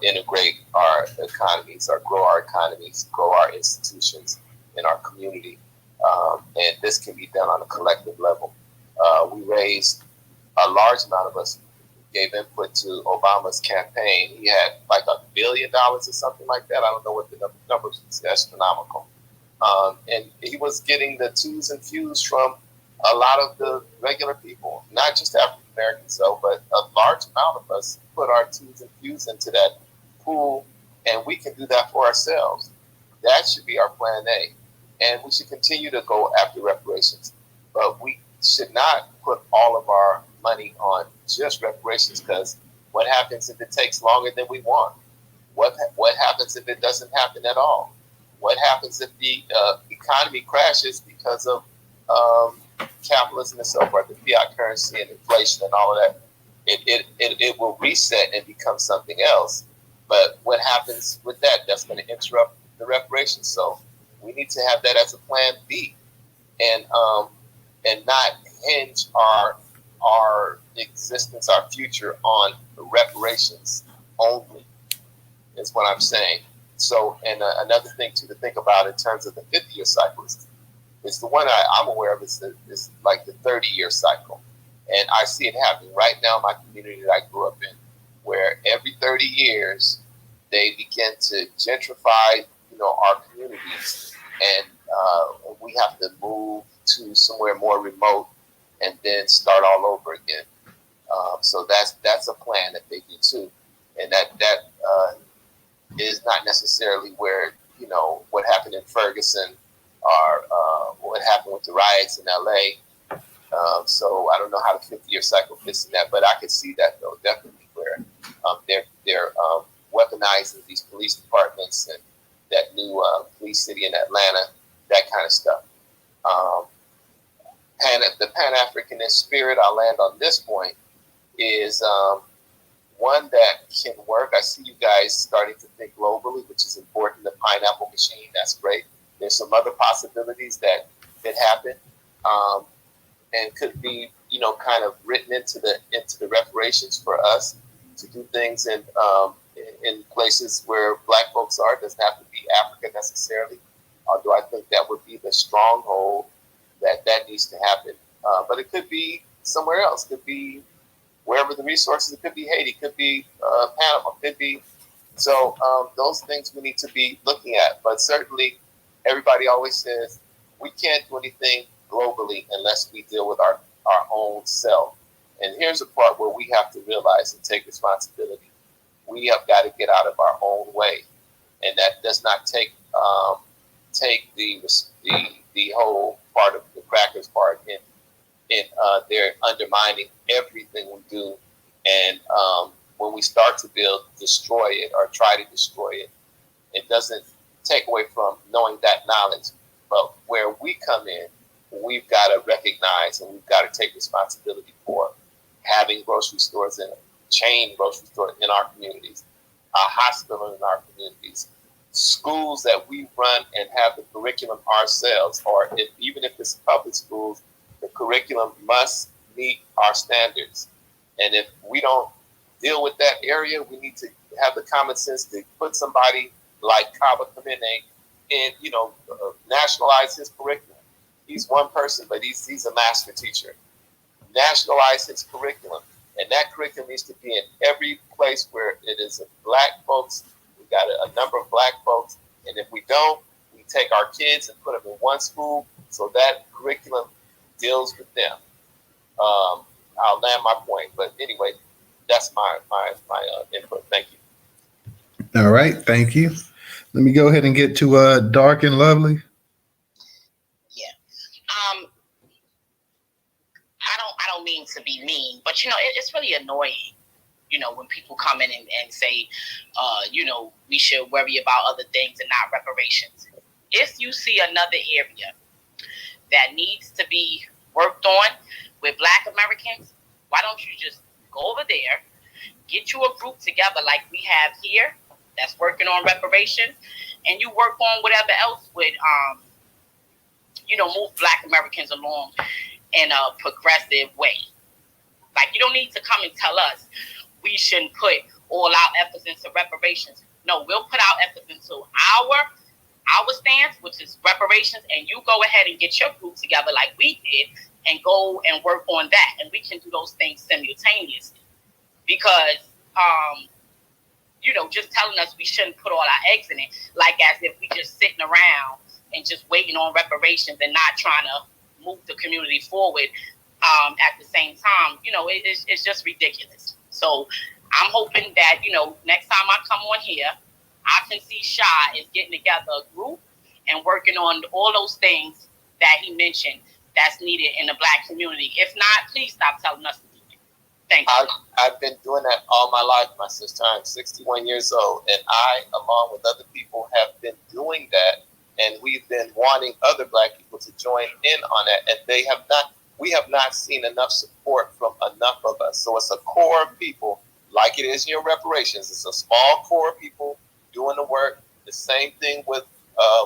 integrate our economies, or grow our economies, grow our institutions in our community, and this can be done on a collective level. We raised a large amount of us gave input to Obama's campaign. He had like $1 billion or something like that. I don't know what the numbers is, astronomical. And he was getting the twos and fews from a lot of the regular people, not just African Americans, but a large amount of us put our twos and fews into that pool, and we can do that for ourselves. That should be our plan A. And we should continue to go after reparations. But we should not put all of our money on just reparations, because what happens if it takes longer than we want? What happens if it doesn't happen at all? What happens if the economy crashes because of capitalism and so forth, the fiat currency and inflation and all of that? It will reset and become something else. But what happens with that? That's going to interrupt the reparations. So we need to have that as a plan B, and not hinge our existence, our future, on reparations only, is what I'm saying. So, and another thing to think about in terms of the 50-year cycle is the one I'm aware of is like the 30-year cycle. And I see it happening right now in my community that I grew up in, where every 30 years they begin to gentrify, our communities, and we have to move to somewhere more remote and then start all over again. So that's a plan that they do too, and that is not necessarily where what happened in Ferguson or what happened with the riots in LA. So I don't know how the 50-year cycle fits in that, but I could see that though, definitely, where they're weaponizing these police departments and that new police city in Atlanta, that kind of stuff. The pan-Africanist spirit, I'll land on this point, is one that can work. I see you guys starting to think globally, which is important. The pineapple machine, that's great. There's some other possibilities that could happen, and could be, kind of written into the reparations for us to do things in places where Black folks are. It doesn't have to be Africa necessarily, although I think that would be the stronghold that needs to happen. But it could be somewhere else. It could be wherever the resources. It could be Haiti. It could be Panama. It could be. So those things we need to be looking at. But certainly, everybody always says we can't do anything globally unless we deal with our own self. And here's the part where we have to realize and take responsibility. We have got to get out of our own way, and that does not take the whole part of the crackers part in they're undermining everything we do. And when we start to build, destroy it or try to destroy it, it doesn't take away from knowing that knowledge. But where we come in, we've got to recognize and we've got to take responsibility for having grocery stores and chain grocery stores in our communities, a hospital in our communities, schools that we run and have the curriculum ourselves, or even if it's public schools, the curriculum must meet our standards. And if we don't deal with that area, we need to have the common sense to put somebody like Kaba Kamene and nationalize his curriculum. He's one person, but he's a master teacher. Nationalize his curriculum, and that curriculum needs to be in every place where it is black folks. We got a number of black folks, and if we don't, we take our kids and put them in one school so that curriculum deals with them. I'll land my point, but anyway, that's my input. Thank you. All right, thank you. Let me go ahead and get to Dark and Lovely. Yeah. I don't mean to be mean, but it's really annoying, when people come in and say, we should worry about other things and not reparations. If you see another area that needs to be worked on with Black Americans, why don't you just go over there, get you a group together like we have here that's working on reparations, and you work on whatever else would, move Black Americans along in a progressive way. Like, you don't need to come and tell us we shouldn't put all our efforts into reparations. No, we'll put our efforts into our stance, which is reparations, and you go ahead and get your group together like we did and go and work on that. And we can do those things simultaneously. Because, just telling us we shouldn't put all our eggs in it, like as if we just sitting around and just waiting on reparations and not trying to move the community forward at the same time, it's just ridiculous. So I'm hoping that, next time I come on here, I can see Shy is getting together a group and working on all those things that he mentioned that's needed in the Black community. If not, please stop telling us to do it. Thank you. I've been doing that all my life, my sister. I'm 61 years old, and I, along with other people, have been doing that, and we've been wanting other Black people to join in on that, and we have not seen enough support from enough of us. So it's a core of people, like it is in your reparations. It's a small core of people doing the work. The same thing with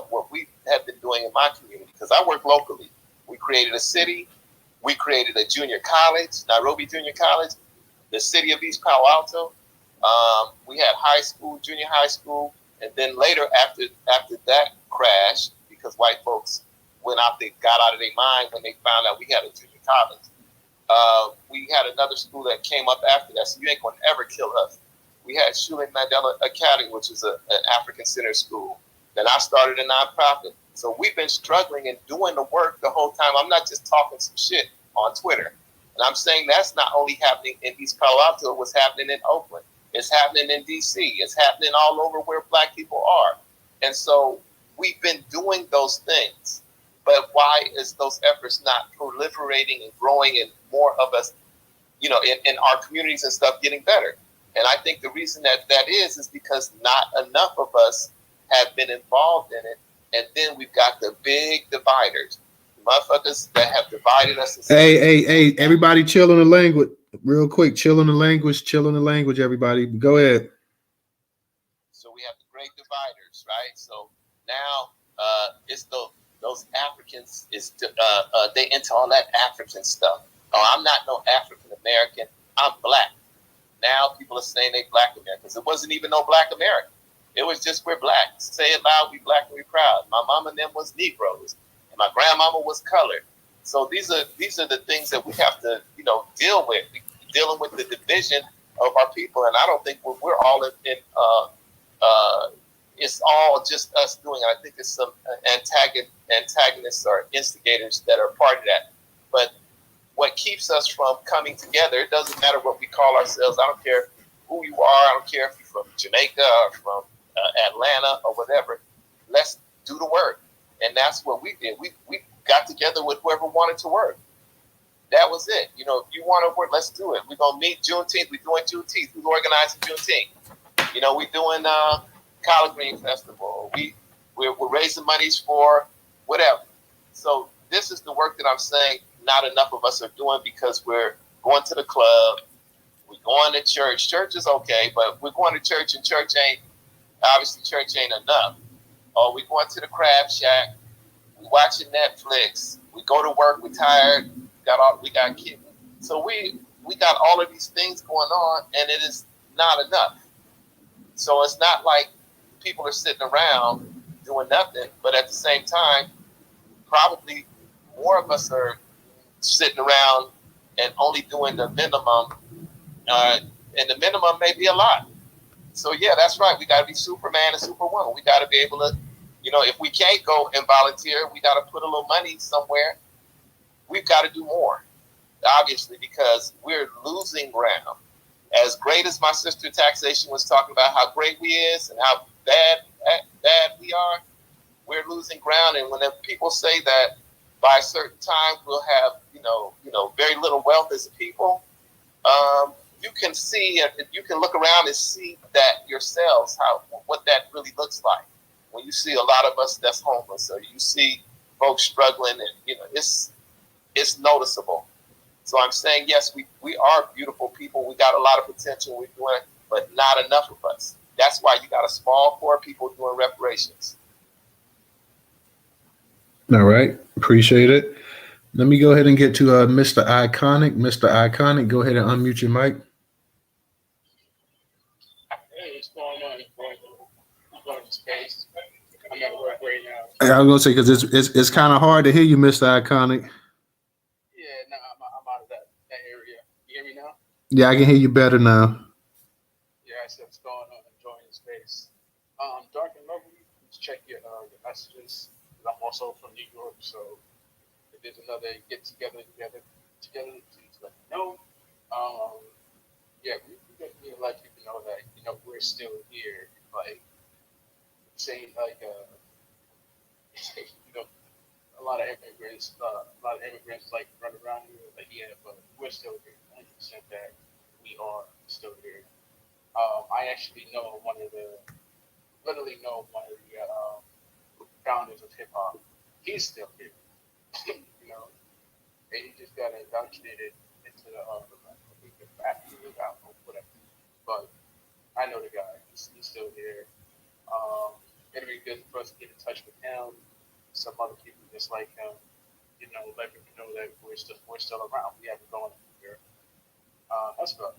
what we have been doing in my community, because I work locally. We created a city. We created a junior college, Nairobi Junior College, the city of East Palo Alto. We had high school, junior high school, and then later after that crash, because white folks got out of their mind when they found out we had a junior college. We had another school that came up after that, so you ain't gonna ever kill us. We had Shule Mandela Academy, which is an African Center school. Then I started a nonprofit. So we've been struggling and doing the work the whole time. I'm not just talking some shit on Twitter. And I'm saying that's not only happening in East Palo Alto, it was happening in Oakland. It's happening in DC. It's happening all over where Black people are. And so we've been doing those things. But why is those efforts not proliferating and growing and more of us, in our communities and stuff getting better? And I think the reason that is because not enough of us have been involved in it. And then we've got the big dividers, motherfuckers that have divided us. Hey, everybody chill on the language. Real quick, chill on the language, everybody. Go ahead. So we have the great dividers, right? So now it's those Africans, they into all that African stuff. Oh, I'm not no African American. I'm Black. Now people are saying they Black Americans. It wasn't even no Black American. It was just, we're Black. Say it loud, we Black and we proud. My mama and them was Negroes, and my grandmama was colored. So these are the things that we have to, deal with. We're dealing with the division of our people, and I don't think we're all in it's all just us doing it. I think it's some antagonists or instigators that are part of that. But what keeps us from coming together, it doesn't matter what we call ourselves. I don't care who you are. I don't care if you're from Jamaica or from Atlanta or whatever. Let's do the work. And that's what we did. We got together with whoever wanted to work. That was it. If you want to work, let's do it. We're going to meet Juneteenth. We're doing Juneteenth. We're organizing Juneteenth. We're doing Collard Green Festival. We're raising monies for whatever. So this is the work that I'm saying not enough of us are doing, because we're going to the club. We're going to church. Church is okay, but we're going to church, and church ain't enough. Or we're going to the crab shack. We're watching Netflix. We go to work. We're tired. We got kids. So we got all of these things going on, and it is not enough. So it's not like people are sitting around doing nothing, but at the same time, probably more of us are sitting around and only doing the minimum, and the minimum may be a lot. So yeah, that's right. We got to be Superman and Superwoman. We got to be able to, if we can't go and volunteer, we got to put a little money somewhere. We've got to do more, obviously, because we're losing ground. As great as my sister Taxation was talking about how great we is and how bad we are, we're losing ground. And when people say that by a certain time we'll have, very little wealth as a people, you can see, you can look around and see that yourselves, what that really looks like. When you see a lot of us that's homeless, or you see folks struggling, and it's noticeable. So I'm saying, yes, we are beautiful people. We got a lot of potential. We're doing, but not enough of us. That's why you got a small core of people doing reparations. All right, appreciate it. Let me go ahead and get to Mr. Iconic. Mr. Iconic, go ahead and unmute your mic. Hey, what's going on? I'm going to space. I'm at work right now. I was gonna say, because it's kind of hard to hear you, Mr. Iconic. Yeah, no, I'm out of that area. You hear me now? Yeah, I can hear you better now. Yeah, I said what's going on. Enjoying the space. Dark and lovely. Let's check your messages. I'm also from New York, so if there's another get together, please let me know. Yeah, we definitely let people know that we're still here. Like saying a lot of immigrants like run around here, like yeah, but we're still here. 100% that we are still here. I actually know one of the founders of hip hop. He's still here, and he just got indoctrinated into the factory without whatever. But I know the guy. He's still here. It'd be good for us to get in touch with him. Some other people just like him, let people know that we're still around. We haven't gone anywhere.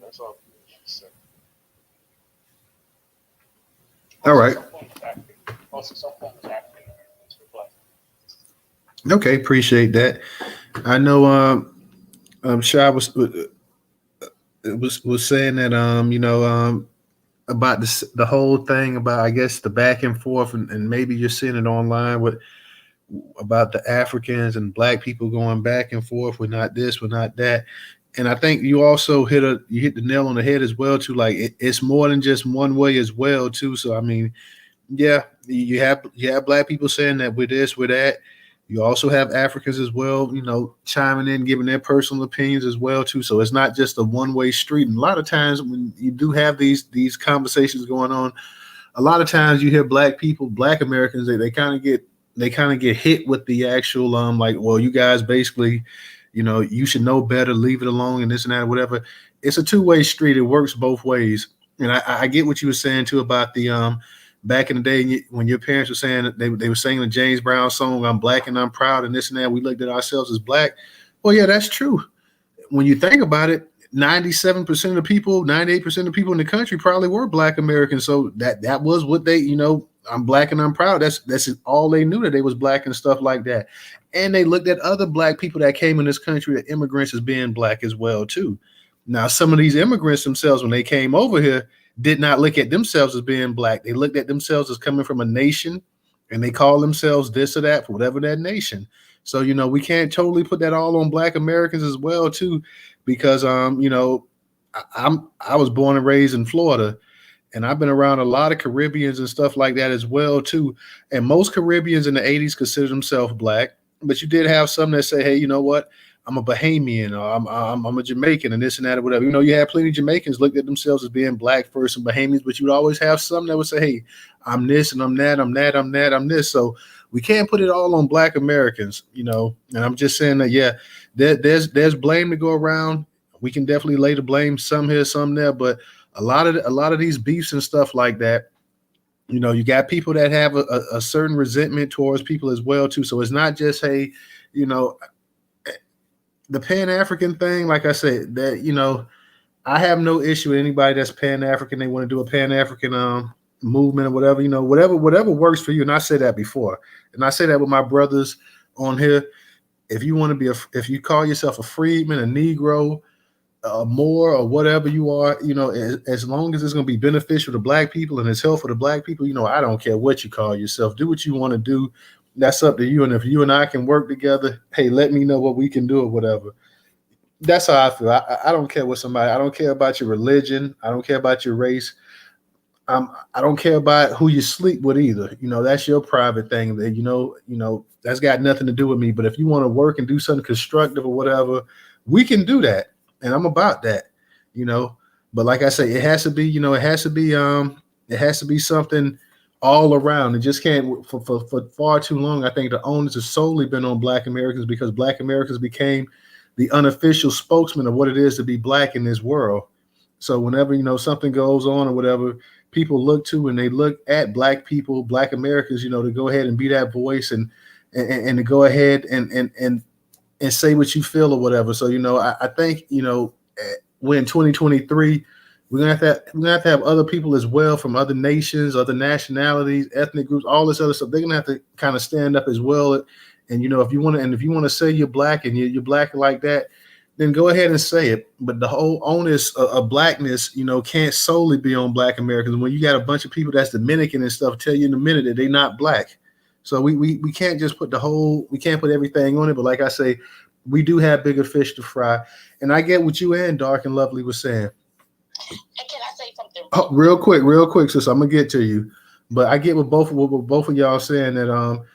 That's all. All right. Also, some form of African. Okay, appreciate that. I know Shai was saying that about the whole thing about, I guess, the back and forth, and maybe you're seeing it online about the Africans and black people going back and forth. We're not this, we're not that. And I think you also hit the nail on the head as well too. Like it's more than just one way as well too. So I mean, yeah, you have black people saying that we're this, we're that. You also have Africans as well, chiming in, giving their personal opinions as well too. So it's not just a one-way street. And a lot of times when you do have these conversations going on, a lot of times you hear black people, black Americans, they kind of get hit with the actual like, well, you guys basically, you should know better, leave it alone, and this and that, whatever. It's a two-way street. It works both ways. And I get what you were saying too about the back in the day, when your parents were saying that they were singing the James Brown song, "I'm black and I'm proud," and this and that, we looked at ourselves as black. Well, yeah, that's true. When you think about it, 97% of the people, 98% of the people in the country probably were black Americans. So that was what they, I'm black and I'm proud. That's all they knew, that they was black and stuff like that. And they looked at other black people that came in this country, the immigrants, as being black as well too. Now, some of these immigrants themselves, when they came over here, did not look at themselves as being black. They looked at themselves as coming from a nation, and they call themselves this or that for whatever that nation. So, we can't totally put that all on black Americans as well too, because I was born and raised in Florida, and I've been around a lot of Caribbeans and stuff like that as well too. And most Caribbeans in the 80s consider themselves black, but you did have some that say, hey, you know what? I'm a Bahamian, or I'm a Jamaican, and this and that, or whatever. You had plenty of Jamaicans looked at themselves as being black first, and Bahamians, but you would always have some that would say, hey, I'm this and I'm that, I'm that, I'm that, I'm this. So we can't put it all on black Americans, And I'm just saying that, yeah, there's blame to go around. We can definitely lay the blame some here, some there, but a lot of these beefs and stuff like that, you got people that have a certain resentment towards people as well too. So it's not just, hey, the Pan-African thing, like I said, that, I have no issue with anybody that's Pan-African. They want to do a Pan-African movement or whatever, whatever works for you. And I said that before. And I say that with my brothers on here. If you want to be if you call yourself a freedman, a Negro, Moor, or whatever you are, as long as it's going to be beneficial to black people and it's helpful to black people, I don't care what you call yourself. Do what you want to do. That's up to you. And if you and I can work together, hey, let me know what we can do or whatever. That's how I feel. I don't care what I don't care about your religion. I don't care about your race. I don't care about who you sleep with either. That's your private thing. That's got nothing to do with me. But if you want to work and do something constructive or whatever, we can do that. And I'm about that, But like I say, it has to be, it has to be something all around. It just can't for far too long. I think the onus has solely been on Black Americans because Black Americans became the unofficial spokesman of what it is to be Black in this world. So whenever, something goes on or whatever, people look to and they look at Black people, Black Americans, to go ahead and be that voice and to go ahead and say what you feel or whatever. So, I think, we're in 2023, we're gonna have to have other people as well from other nations, other nationalities, ethnic groups, all this other stuff. They're gonna have to kind of stand up as well. And if you want to say you're Black and you're Black like that, then go ahead and say it. But the whole onus of Blackness, can't solely be on Black Americans. When you got a bunch of people that's Dominican and stuff, tell you in a minute that they're not Black. So we can't just we can't put everything on it. But like I say, we do have bigger fish to fry. And I get what you and Dark and Lovely was saying. And can I say something? Real quick, sis, I'm gonna get to you. But I get what both of y'all saying that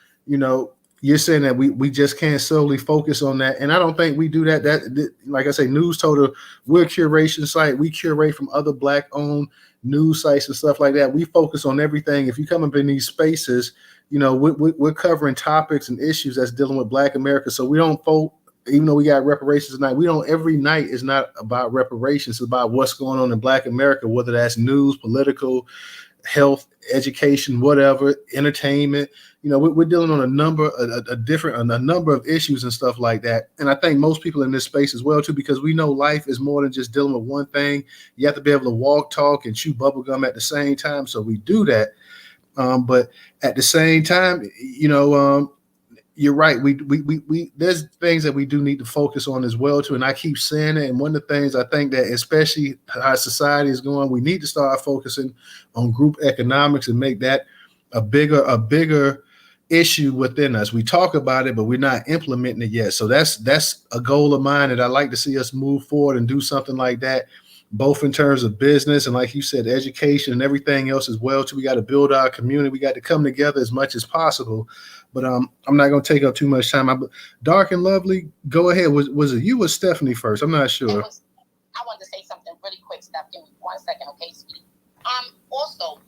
you're saying that we just can't solely focus on that. And I don't think we do that. That, like I say, Newstoter, we're a curation site. We curate from other Black owned news sites and stuff like that. We focus on everything. If you come up in these spaces, we're covering topics and issues that's dealing with Black America. So we don't even though we got reparations tonight, every night is not about reparations. It's about what's going on in Black America, whether that's news, political, health, education, whatever, entertainment. We're dealing on a number of issues and stuff like that. And I think most people in this space as well too, because we know life is more than just dealing with one thing. You have to be able to walk, talk, and chew bubblegum at the same time. So we do that. But at the same time, you're right. We there's things that we do need to focus on as well too. And I keep saying it. And one of the things I think that, especially how society is going, we need to start focusing on group economics and make that a bigger issue within us. We talk about it, but we're not implementing it yet. So that's a goal of mine, and I'd like to see us move forward and do something like that, both in terms of business and, like you said, education and everything else as well too. We got to build our community. We got to come together as much as possible. But I'm not going to take up too much time. Dark and Lovely, go ahead. Was it you or Stephanie first? I'm not sure. I wanted to say something really quick, Steph. Give me 1 second, okay, sweetie? Also,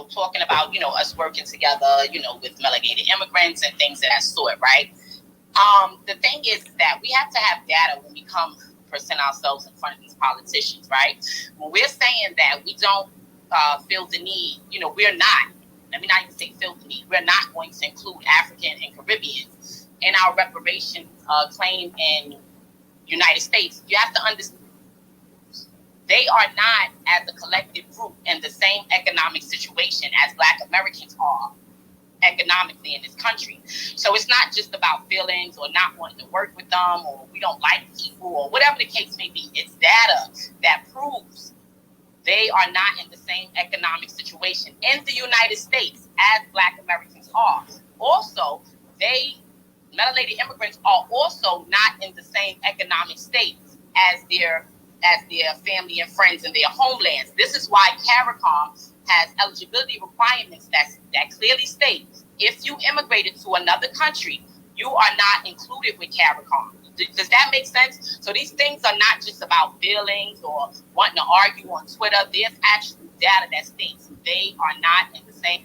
talking about, us working together, with melanated immigrants and things of that sort, right? The thing is that we have to have data when we present ourselves in front of these politicians, right? When we're saying that we don't feel the need, we're not. Let me not even say feel the need. We're not going to include African and Caribbeans in our reparation claim in United States. You have to understand, they are not, as a collective group, in the same economic situation as Black Americans are economically in this country. So it's not just about feelings or not wanting to work with them or we don't like people or whatever the case may be. It's data that proves they are not in the same economic situation in the United States as Black Americans are. Also, melanated immigrants are also not in the same economic state as their family and friends in their homelands. This is why CARICOM has eligibility requirements that clearly state if you immigrated to another country, you are not included with CARICOM. Does that make sense? So these things are not just about feelings or wanting to argue on Twitter. There's actually data that states they are not in the same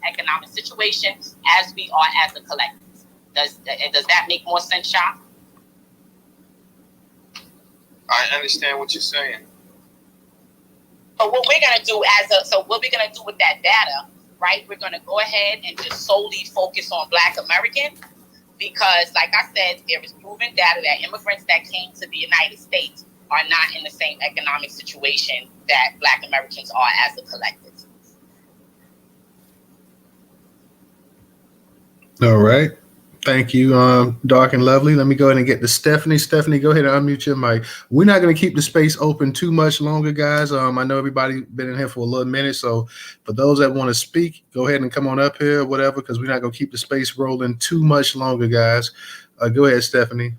economic situation as we are as a collective. Does that make more sense, Shah? I understand what you're saying. So what we're gonna do with that data, right? We're gonna go ahead and just solely focus on Black Americans. Because, like I said, there is proven data that immigrants that came to the United States are not in the same economic situation that Black Americans are as a collective. All right. Thank you, Dark and Lovely. Let me go ahead and get to Stephanie. Stephanie, go ahead and unmute your mic. We're not going to keep the space open too much longer, guys. I know everybody's been in here for a little minute, so for those that want to speak, go ahead and come on up here, whatever, because we're not going to keep the space rolling too much longer, guys. Go ahead, Stephanie.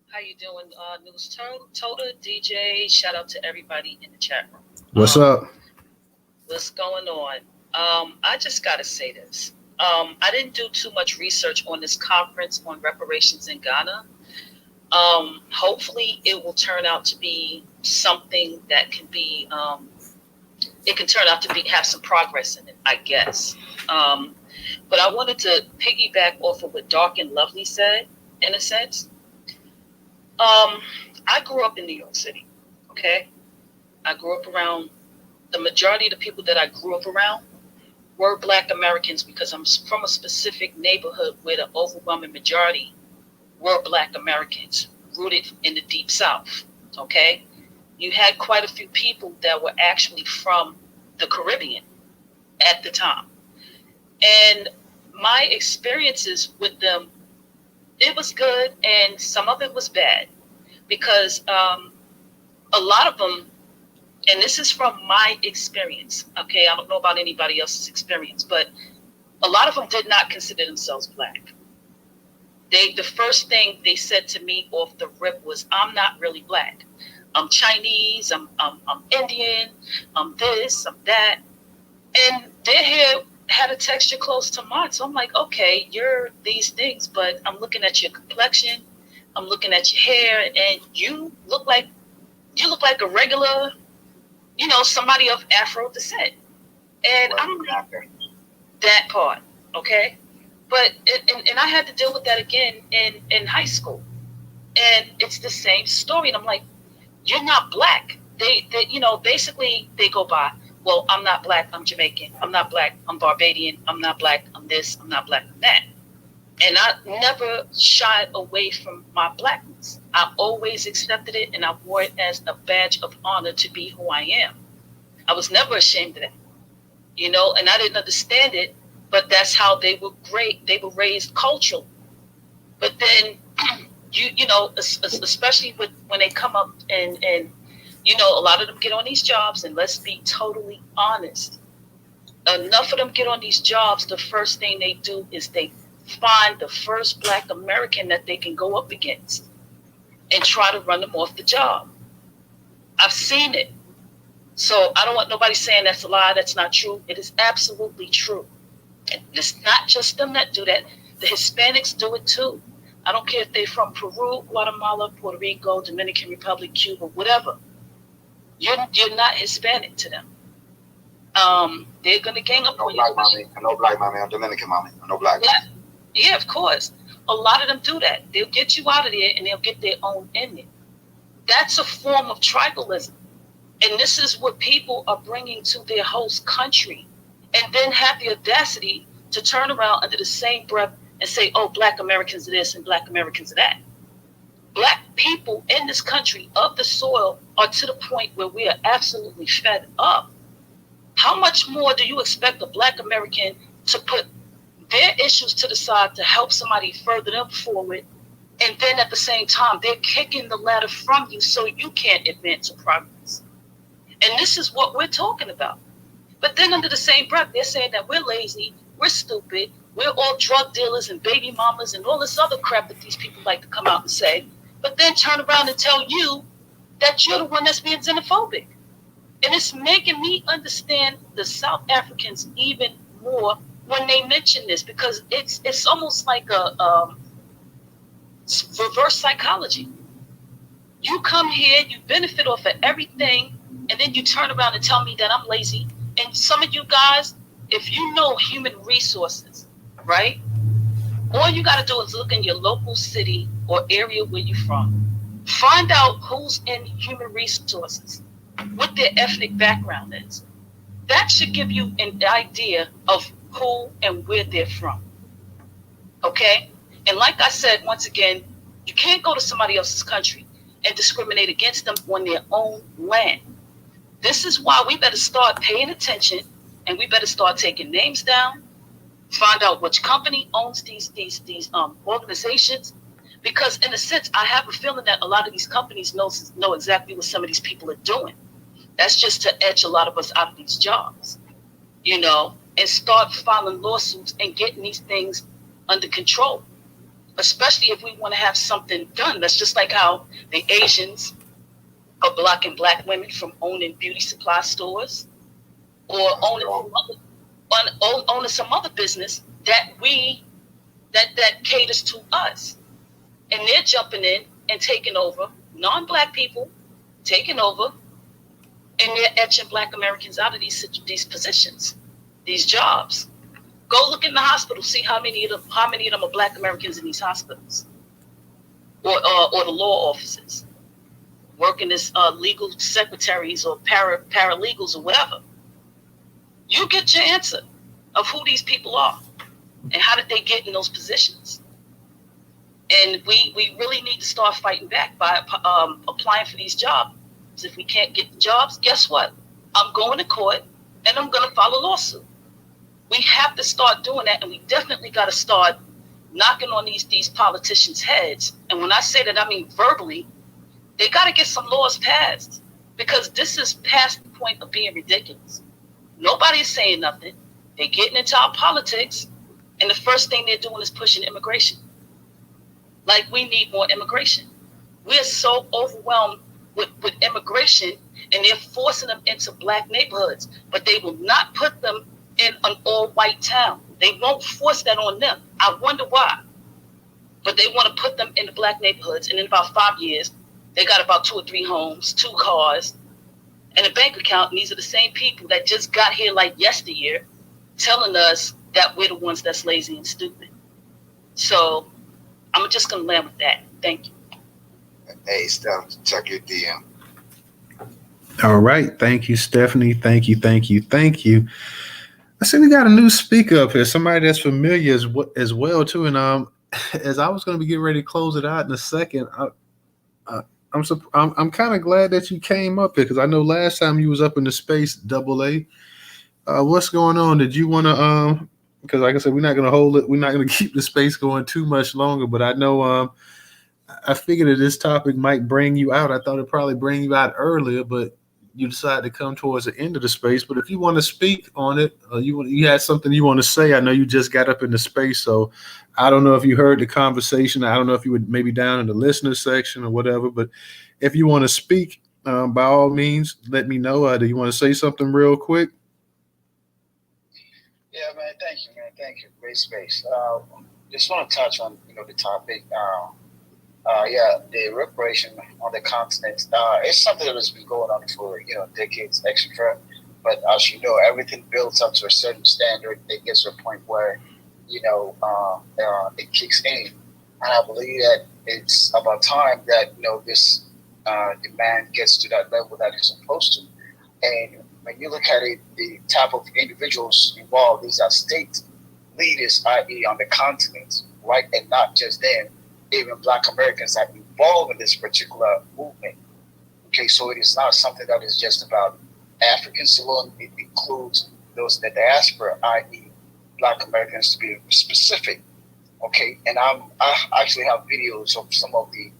How you doing, Newstoter, DJ? Shout out to everybody in the chat room. What's up? What's going on? I just got to say this. I didn't do too much research on this conference on reparations in Ghana. Hopefully it will turn out to be something that can be, it can turn out to be, have some progress in it, I guess. But I wanted to piggyback off of what Dark and Lovely said, in a sense. I grew up in New York City, okay? I grew up around, the majority of the people that I grew up around were Black Americans because I'm from a specific neighborhood where the overwhelming majority were Black Americans rooted in the Deep South, okay? You had quite a few people that were actually from the Caribbean at the time. And my experiences with them, it was good and some of it was bad because a lot of them, and this is from my experience, okay? I don't know about anybody else's experience, but a lot of them did not consider themselves Black. The first thing they said to me off the rip was, I'm not really Black. I'm Chinese, I'm Indian, I'm this, I'm that. And their hair had a texture close to mine. So I'm like, okay, you're these things, but I'm looking at your complexion, I'm looking at your hair, and you look like a regular, you know, somebody of Afro descent. And I don't like that part, okay? But, and I had to deal with that again in high school. And it's the same story. And I'm like, you're not Black. They you know, basically they go by, well, I'm not Black, I'm Jamaican. I'm not Black, I'm Barbadian. I'm not Black, I'm this, I'm not Black, I'm that. And I never shied away from my Blackness. I always accepted it and I wore it as a badge of honor to be who I am. I was never ashamed of that, you know, and I didn't understand it, but that's how they were great. They were raised culturally. But then, you know, especially when they come up and, you know, a lot of them get on these jobs, and let's be totally honest. Enough of them get on these jobs, the first thing they do is they find the first Black American that they can go up against and try to run them off the job. I've seen it. So I don't want nobody saying that's a lie, that's not true. It is absolutely true. And it's not just them that do that. The Hispanics do it too. I don't care if they're from Peru, Guatemala, Puerto Rico, Dominican Republic, Cuba, whatever. You're not Hispanic to them. They're going to gang up on you. No Black mommy, I'm Dominican mommy. No Black mommy. Yeah, of course. A lot of them do that. They'll get you out of there and they'll get their own in it. That's a form of tribalism. And this is what people are bringing to their host country, and then have the audacity to turn around under the same breath and say, oh, Black Americans are this and Black Americans are that. Black people in this country of the soil are to the point where we are absolutely fed up. How much more do you expect a Black American to put their issues to the side to help somebody further them forward, and then at the same time, they're kicking the ladder from you so you can't advance or progress? And this is what we're talking about. But then under the same breath, they're saying that we're lazy, we're stupid, we're all drug dealers and baby mamas and all this other crap that these people like to come out and say, but then turn around and tell you that you're the one that's being xenophobic. And it's making me understand the South Africans even more when they mention this, because it's almost like a reverse psychology. You come here, you benefit off of everything, and then you turn around and tell me that I'm lazy. And some of you guys, if you know human resources, right? All you got to do is look in your local city or area where you're from. Find out who's in human resources, what their ethnic background is. That should give you an idea of who and where they're from. Okay? And like I said, once again, you can't go to somebody else's country and discriminate against them on their own land. This is why we better start paying attention, and we better start taking names down, find out which company owns these organizations, because in a sense, I have a feeling that a lot of these companies know exactly what some of these people are doing. That's just to edge a lot of us out of these jobs, you know, and start filing lawsuits and getting these things under control, especially if we want to have something done. That's just like how the Asians are blocking black women from owning beauty supply stores or owning some other business that caters to us. And they're jumping in and taking over, non-black people taking over, and they're etching black Americans out of these positions, these jobs. Go look in the hospital, see how many of them are black Americans in these hospitals, or the law offices, working as legal secretaries or paralegals or whatever. You get your answer of who these people are and how did they get in those positions. And we really need to start fighting back by applying for these jobs. If we can't get the jobs, guess what? I'm going to court and I'm going to file a lawsuit. We have to start doing that, and we definitely got to start knocking on these politicians' heads. And when I say that, I mean verbally. They got to get some laws passed, because this is past the point of being ridiculous. Nobody is saying nothing. They're getting into our politics, and the first thing they're doing is pushing immigration. Like, we need more immigration. We're so overwhelmed with immigration, and they're forcing them into black neighborhoods, but they will not put them in an all-white town. They won't force that on them. I wonder why. But they want to put them in the black neighborhoods, and in about 5 years, they got about 2 or 3 homes, 2 cars, and a bank account. And these are the same people that just got here like yesteryear, telling us that we're the ones that's lazy and stupid. So I'm just going to land with that. Thank you. Hey, Steph, check your DM. All right. Thank you, Stephanie. Thank you. I see we got a new speaker up here, somebody that's familiar as well, too. And as I was going to be getting ready to close it out in a second, I'm kind of glad that you came up here, because I know last time you was up in the space, AA. What's going on? Did you want to because like I said, we're not going to hold it. We're not going to keep the space going too much longer. But I know I figured that this topic might bring you out. I thought it'd probably bring you out earlier, but you decided to come towards the end of the space. But if you want to speak on it, you had something you want to say. I know you just got up in the space, so I don't know if you heard the conversation. I don't know if you were maybe down in the listener section or whatever. But if you want to speak, by all means, let me know. Do you want to say something real quick? Yeah, man. Thank you, man. Thank you. Great space. Just want to touch on the topic. The reparation on the continent. It's something that has been going on for decades, etc. But as you know, everything builds up to a certain standard. It gets to a point where it kicks in, and I believe that it's about time that this demand gets to that level that it's supposed to. And when you look at it, the type of individuals involved, these are state leaders, i.e., on the continent, right, and not just them. Even Black Americans are involved in this particular movement. Okay, so it is not something that is just about Africans alone. It includes those in the diaspora, i.e., Black Americans, to be specific. Okay, and I actually have videos of some of the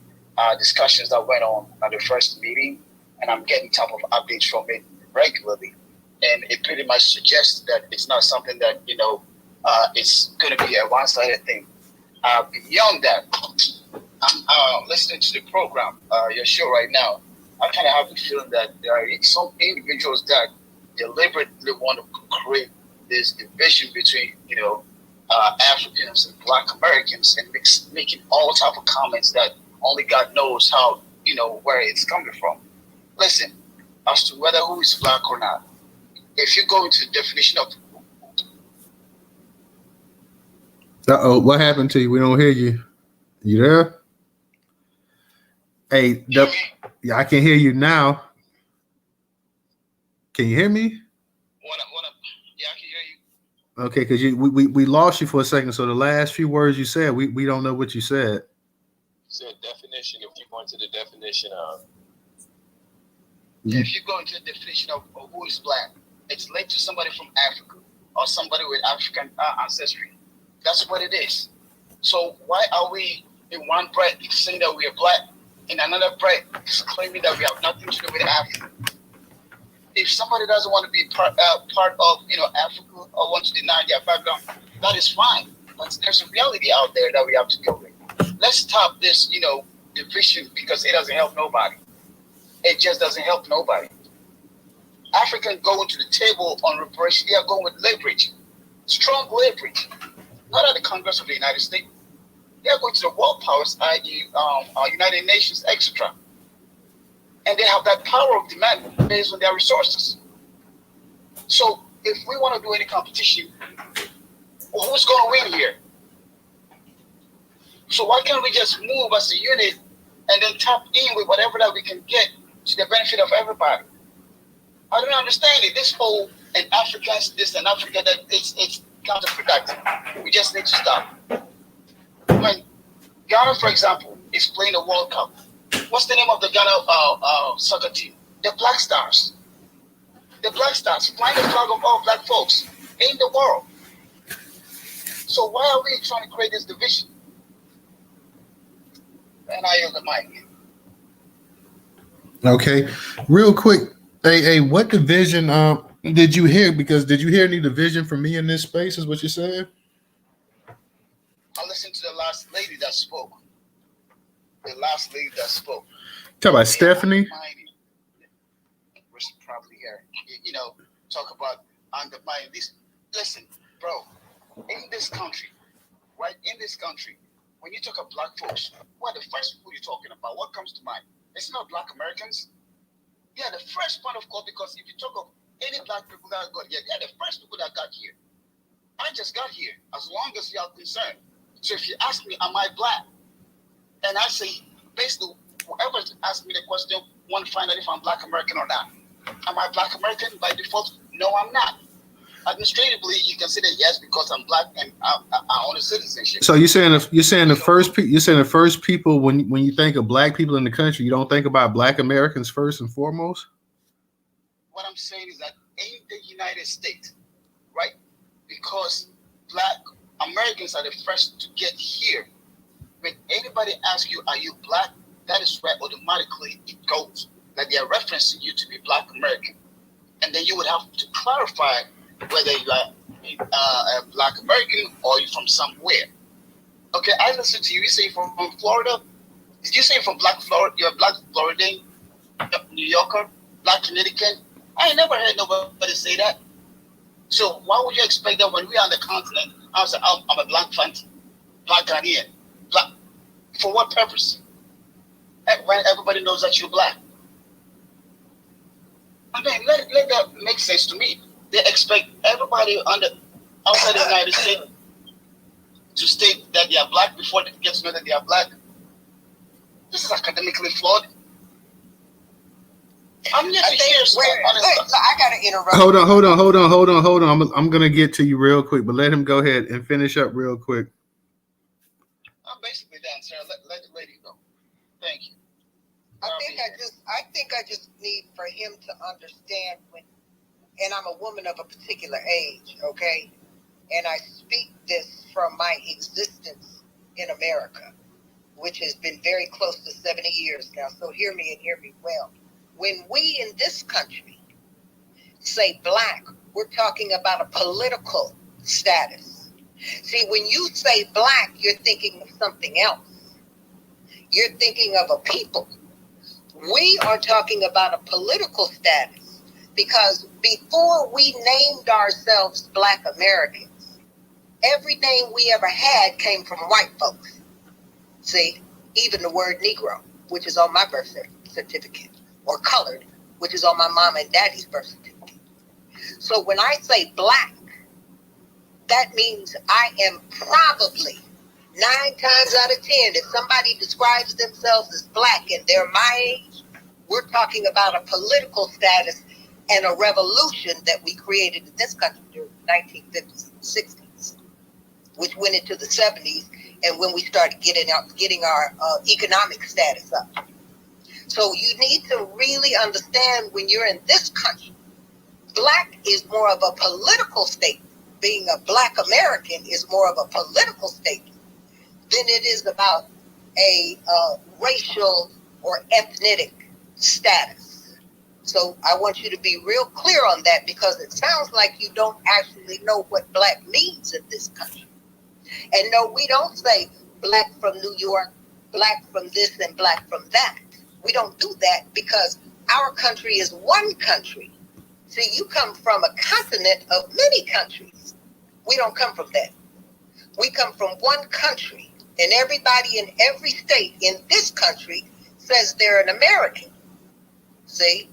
discussions that went on at the first meeting, and I'm getting type of updates from it regularly. And it pretty much suggests that it's not something that it's going to be a one-sided thing. Beyond that, I'm listening to the program, your show right now. I kind of have the feeling that there are some individuals that deliberately want to create this division between, Africans and Black Americans, and making all type of comments that only God knows how, where it's coming from. Listen, as to whether who is Black or not, if you go into the definition of what happened to you? We don't hear you. You there? Hey, yeah, I can hear you now. Can you hear me? Yeah, I can hear you. Okay, because we lost you for a second. So the last few words you said, we don't know what you said. So definition, if you go into the definition of... If you go into the definition of who is black, it's linked to somebody from Africa or somebody with African ancestry. That's what it is. So why are we in one breath saying that we are black, in another breath claiming that we have nothing to do with Africa? If somebody doesn't want to be part of Africa or wants to deny their background, that is fine. But there's a reality out there that we have to deal with. Let's stop this, division, because it doesn't help nobody. It just doesn't help nobody. Africans going to the table on reparation, they are going with leverage, strong leverage, not at the Congress of the United States. They are going to the world powers, i.e., United Nations, etc. And they have that power of demand based on their resources. So if we want to do any competition, who's going to win here? So why can't we just move as a unit and then tap in with whatever that we can get to the benefit of everybody? I don't understand it. This whole and Africans, this and Africa, that it's counterproductive. We just need to stop. When Ghana, for example, is playing the World Cup, what's the name of the Ghana soccer team? The Black Stars. The Black Stars, flying the flag of all black folks in the world. So why are we trying to create this division? And I yield the mic. Okay, real quick. Hey, what division did you hear? Because did you hear any division from me in this space? Is what you said? I listened to the last lady that spoke. The last lady that spoke. Talk about Stephanie. Probably here. Talk about undermining this. Listen, bro. In this country, right? In this country, when you talk of black folks, what are the first people you're talking about? What comes to mind? It's not black Americans. Yeah, the first point of call, because if you talk of any black people that got here, they're the first people that got here. I just got here, as long as you are concerned. So if you ask me, am I black? And I say, basically, whoever asks me the question, want to find out if I'm black American or not. Am I black American by default? No, I'm not. Administratively, you can say that yes, because I'm black and I own a citizenship. So you're saying the first people when you think of black people in the country, you don't think about black Americans first and foremost? What I'm saying is that in the United States, right? Because black Americans are the first to get here. When anybody asks you, are you black? That is where automatically it goes. That they are referencing you to be black American. And then you would have to clarify whether you are a black American or you're from somewhere. Okay, I listened to you. You say you're from Florida. Did you say you're from black Florida? You're a black Floridian, New Yorker, black Connecticut? I ain't never heard nobody say that. So why would you expect that when we're on the continent, I'm a black Fanti, black Ghanaian, black? For what purpose? When everybody knows that you're black. I mean, let that make sense to me. They expect everybody outside the United States to state that they are black before they get to know that they are black. This is academically flawed. I'm just serious. I gotta interrupt. Hold on. I'm gonna get to you real quick, but let him go ahead and finish up real quick. I'm basically done, sir. Let the lady go. Thank you. I think I just need for him to understand and I'm a woman of a particular age, okay? And I speak this from my existence in America, which has been very close to 70 years now. So hear me and hear me well. When we in this country say black, we're talking about a political status. See, when you say black, you're thinking of something else. You're thinking of a people. We are talking about a political status. Because before we named ourselves Black Americans, every name we ever had came from white folks. See, even the word Negro, which is on my birth certificate, or colored, which is on my mom and daddy's birth certificate. So when I say black, that means I am probably 9 times out of 10, if somebody describes themselves as black and they're my age, we're talking about a political status and a revolution that we created in this country during the 1950s and 60s. which went into the 70s, and when we started getting our economic status up. So you need to really understand when you're in this country, black is more of a political statement. Being a black American is more of a political statement than it is about a racial or ethnic status. So I want you to be real clear on that, because it sounds like you don't actually know what black means in this country. And no, we don't say black from New York, black from this and black from that. We don't do that because our country is one country. See, you come from a continent of many countries. We don't come from that. We come from one country, and everybody in every state in this country says they're an American. See?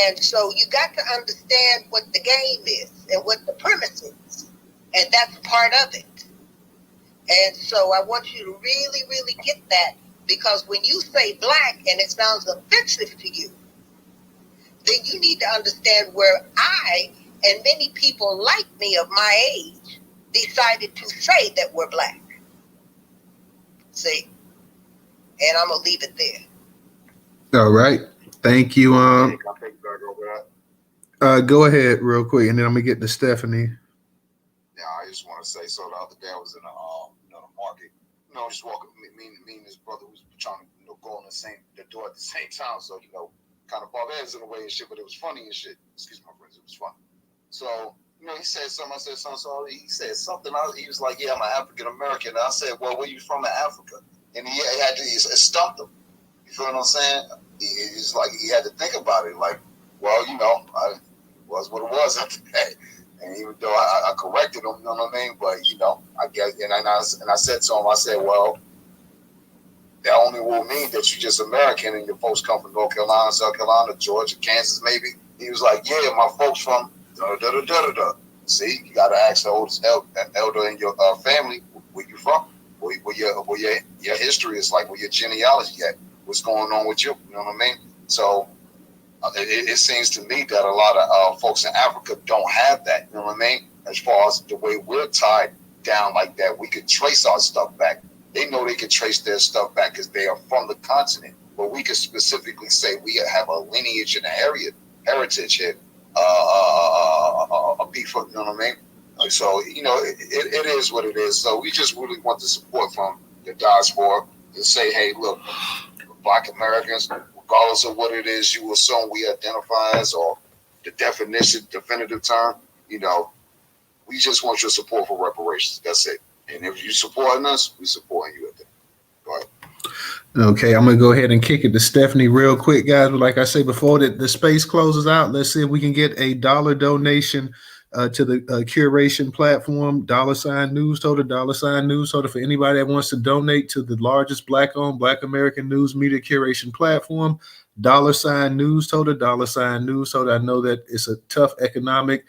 And so you got to understand what the game is and what the premise is. And that's part of it. And so I want you to really, really get that, because when you say black and it sounds offensive to you, then you need to understand where I and many people like me of my age decided to say that we're black. See? And I'm going to leave it there. All right. Thank you. Go ahead real quick, and then I'm going to get to Stephanie. Yeah, I just want to say, so the other day I was in the market, just walking, me and this brother was trying to go on the door at the same time, so kind of barbarians in a way and shit, but it was funny and shit. Excuse my friends, it was funny. So he said something, I said something, so he said something. He was like, "Yeah, I'm an African American." I said, "Well, where you from in Africa?" And it stumped him. You feel what I'm saying? He's like, he had to think about it. Like, well, it was what it was after that. And even though I corrected him, you know what I mean? But, I guess, and I said to him, I said, well, that only will mean that you're just American and your folks come from North Carolina, South Carolina, Georgia, Kansas, maybe. He was like, yeah, my folks from da-da-da-da-da. See, you got to ask the oldest elder in your family, where you from? Where your history is like, where your genealogy at? What's going on with you? You know what I mean? So it seems to me that a lot of folks in Africa don't have that. You know what I mean? As far as the way we're tied down like that, we could trace our stuff back. They know they can trace their stuff back because they are from the continent. But we can specifically say we have a lineage and a heritage here. A people, you know what I mean? So, it is what it is. So we just really want the support from the diaspora to say, hey, look, Black Americans, regardless of what it is you assume we identify as or the definitive term, we just want your support for reparations. That's it. And if you're supporting us, we're supporting you at that. Go ahead. Okay, I'm going to go ahead and kick it to Stephanie real quick, guys. But like I say, before the space closes out, let's see if we can get a $1 donation to the curation platform, $Newstoter, $Newstoter, for anybody that wants to donate to the largest Black-owned Black American news media curation platform, $Newstoter, $Newstoter. I know that it's a tough economic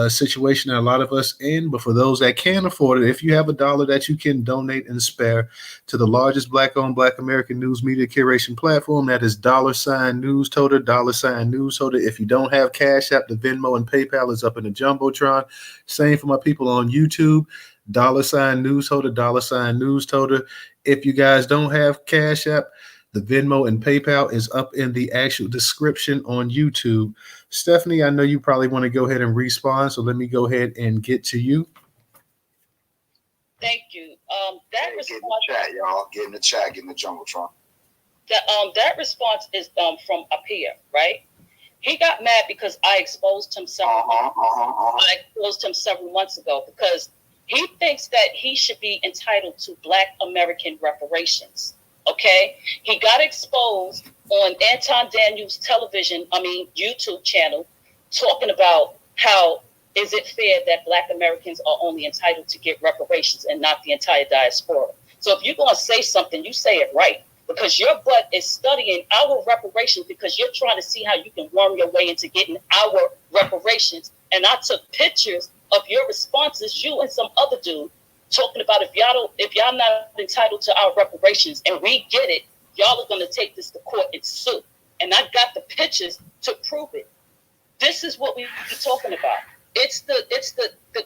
situation that a lot of us in, but for those that can afford it, if you have $1 that you can donate and spare to the largest Black-owned Black American news media curation platform, that is $Newstoter, $Newstoter. If you don't have Cash App, the Venmo and PayPal is up in the Jumbotron. Same for my people on YouTube, $Newstoter, $Newstoter. If you guys don't have Cash App, the Venmo and PayPal is up in the actual description on YouTube. Stephanie, I know you probably want to go ahead and respond, so let me go ahead and get to you. Thank you. That response, get in the chat, y'all. Get in the chat. Get in the Jumbotron. That response is from up here, right? He got mad because I exposed him I exposed him several months ago because he thinks that he should be entitled to Black American reparations. Okay, he got exposed on Anton Daniels' YouTube channel, talking about how is it fair that Black Americans are only entitled to get reparations and not the entire diaspora. So if you're going to say something, you say it right, because your butt is studying our reparations because you're trying to see how you can worm your way into getting our reparations. And I took pictures of your responses, you and some other dude, talking about if y'all not entitled to our reparations and we get it, y'all are going to take this to court and sue. And I got the pictures to prove it. This is what we be talking about. It's the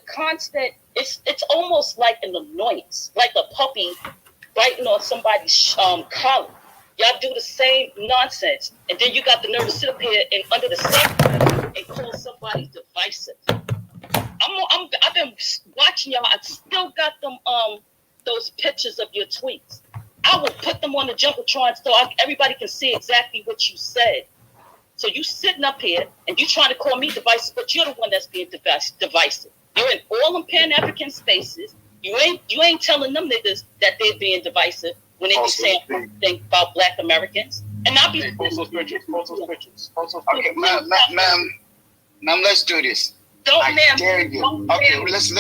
constant It's almost like an annoyance, like a puppy biting on somebody's collar. Y'all do the same nonsense, and then you got the nerve to sit up here and under the sun and call somebody divisive. I've been watching y'all. I still got them those pictures of your tweets. I will put them on the jumbotron so everybody can see exactly what you said. So you sitting up here and you trying to call me divisive, but you're the one that's being divisive. You're in all them Pan-African spaces. You ain't telling them niggas that they're being divisive when they be saying something about Black Americans. And not be Okay, ma'am, let's do this. Don't, ma'am. Dare you. Okay, let's.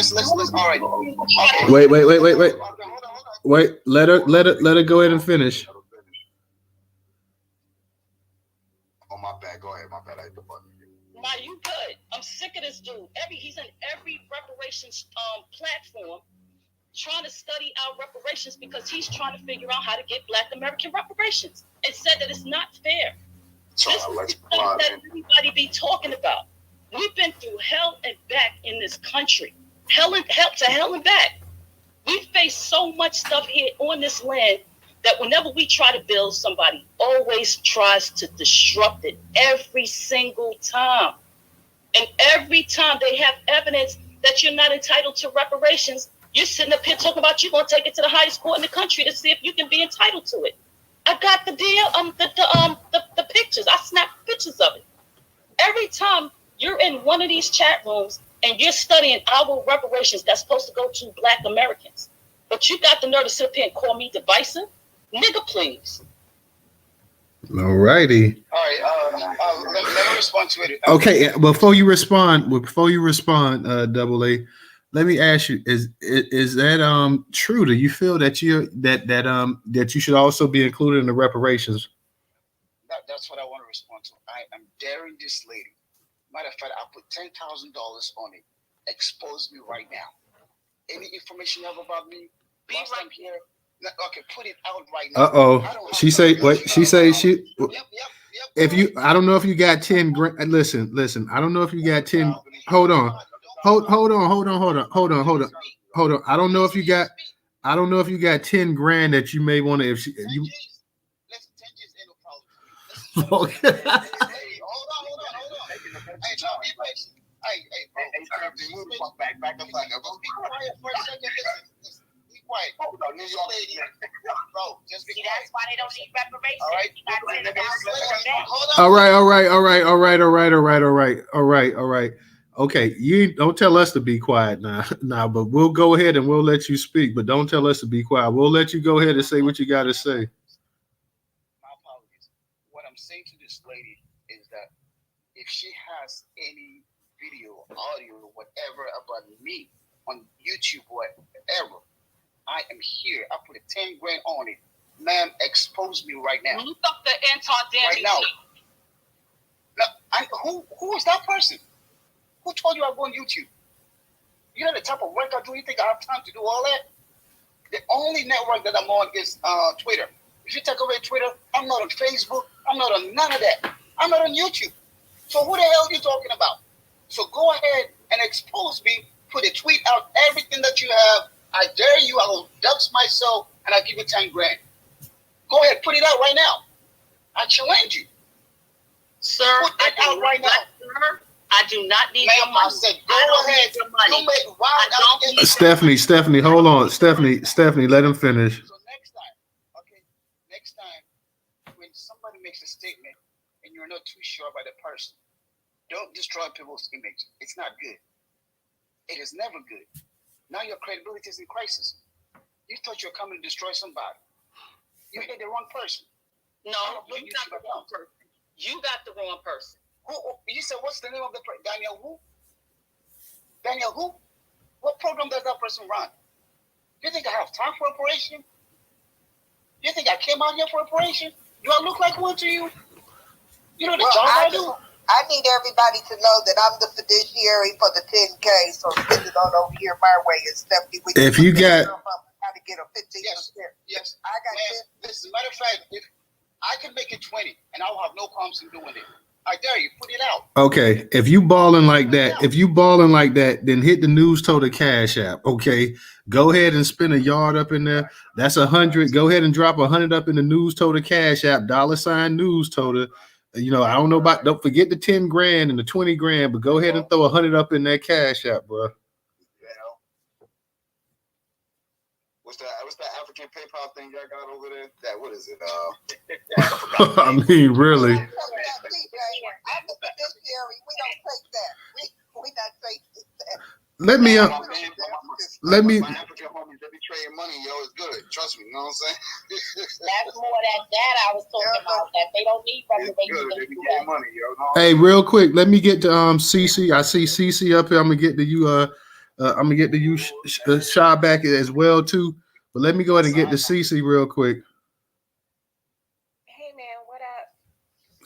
All right. Okay. Wait. Wait. Let her go ahead and finish. Oh, my bad. Go ahead. My bad. I hit the button. Nah, you good. I'm sick of this dude. He's in every reparations platform trying to study our reparations because he's trying to figure out how to get Black American reparations and said that it's not fair. So This is something that everybody be talking about. We've been through hell and back in this country. Hell and back. We face so much stuff here on this land that whenever we try to build, somebody always tries to disrupt it every single time. And every time they have evidence that you're not entitled to reparations, you're sitting up here talking about you're going to take it to the highest court in the country to see if you can be entitled to it. I got the pictures. I snapped pictures of it. Every time you're in one of these chat rooms and you're studying our reparations that's supposed to go to Black Americans, but you got the nerve to sit up here and call me divisive? Nigga, please. All righty. All right. Let me respond to it. Okay. Before you respond, Double A, let me ask you: Is that true? Do you feel that that you should also be included in the reparations? That's what I want to respond to. I am daring this lady. Matter of fact, I put $10,000 on it. Expose me right now. Any information you have about me? Be right here. Okay, put it out right now. She say. If you, I don't know if you got 10 grand. Listen. I don't know if you got 10. Hold on. I don't know if you got 10 grand that you may want to. If you. Hold on. Hey, back the fuck up. Be quiet for a second. Listen. Be quiet. Bro, just be quiet. That's why they don't need reparations. All right. Okay, you don't tell us to be quiet now, but we'll go ahead and we'll let you speak, but don't tell us to be quiet. We'll let you go ahead and say what you got to say. My apologies. What I'm saying to this lady is that if she has any video, audio, whatever about me on YouTube, whatever, I am here. I put a 10 grand on it. Ma'am, expose me right now. Look up the anti-damning right now. Who is that person? Who told you I go on YouTube? You know the type of work I do? You think I have time to do all that? The only network that I'm on is Twitter. If you take away Twitter, I'm not on Facebook. I'm not on none of that. I'm not on YouTube. So who the hell are you talking about? So go ahead and expose me. Put a tweet out everything that you have. I dare you. I will dox myself and I'll give you 10 grand. Go ahead, put it out right now. I challenge you. Sir, put it out right now. I do not need your money. I said, go ahead. You make wild out. Stephanie, hold on. Stephanie, let him finish. So next time, when somebody makes a statement and you're not too sure about the person, don't destroy people's image. It's not good. It is never good. Now your credibility is in crisis. You thought you were coming to destroy somebody. You hit the wrong person. No, you got the wrong person. You got the wrong person. Who? You said, what's the name of the person? Daniel who? Daniel who? What program does that person run? You think I have time for reparation? You think I came out here for reparation? Do I look like one to you? You know the job I do? I need everybody to know that I'm the fiduciary for the 10K, so send it on over here my way. And Stephanie, if you got how to get a 15%. Yes. I got Listen, matter of fact, if I can make it 20, and I'll have no problems in doing it. I dare you, put it out. Okay, if you balling like that, then hit the Newstoter Cash App. Okay, go ahead and spend a yard up in there. That's 100. Go ahead and drop 100 up in the Newstoter Cash App. $ Newstoter. You know, I don't know about. Don't forget the 10 grand and the 20 grand, but go ahead and throw 100 up in that Cash App, bro. What's that African PayPal thing y'all got over there? What is it? I mean, really. I'm the beneficiary. We don't take that. We not taking that. Let me my African homies, they be trading money, yo. It's good. Trust me. You know what I'm saying? That's more that I was talking about. That they don't need reparations. They be getting money, yo. No, hey, real quick, let me get to CC. I see CC up here. I'm gonna get to you. I'm gonna get to you, Shy back as well too. But let me go ahead and get to CC real quick. Hey man, what up?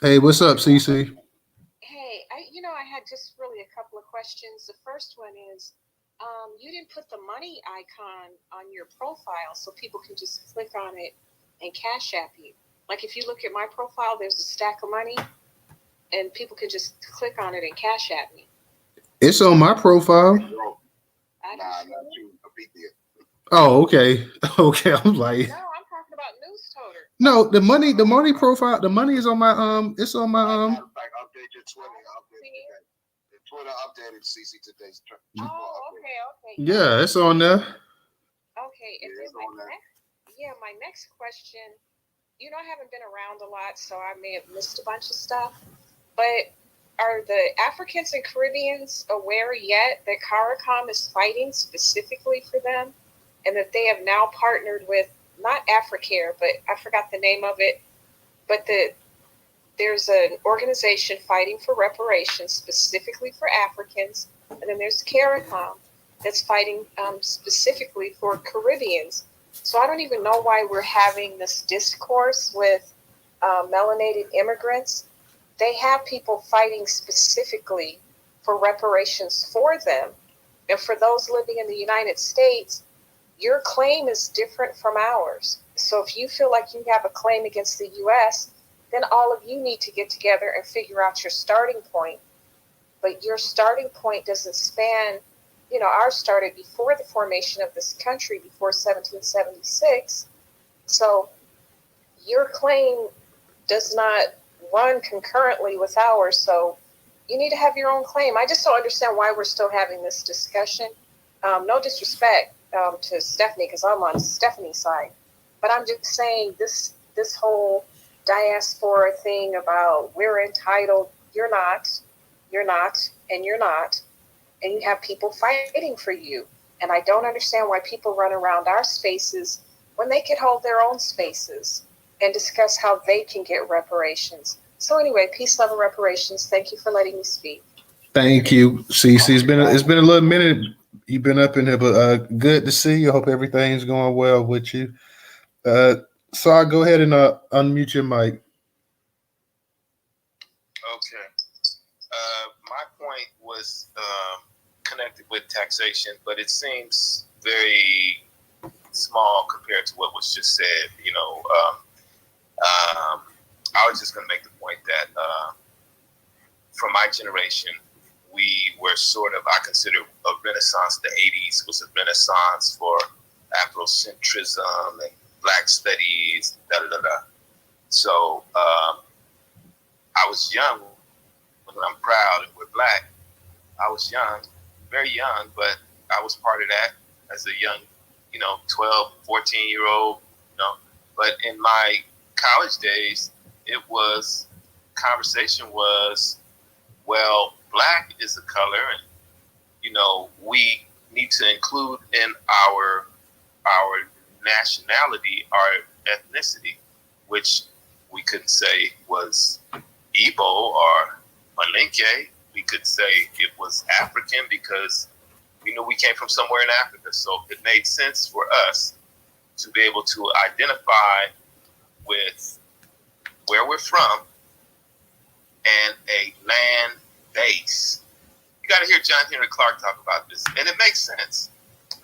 Hey, what's up, CC? Hey, I had just really a couple of questions. The first one is, you didn't put the money icon on your profile so people can just click on it and Cash App you. Like if you look at my profile, there's a stack of money, and people can just click on it and Cash App me. It's on my profile. Oh, okay. Okay, I'm like. No, I'm talking about Newstoter. No, the money profile, the money is on my it's on my Like update your Twitter. The Twitter updated CC today's. Oh, okay. Yeah, it's on there. Okay, and then my next question. I haven't been around a lot, so I may have missed a bunch of stuff. But are the Africans and Caribbeans aware yet that CARICOM is fighting specifically for them, and that they have now partnered with not Africare, but I forgot the name of it, but there's an organization fighting for reparations specifically for Africans, and then there's CARICOM that's fighting specifically for Caribbeans. So I don't even know why we're having this discourse with melanated immigrants. They have people fighting specifically for reparations for them. And for those living in the United States, your claim is different from ours. So if you feel like you have a claim against the U.S., then all of you need to get together and figure out your starting point. But your starting point doesn't span, ours started before the formation of this country, before 1776. So your claim does not run concurrently with ours. So you need to have your own claim. I just don't understand why we're still having this discussion. No disrespect to Stephanie, because I'm on Stephanie's side. But I'm just saying this whole diaspora thing about we're entitled, you're not, and you're not. And you have people fighting for you. And I don't understand why people run around our spaces when they could hold their own spaces and discuss how they can get reparations. So anyway, peace, love, and reparations. Thank you for letting me speak. Thank you, Cece. It's been a little minute. You've been up in here, but good to see you. Hope everything's going well with you. So I'll go ahead and unmute your mic. Okay. My point was connected with taxation, but it seems very small compared to what was just said. I was just going to make the point that from my generation, we were I consider a renaissance. The 80s was a renaissance for Afrocentrism and Black studies, So I was young when I'm proud and we're Black. I was young, very young, but I was part of that as a young, 12, 14-year-old, But in my college days, conversation was, well, Black is a color, and we need to include in our nationality, our ethnicity, which we could say was Igbo or Malinke. We could say it was African because we knew we came from somewhere in Africa. So it made sense for us to be able to identify with where we're from and a land base. You got to hear John Henry Clark talk about this, and it makes sense.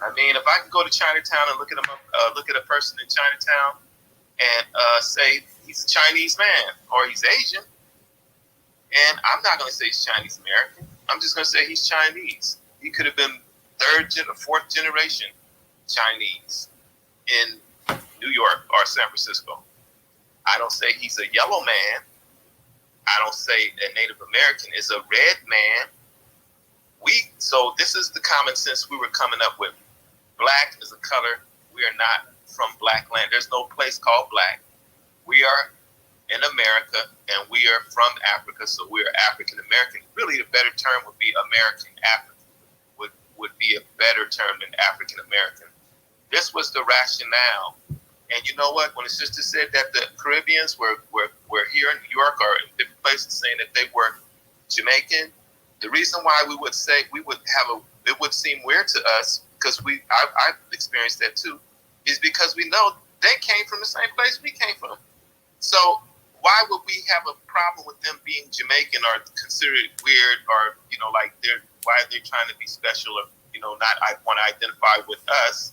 I mean, if I can go to Chinatown and look at a person in Chinatown and say he's a Chinese man or he's Asian, And I'm not going to say he's Chinese American. I'm just going to say he's Chinese. He could have been third or fourth generation Chinese in New York or San Francisco. I don't say he's a yellow man. I don't say a Native American is a red man. So this is the common sense we were coming up with. Black is a color. We are not from black land. There's no place called black. We are in America, and we are from Africa, so we are African American. Really, the better term would be American African. Would be a better term than African American. This was the rationale. And you know what? When the sister said that the Caribbeans were here in New York or in different places saying that they were Jamaican, the reason why we would say it would seem weird to us, because I've experienced that too, is because we know they came from the same place we came from. So why would we have a problem with them being Jamaican or consider it weird, or why are they trying to be special, or not want to identify with us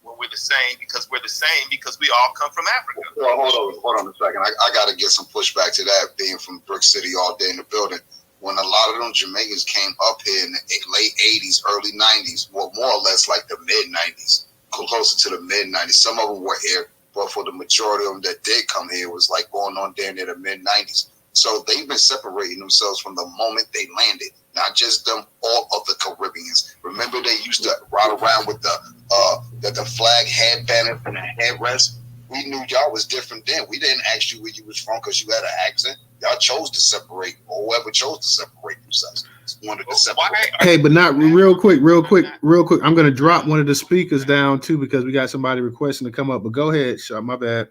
when we're the same? Because we're the same because we all come from Africa. Well, hold on a second. I got to get some pushback to that, being from Brick City all day in the building. When a lot of them Jamaicans came up here in the late 80s, early 90s, well, more or less like the mid 90s, closer to the mid 90s. Some of them were here, but for the majority of them that did come here, it was like going on down near the mid 90s. So they've been separating themselves from the moment they landed. Not just them, all of the Caribbeans. Remember, they used to ride around with the flag headband and the headrest. We knew y'all was different then. We didn't ask you where you was from because you had an accent. Y'all chose to separate, or whoever chose to separate themselves wanted to separate. Hey, but not real quick. I'm going to drop one of the speakers down too because we got somebody requesting to come up. But go ahead, Shaw. My bad.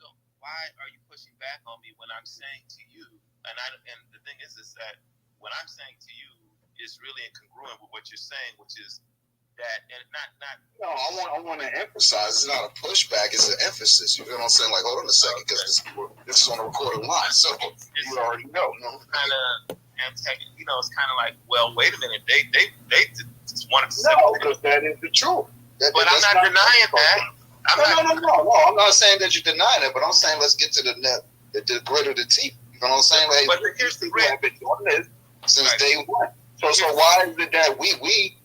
So why are you pushing back on me when I'm saying to you, and the thing is that what I'm saying to you is really incongruent with what you're saying, which is that, and not. No, I want to emphasize. It's not a pushback. It's an emphasis. You know what I'm saying? Like, hold on a second, because this is on the recorded line, so you already know. It's kind of like, well, wait a minute. They just wanted to separate. No, because that is the truth. But I'm not denying that. No. I'm not saying that you're denying it, but I'm saying let's get to the grit of the teeth. You know what I'm saying? Like, but here's the grit. I've been doing this since day one. So why is it that we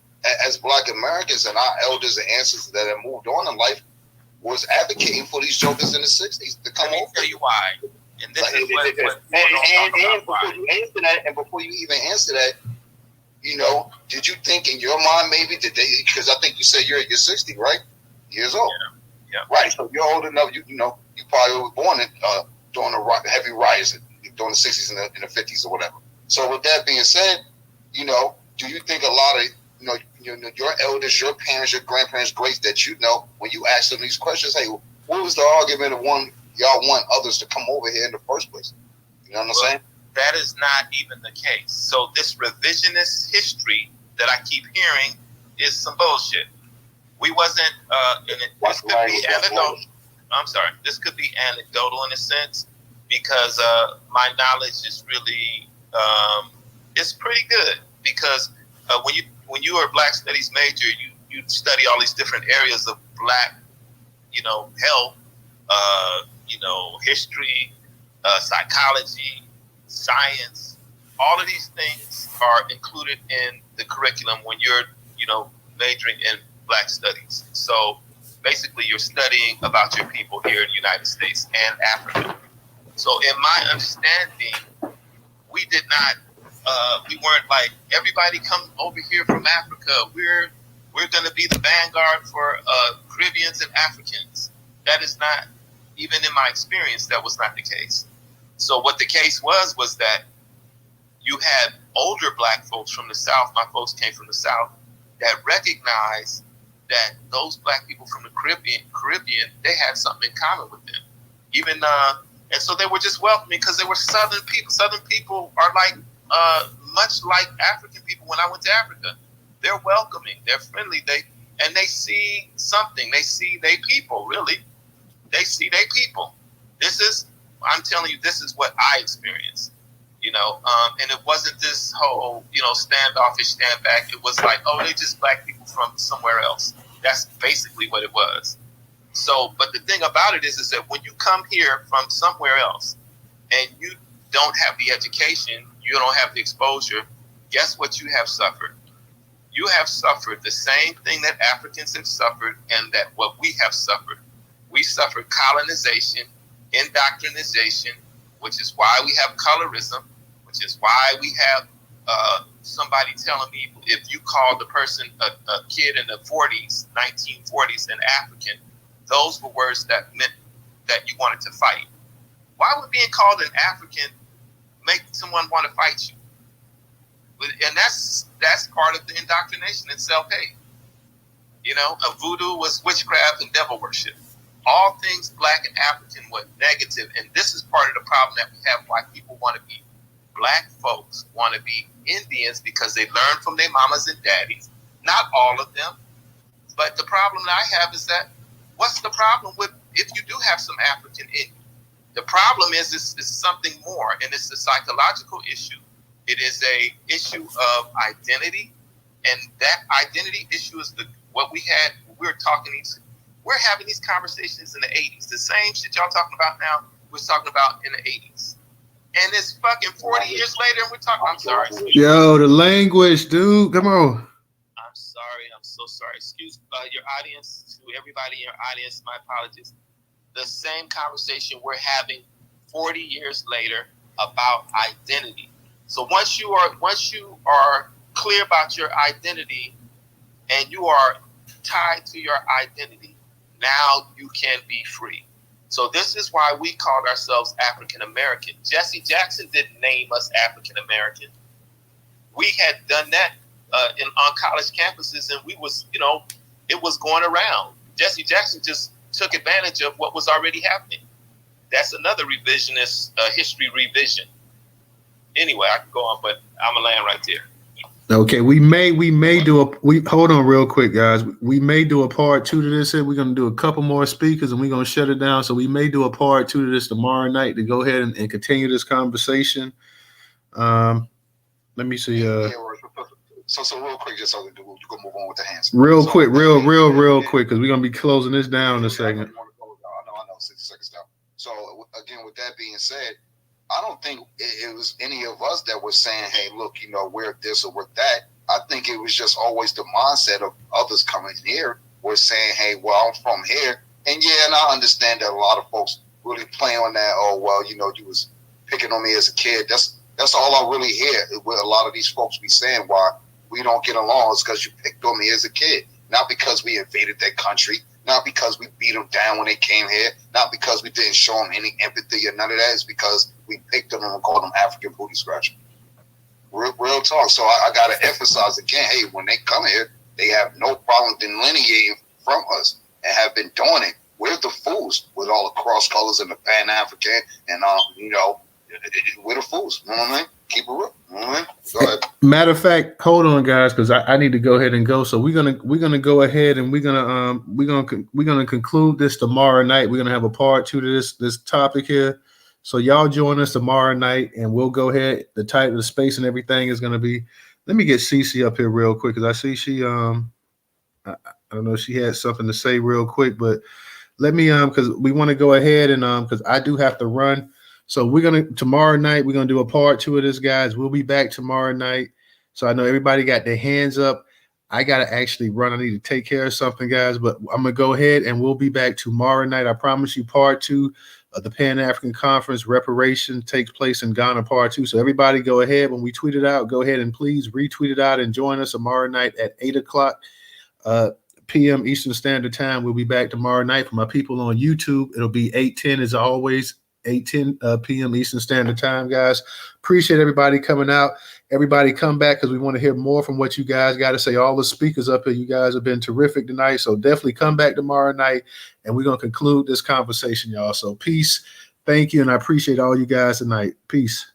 as Black Americans and our elders and ancestors that have moved on in life was advocating for these jokers in the 60s to come over? Let me tell you why. And this is and before you even answer that, did you think in your mind maybe did they? Because I think you said you're 60, right? Years old. Yeah. Right. So you're old enough. You probably were born during the heavy riots during the 60s and the 50s or whatever. So with that being said, do you think a lot of your elders, your parents, your grandparents, greats that when you ask them these questions, hey, what was the argument of y'all want others to come over here in the first place? You know what I'm saying? That is not even the case. So this revisionist history that I keep hearing is some bullshit. We wasn't this could be anecdotal. I'm sorry. This could be anecdotal in a sense because my knowledge is really it's pretty good because when you are a Black Studies major, you study all these different areas of Black, health, history, psychology, science. All of these things are included in the curriculum when you're, majoring in Black Studies. So basically, you're studying about your people here in the United States and Africa. So in my understanding, we did not. We weren't like everybody come over here from Africa. We're going to be the vanguard for Caribbeans and Africans. That is not, even in my experience, that was not the case. So what the case was that you had older Black folks from the South. My folks came from the South that recognized that those Black people from the Caribbean, they had something in common with them. Even and so they were just welcoming because they were Southern people. Southern people are like. Much like African people when I went to Africa. They're welcoming, they're friendly, they see something. They see they people, really. They see they people. I'm telling you, this is what I experienced. And it wasn't this whole, standoffish stand back. It was like, oh, they just Black people from somewhere else. That's basically what it was. So, but the thing about it is that when you come here from somewhere else and you don't have the education, you don't have the exposure, guess what you have suffered? You have suffered the same thing that Africans have suffered and that what we have suffered. We suffered colonization, indoctrination, which is why we have colorism, which is why we have somebody telling me if you called the person a kid in the 40s, 1940s, an African, those were words that meant that you wanted to fight. Why would being called an African make someone want to fight you? And that's part of the indoctrination and self-hate. You know, voodoo was witchcraft and devil worship. All things black and African were negative, and this is part of the problem that we have. Why people want to be black folks want to be Indians because they learned from their mamas and daddies. Not all of them, but the problem that I have is that what's the problem with if you do have some African in you? The problem is it's something more, and it's a psychological issue. It is a issue of identity, and that identity issue is what we had. We're having these conversations in the 80s. The same shit y'all talking about now, we're talking about in the 80s. And it's fucking 40 years later, and we're talking. I'm sorry. Yo, the language, dude. Come on. I'm sorry. I'm so sorry. Excuse your audience, to everybody in your audience, my apologies. The same conversation we're having 40 years later about identity. So once you are clear about your identity and you are tied to your identity, now you can be free. So this is why we called ourselves African American. Jesse Jackson didn't name us African American. We had done that on college campuses, and we was, it was going around. Jesse Jackson just took advantage of what was already happening. That's another revisionist history revision. Anyway, I can go on, but I'm gonna land right there. Okay, we may hold on real quick, guys. We may do a part 2 to this. We're gonna do a couple more speakers and we're gonna shut it down. So we may do a part 2 to this tomorrow night to go ahead and continue this conversation. Let me see. So real quick, just so we can move on with the hands. Real quick, because we're gonna be closing this down in a second. I know, 60 seconds down. So again, with that being said, I don't think it was any of us that was saying, hey, look, we're this or we're that. I think it was just always the mindset of others coming here were saying, hey, well, I'm from here. And I understand that a lot of folks really play on that. Oh, well, you was picking on me as a kid. That's all I really hear with a lot of these folks be saying why we don't get along is because you picked on me as a kid. Not because we invaded that country. Not because we beat them down when they came here. Not because we didn't show them any empathy or none of that. It's because we picked them and called them African booty scratcher. Real talk. So I got to emphasize again, hey, when they come here, they have no problem delineating from us and have been doing it. We're the fools with all the cross colors and the pan-African and, we're the fools. You know what I mean? Keep it real. You know what I mean? Go ahead. Matter of fact, hold on, guys, because I need to go ahead and go. So we're gonna go ahead and we're gonna conclude this tomorrow night. We're gonna have a part 2 to this topic here. So y'all join us tomorrow night, and we'll go ahead. The type, the space, and everything is gonna be. Let me get Cece up here real quick because I see she I don't know if she had something to say real quick, but let me because we want to go ahead and because I do have to run. So tomorrow night, we're going to do a part 2 of this, guys. We'll be back tomorrow night. So I know everybody got their hands up. I got to actually run. I need to take care of something, guys, but I'm going to go ahead and we'll be back tomorrow night. I promise you part 2 of the Pan-African Conference Reparation takes place in Ghana, part 2. So everybody go ahead. When we tweet it out, go ahead and please retweet it out and join us tomorrow night at 8 o'clock p.m. Eastern Standard Time. We'll be back tomorrow night. For my people on YouTube, it'll be 8:10 as always. 8:10 p.m. Eastern Standard Time, guys. Appreciate everybody coming out. Everybody come back because we want to hear more from what you guys got to say. All the speakers up here, you guys have been terrific tonight. So definitely come back tomorrow night, and we're going to conclude this conversation, y'all. So peace. Thank you, and I appreciate all you guys tonight. Peace.